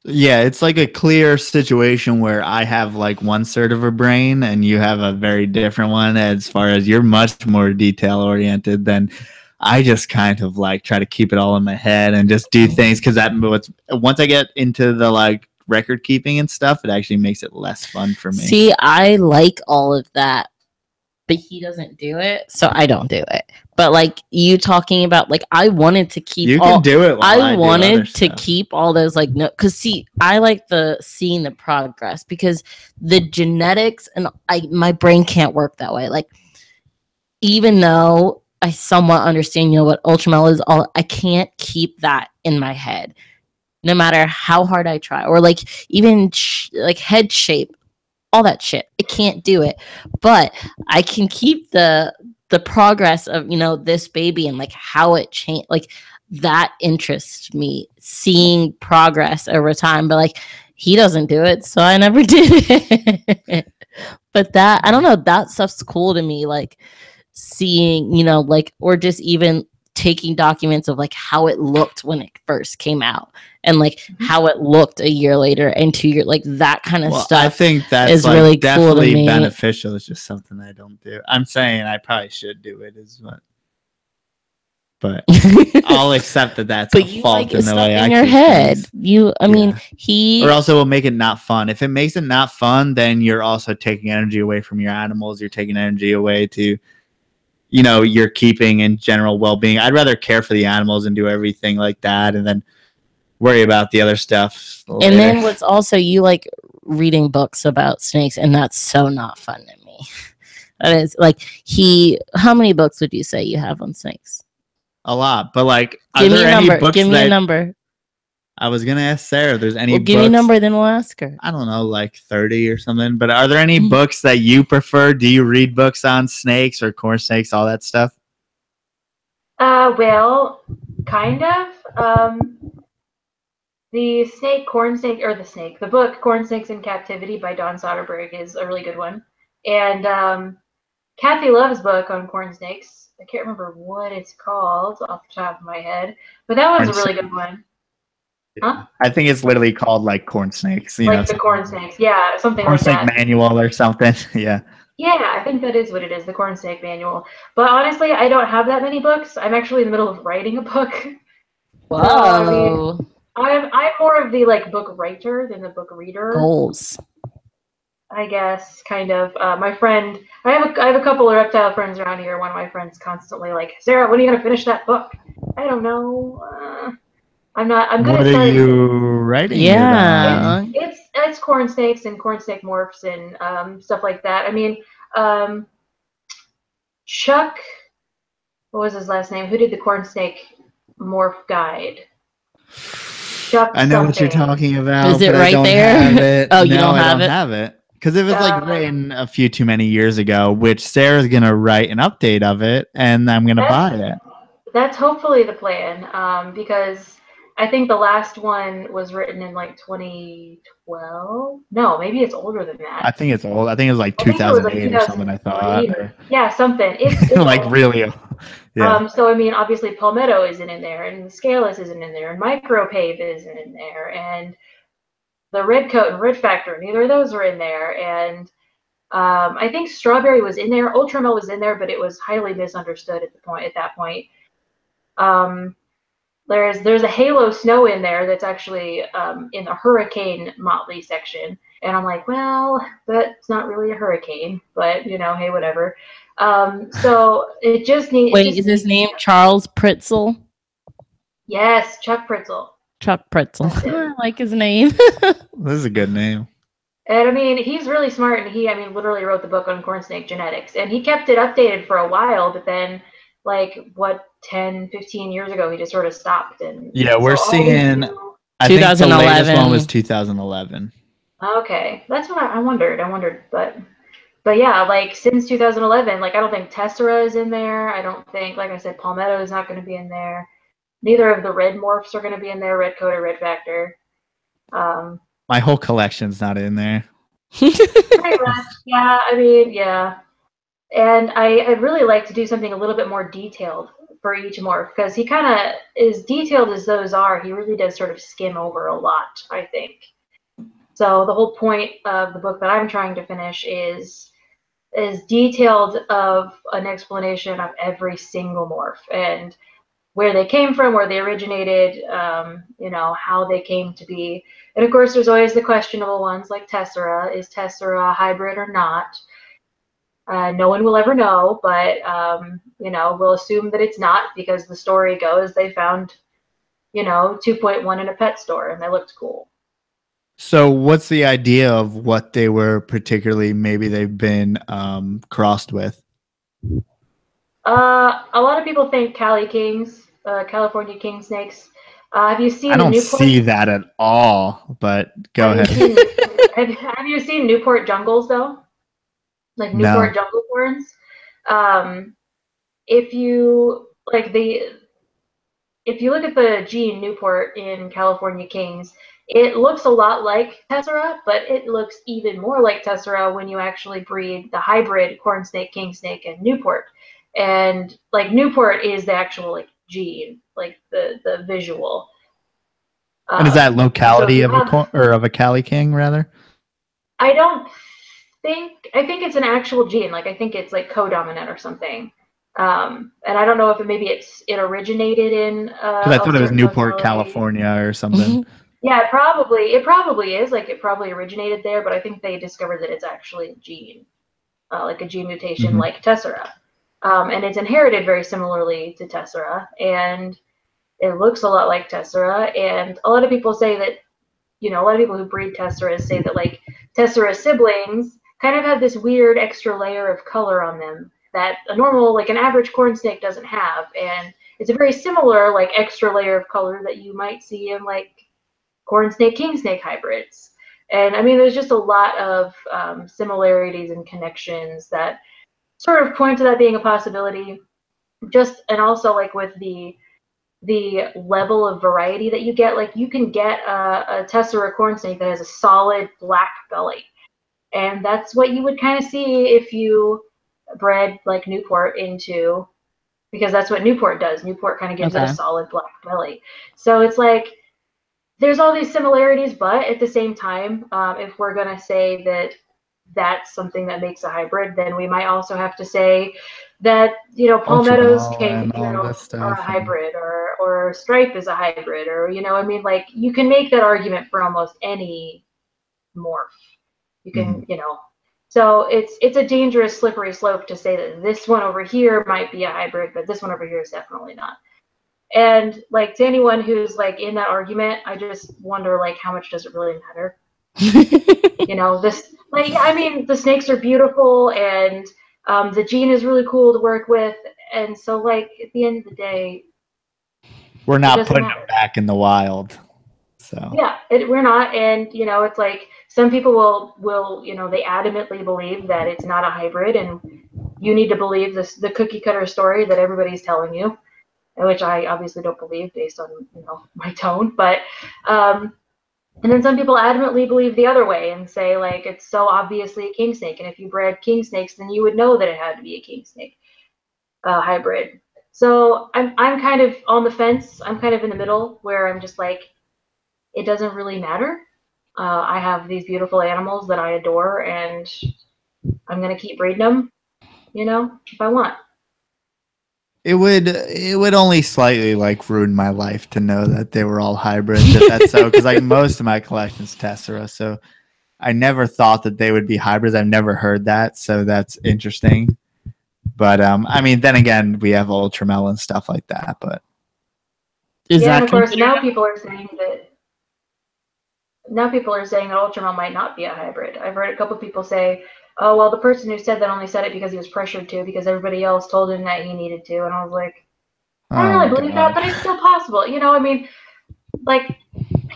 Yeah, it's like a clear situation where I have like one sort of a brain and you have a very different one, as far as you're much more detail oriented than I just kind of like try to keep it all in my head and just do things, because once I get into the like record keeping and stuff, it actually makes it less fun for me. See, I like all of that, but he doesn't do it, so I don't do it. But like you talking about, like I wanted to keep. You can do it. I wanted to keep all those like no, because see, I like seeing the progress, because the genetics and my brain can't work that way. Like even though I somewhat understand, what Ultramel is all, I can't keep that in my head, no matter how hard I try, or like even like head shape. All that shit. I can't do it. But I can keep the progress of, this baby and like how it changed. Like that interests me, seeing progress over time. But like he doesn't do it, so I never did it. But that, I don't know, that stuff's cool to me. Like seeing, like, or just even taking documents of like how it looked when it first came out, and like how it looked a year later and 2 years, like that kind of stuff. I think that's is like really definitely cool to me. Beneficial. It's just something I don't do. I'm saying I probably should do it as well, but I'll accept that that's a fault in the way I your head. Things. I mean, or also will make it not fun. If it makes it not fun, then you're also taking energy away from your animals. You're taking energy away to, your keeping in general well-being. I'd rather care for the animals and do everything like that, and then worry about the other stuff later. And then what's also, you like reading books about snakes, and that's so not fun to me. That is like how many books would you say you have on snakes? A lot, but like, give me a number. Give me a number. I was gonna ask Sarah if there's any books. Give me a number, then we'll ask her. I don't know, like 30 or something. But are there any books that you prefer? Do you read books on snakes or corn snakes, all that stuff? Well, kind of. The book Corn Snakes in Captivity by Don Soderberg is a really good one. And Kathy Love's book on corn snakes, I can't remember what it's called off the top of my head, but that one's a really good one. Huh? I think it's literally called like Corn Snakes. The Corn Snakes. Yeah, something Corn like that. Corn Snake Manual or something. Yeah. Yeah, I think that is what it is, the Corn Snake Manual. But honestly, I don't have that many books. I'm actually in the middle of writing a book. Whoa. So, I'm more of the like book writer than the book reader. Goals. I guess, kind of. My friend, I have a couple of reptile friends around here. One of my friends constantly like, Sarah, when are you gonna finish that book? I don't know. I'm not. I'm What gonna are start. you writing it on? It's corn snakes and corn snake morphs and stuff like that. I mean, Chuck, what was his last name? Who did the corn snake morph guide? Chuck I know something. what you're talking about. Is it but right I don't there? Have it. Oh, no, you don't I have don't it? have it. Because it was like written a few too many years ago, which Sarah's going to write an update of it, and I'm going to buy it. That's hopefully the plan, because I think the last one was written in like 2012. No, maybe it's older than that. I think it's old. I think it was like 2008 or something, I thought. Yeah, something. It's like old. Really old. Yeah. So, I mean, obviously Palmetto isn't in there, and the Scaleless isn't in there, and Micropave isn't in there, and the Red Coat and Red Factor, neither of those are in there, and I think Strawberry was in there, Ultramel was in there, but it was highly misunderstood at that point. There's a Halo Snow in there that's actually in the Hurricane Motley section, and I'm like, well, that's not really a hurricane, but hey, whatever. So it just needs. Wait, is his name Charles Pritzel? Yes, Chuck Pritzel. Chuck Pritzel. I like his name. This is a good name. And I mean, he's really smart, and he literally wrote the book on corn snake genetics, and he kept it updated for a while, but then, like, 10, 15 years ago, he just sort of stopped. And yeah, we're seeing. I think the latest one was 2011. Okay, that's what I wondered, but yeah, like since 2011, like I don't think Tessera is in there. I don't think, like I said, Palmetto is not going to be in there. Neither of the red morphs are going to be in there, Red Coat or Red Factor. My whole collection's not in there. Pretty much, yeah. I mean, yeah. And I'd really like to do something a little bit more detailed for each morph, because he kind of, as detailed as those are, he really does sort of skim over a lot, I think. So the whole point of the book that I'm trying to finish is detailed of an explanation of every single morph and where they came from, where they originated, how they came to be. And of course, there's always the questionable ones like Tessera. Is Tessera a hybrid or not? No one will ever know, but we'll assume that it's not, because the story goes they found 2.1 in a pet store and they looked cool. So what's the idea of what they were particularly, maybe they've been crossed with? A lot of people think California king snakes. Have you seen? I don't see that at all, but go ahead. Have you seen Newport jungles though? Like Newport jungle horns. If you look at the gene Newport in California kings, it looks a lot like Tessera, but it looks even more like Tessera when you actually breed the hybrid corn snake, king snake, and Newport. And like Newport is the actual like gene, like the visual. And is that locality of a Cali king rather? I think it's an actual gene. Like I think it's like codominant or something. And I don't know if it originated in. Because I thought it was Newport, California, or something. Yeah, it probably is. Like it probably originated there, but I think they discovered that it's actually a gene, like a gene mutation, like Tessera, and it's inherited very similarly to Tessera, and it looks a lot like Tessera. And a lot of people say that, a lot of people who breed Tesseras say that like Tessera siblings kind of have this weird extra layer of color on them that an average corn snake doesn't have, and it's a very similar like extra layer of color that you might see in like corn snake, king snake hybrids. And I mean, there's just a lot of similarities and connections that sort of point to that being a possibility. And also like with the level of variety that you get, like you can get a Tessera corn snake that has a solid black belly. And that's what you would kind of see if you bred like Newport into, because that's what Newport does. Newport kind of gives it a solid black belly. So it's like, there's all these similarities, but at the same time, if we're going to say that that's something that makes a hybrid, then we might also have to say that, palmettos are a hybrid, or stripe is a hybrid, or, I mean, like you can make that argument for almost any morph. You can, you know, so it's a dangerous, slippery slope to say that this one over here might be a hybrid, but this one over here is definitely not. And like to anyone who's like in that argument, I just wonder like how much does it really matter? You know, this like I mean the snakes are beautiful and the gene is really cool to work with, and so like at the end of the day, we're not putting them back in the wild. So yeah, we're not, and you know, it's like some people will you know, they adamantly believe that it's not a hybrid, and you need to believe the cookie cutter story that everybody's telling you, which I obviously don't believe based on, you know, my tone, but and then some people adamantly believe the other way and say like it's so obviously a king snake, and if you bred king snakes, then you would know that it had to be a king snake hybrid. So I'm kind of on the fence. I'm kind of in the middle where I'm just like, it doesn't really matter. I have these beautiful animals that I adore, and I'm gonna keep breeding them, you know, if I want. It would only slightly like ruin my life to know that they were all hybrids, if that's so, because like most of my collection's Tessera, so I never thought that they would be hybrids. I've never heard that, so that's interesting. But I mean, then again, we have Ultramel and stuff like that. But yeah, and of course now people are saying that Ultramel might not be a hybrid. I've heard a couple people say, oh, well, the person who said that only said it because he was pressured to, because everybody else told him that he needed to. And I was like, I don't really believe that, but it's still possible. You know, I mean, like,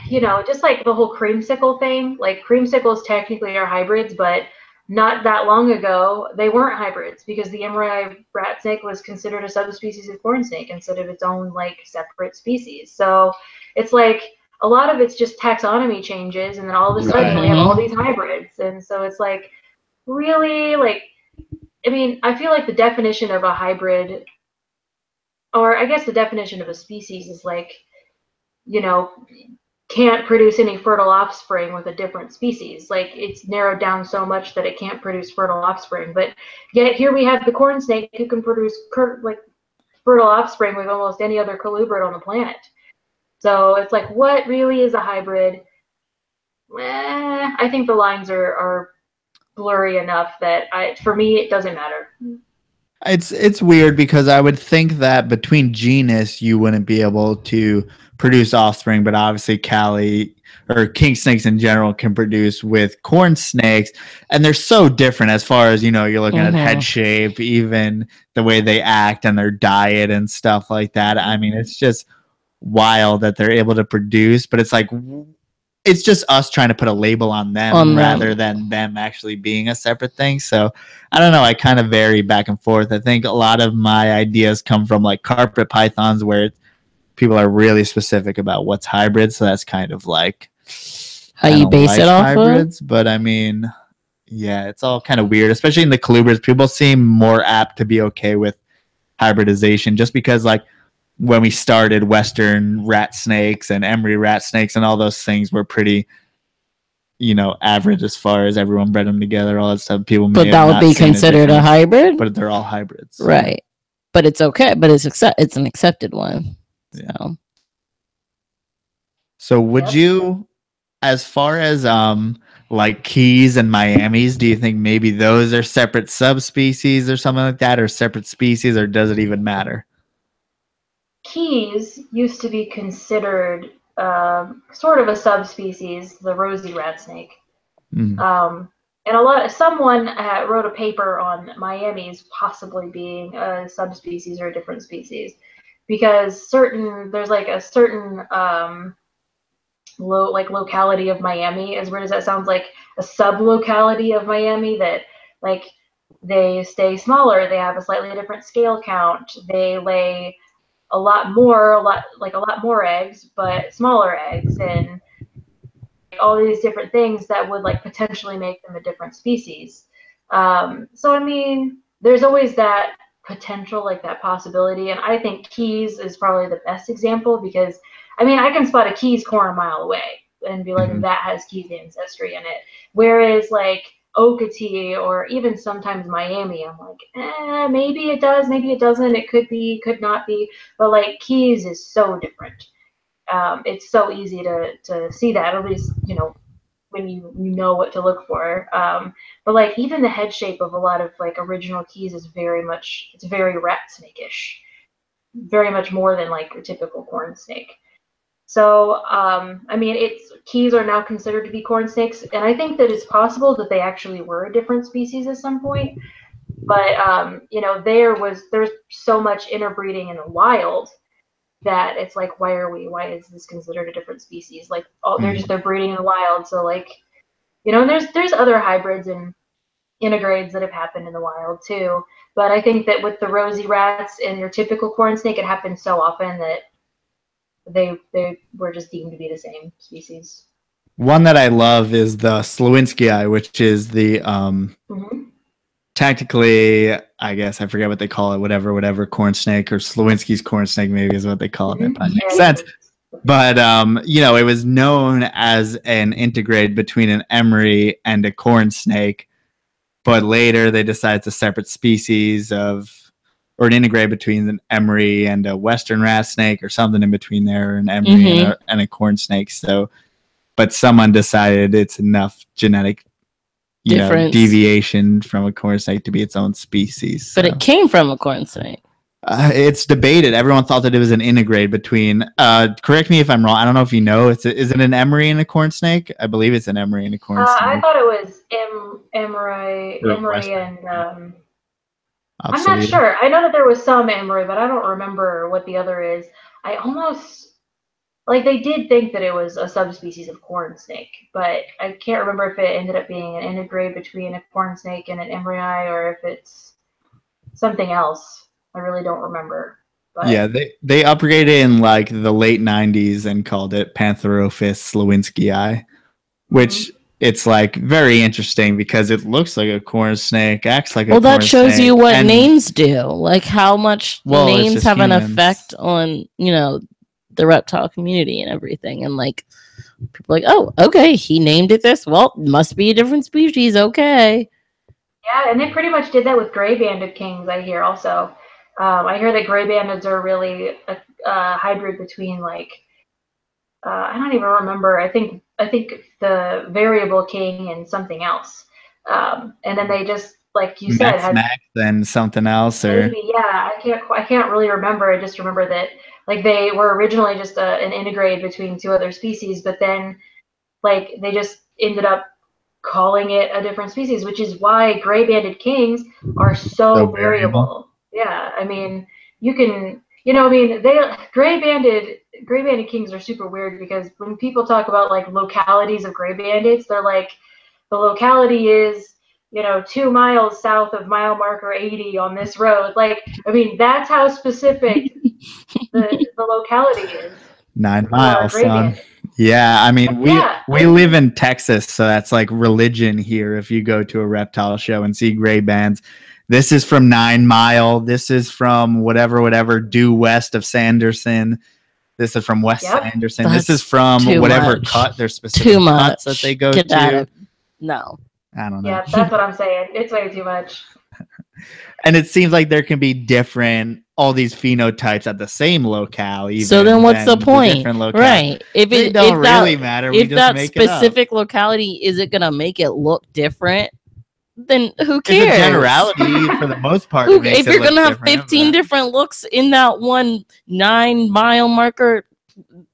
you know, just like the whole creamsicle thing, like creamsicles technically are hybrids, but not that long ago, they weren't hybrids because the emerald rat snake was considered a subspecies of corn snake instead of its own, like, separate species. So it's like a lot of it's just taxonomy changes, and then all of a sudden we have all these hybrids. And so it's like, really, like, I mean, I feel like the definition of a hybrid, or I guess the definition of a species is like, you know, can't produce any fertile offspring with a different species. Like, it's narrowed down so much that it can't produce fertile offspring. But yet here we have the corn snake who can produce like fertile offspring with almost any other colubrid on the planet. So it's like, what really is a hybrid? I think the lines are blurry enough that for me it doesn't matter. It's weird because I would think that between genus you wouldn't be able to produce offspring, but obviously Cali or king snakes in general can produce with corn snakes, and they're so different as far as, you know, you're looking at head shape, even the way they act and their diet and stuff like that. I mean, it's just wild that they're able to produce, but it's like, it's just us trying to put a label on them rather than them actually being a separate thing. So I don't know. I kind of vary back and forth. I think a lot of my ideas come from like carpet pythons, where people are really specific about what's hybrid. So that's kind of like how you base it off hybrids. But I mean, yeah, it's all kind of weird, especially in the colubrids. People seem more apt to be okay with hybridization just because, like, when we started, Western rat snakes and emery rat snakes and all those things were pretty, you know, average as far as everyone bred them together, all that stuff. People may but that would be considered a hybrid, but they're all hybrids, right? But it's okay. But it's an accepted one. Yeah. So would you, as far as like Keys and Miamis, do you think maybe those are separate subspecies or something like that, or separate species, or does it even matter? Keys used to be considered sort of a subspecies, the rosy rat snake. And someone wrote a paper on Miamis possibly being a subspecies or a different species, because there's like a certain locality of Miami, as weird as that sounds, like a sub-locality of Miami that, like, they stay smaller, they have a slightly different scale count, they lay a lot more eggs, but smaller eggs, and all these different things that would like potentially make them a different species. So I mean, there's always that potential, like that possibility, and I think Keys is probably the best example, because I mean, I can spot a Keys corn a mile away and be like, that has Keys ancestry in it, whereas like Okatee or even sometimes Miami, I'm like, maybe it does, maybe it doesn't, it could be, could not be, but like Keys is so different. It's so easy to see that, at least, you know, when you know what to look for. But like even the head shape of a lot of like original keys is it's very rat snake-ish, very much more than like a typical corn snake. So I mean, keys are now considered to be corn snakes, and I think that it's possible that they actually were a different species at some point. But you know, there's so much interbreeding in the wild that it's like, why is this considered a different species? Like, oh, they're breeding in the wild, so like, you know, and there's other hybrids and integrades that have happened in the wild too. But I think that with the rosy rats and your typical corn snake, it happens so often that they were just deemed to be the same species. One that I love is the Slowinskii, which is the tactically, I guess I forget what they call it, whatever corn snake, or Slowinski's corn snake maybe is what they call it. That probably makes sense. But you know, it was known as an integrate between an emery and a corn snake, but later they decided it's a separate species or an integrate between an emery and a western rat snake, or something in between there, an emery and a corn snake. So, but someone decided it's enough genetic deviation from a corn snake to be its own species. So. But it came from a corn snake. It's debated. Everyone thought that it was an integrate between. Correct me if I'm wrong. I don't know if you know. Is it an emery and a corn snake? I believe it's an emery and a corn snake. I thought it was emery and. I'm not sure. I know that there was some emery, but I don't remember what the other is. I almost they did think that it was a subspecies of corn snake, but I can't remember if it ended up being an integrate between a corn snake and an emery, or if it's something else. I really don't remember. But. Yeah, they upgraded in like the late 90s and called it Pantherophis slowinskii, which it's like very interesting because it looks like a corn snake, acts like a corn snake. Well, that shows you what names do, like how much names have an effect on, you know, the reptile community and everything. And like people are like, oh, okay, he named it this. Well, must be a different species. Okay. Yeah, and they pretty much did that with gray banded kings, I hear also. I hear that gray bandeds are really a hybrid between like I don't even remember. I think the variable king and something else, and then they just like you said had and something else, or maybe, yeah. I can't really remember. I just remember that like they were originally just an integrate between two other species, but then like they just ended up calling it a different species, which is why gray banded kings are so variable. Yeah, I mean, you can, you know, I mean, gray banded kings are super weird because when people talk about like localities of gray bandeds, they're like, the locality is, you know, 2 miles south of mile marker 80 on this road. Like, I mean, that's how specific the locality is. 9 miles, son. Yeah, I mean, we live in Texas, so that's like religion here. If you go to a reptile show and see gray bands, this is from 9 Mile. This is from whatever due west of Sanderson. This is from West Sanderson. This is from whatever cut their specific cuts that they go to. No. I don't know. Yeah, that's what I'm saying. It's way too much. And it seems like there can be all these phenotypes at the same locale. Even, so then what's the point? Right. If it don't really matter, if that specific locality isn't going to make it look different, then who cares? It's a generality for the most part. If you're going to have 15 different looks in that one 9 mile marker,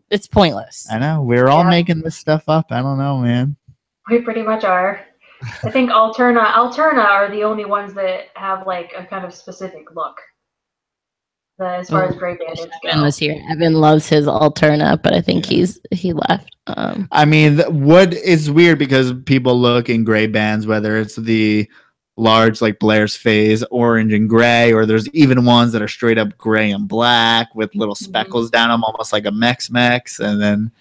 it's pointless. I know. We're all making this stuff up. I don't know, man. We pretty much are. I think Alterna are the only ones that have like a kind of specific look. As far as gray bandits go. Evan was here. Evan loves his Alterna, but I think he left. I mean, what is weird because people look in gray bands, whether it's the large like Blair's phase, orange and gray, or there's even ones that are straight up gray and black with little speckles down them, almost like a Mex, and then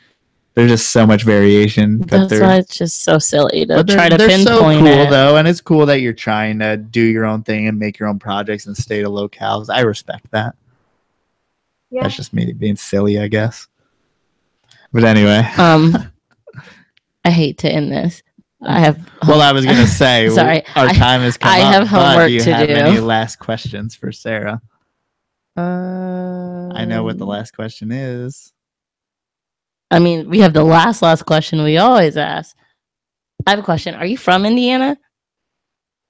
there's just so much variation. That's why it's just so silly to try to pinpoint so cool, it. Though, and it's cool that you're trying to do your own thing and make your own projects and stay to locales. I respect that. Yeah. That's just me being silly, I guess. But anyway. I hate to end this. I was going to say, sorry, our time has come up. I have homework to do. Do you have any last questions for Sarah? I know what the last question is. I mean, we have the last question we always ask. I have a question. Are you from Indiana?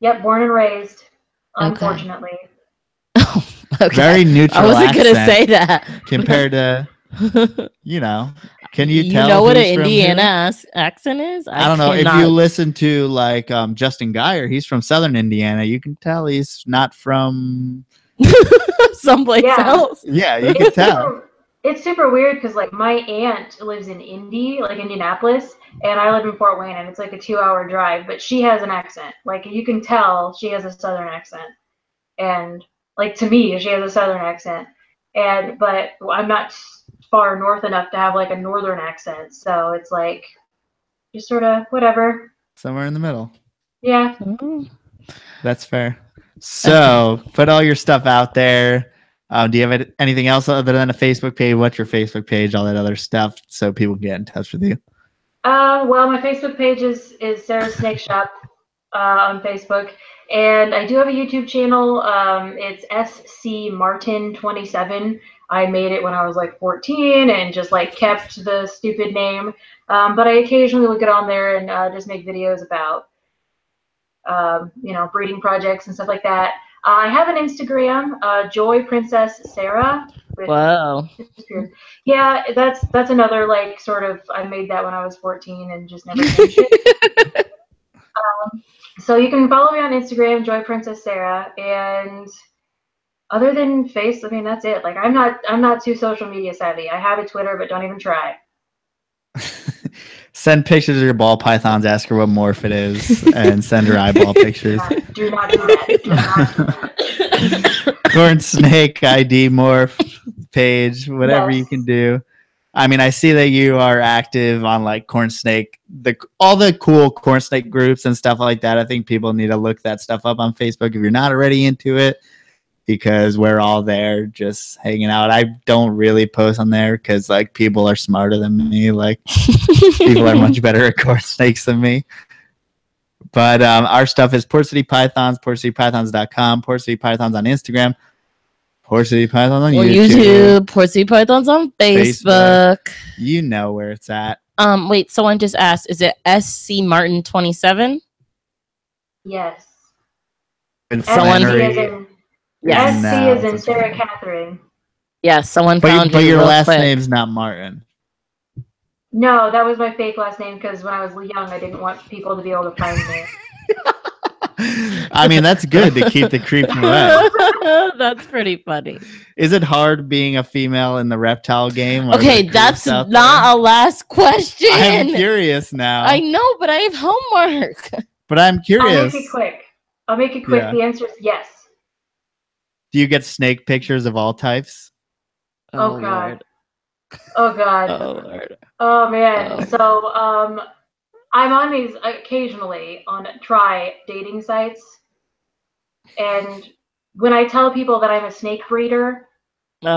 Yep, born and raised. Unfortunately. Okay. Okay. Very neutral. I wasn't gonna say that compared to, Can you tell? You know what an Indiana accent is? I don't know. If you listen to like Justin Geyer, he's from Southern Indiana. You can tell he's not from someplace else. Yeah, you can tell. It's super weird because like my aunt lives in Indy, like Indianapolis, and I live in Fort Wayne, and it's like a 2-hour drive. But she has an accent. Like you can tell she has a Southern accent, and like to me, she has a Southern accent. But I'm not far north enough to have like a Northern accent, so it's like just sort of whatever. Somewhere in the middle. Yeah. That's fair. So put all your stuff out there. Do you have anything else other than a Facebook page? What's your Facebook page? All that other stuff, so people can get in touch with you. Well, my Facebook page is Sarah's Snake Shop on Facebook, and I do have a YouTube channel. It's SC Martin 27. I made it when I was like 14 and just like kept the stupid name. But I occasionally will get on there and just make videos about breeding projects and stuff like that. I have an Instagram, Joy Princess Sarah. Wow. Yeah, that's another like sort of. I made that when I was 14 and just never changed it. So you can follow me on Instagram, Joy Princess Sarah, and other than Face, I mean that's it. Like I'm not too social media savvy. I have a Twitter, but don't even try. Send pictures of your ball pythons, ask her what morph it is, and send her eyeball pictures. Do not do that. Do not do that. Corn snake ID morph page, whatever you can do. I mean, I see that you are active on like corn snake, all the cool corn snake groups and stuff like that. I think people need to look that stuff up on Facebook if you're not already into it, because we're all there just hanging out. I don't really post on there because like people are smarter than me. Like people are much better at corn snakes than me. But our stuff is Port City Pythons, PortCityPythons.com, Port City Pythons on Instagram, Port City Pythons on YouTube, Port City Pythons on Facebook. You know where it's at. Wait, someone just asked, is it SC Martin 27? Yes. And someone SC is in Sarah Catherine. Yes, someone found but your last name's not Martin. No, that was my fake last name because when I was young, I didn't want people to be able to find me. I mean, that's good to keep the creep away. That's pretty funny. Is it hard being a female in the reptile game? Okay, that's not a last question. I'm curious now. I know, but I have homework. But I'm curious. I'll make it quick. Yeah. The answer is yes. Do you get snake pictures of all types? Oh God. Lord. Oh God. Oh Lord. Oh man. Oh. So I'm on these occasionally on try dating sites, and when I tell people that I'm a snake breeder, they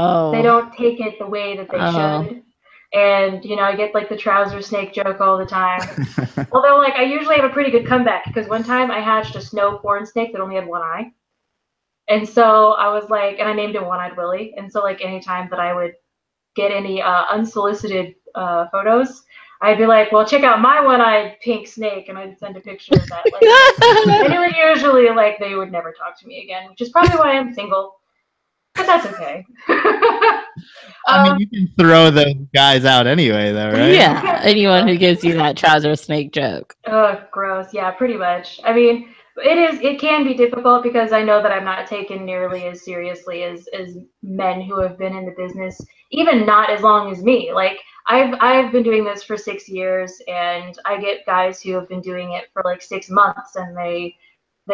don't take it the way that they should. And I get like the trouser snake joke all the time. Although like I usually have a pretty good comeback, because one time I hatched a snow corn snake that only had one eye. And so I was like, and I named him One-Eyed Willie. And so like anytime that I would get any unsolicited photos, I'd be like, well, check out my one-eyed pink snake. And I'd send a picture of that. Like, and it would usually like, they would never talk to me again, which is probably why I'm single. But that's okay. I mean, you can throw the guys out anyway, though, right? Yeah, anyone who gives you that trouser snake joke. Oh, gross. Yeah, pretty much. I mean, it can be difficult because I know that I'm not taken nearly as seriously as men who have been in the business, even not as long as me. Like I've been doing this for 6 years, and I get guys who have been doing it for like 6 months, and they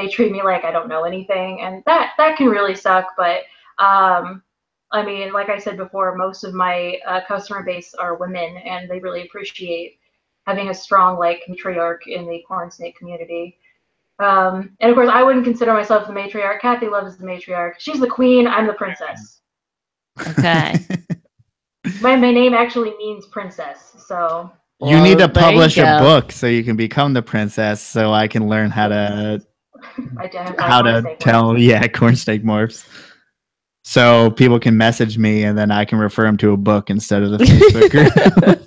treat me like I don't know anything, and that can really suck. But I mean, like I said before, most of my customer base are women, and they really appreciate having a strong like matriarch in the corn snake community. And of course, I wouldn't consider myself the matriarch. Kathy Love is the matriarch. She's the queen. I'm the princess. Okay. My name actually means princess. So you need to publish a book so you can become the princess. So I can learn how to tell corn snake morphs. So people can message me, and then I can refer them to a book instead of the Facebook group.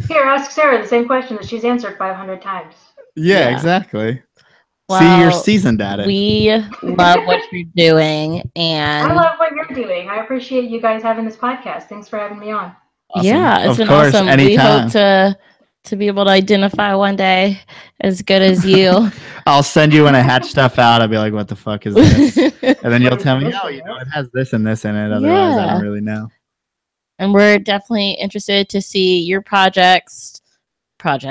Here, ask Sarah the same question that she's answered 500 times. Yeah, exactly. Well, see, you're seasoned at it. We love what you're doing, and I love what you're doing. I appreciate you guys having this podcast. Thanks for having me on. Awesome. Yeah, it's been awesome. Anytime. We hope to be able to identify one day as good as you. I'll send you when I hatch stuff out. I'll be like, "What the fuck is this?" And then you'll tell me, "Oh, you know, it has this and this in it." Otherwise, I don't really know. And we're definitely interested to see your projects. Don't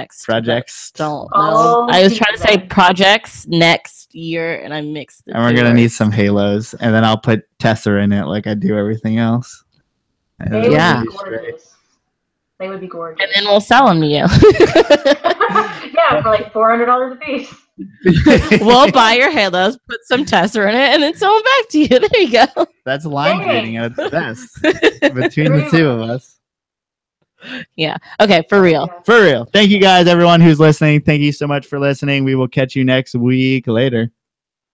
know. I was trying to say projects next year, and I mixed the And we're gonna need some halos, and then I'll put Tesser in it like I do everything else. They would be gorgeous. They would be gorgeous. And then we'll sell them to you. Yeah, for like $400 a piece. We'll buy your halos, put some Tesser in it, and then sell them back to you. There you go. That's line breeding at its best between the two of us. Yeah. Okay. For real. For real. Thank you guys, everyone who's listening. Thank you so much for listening. We will catch you next week. Later.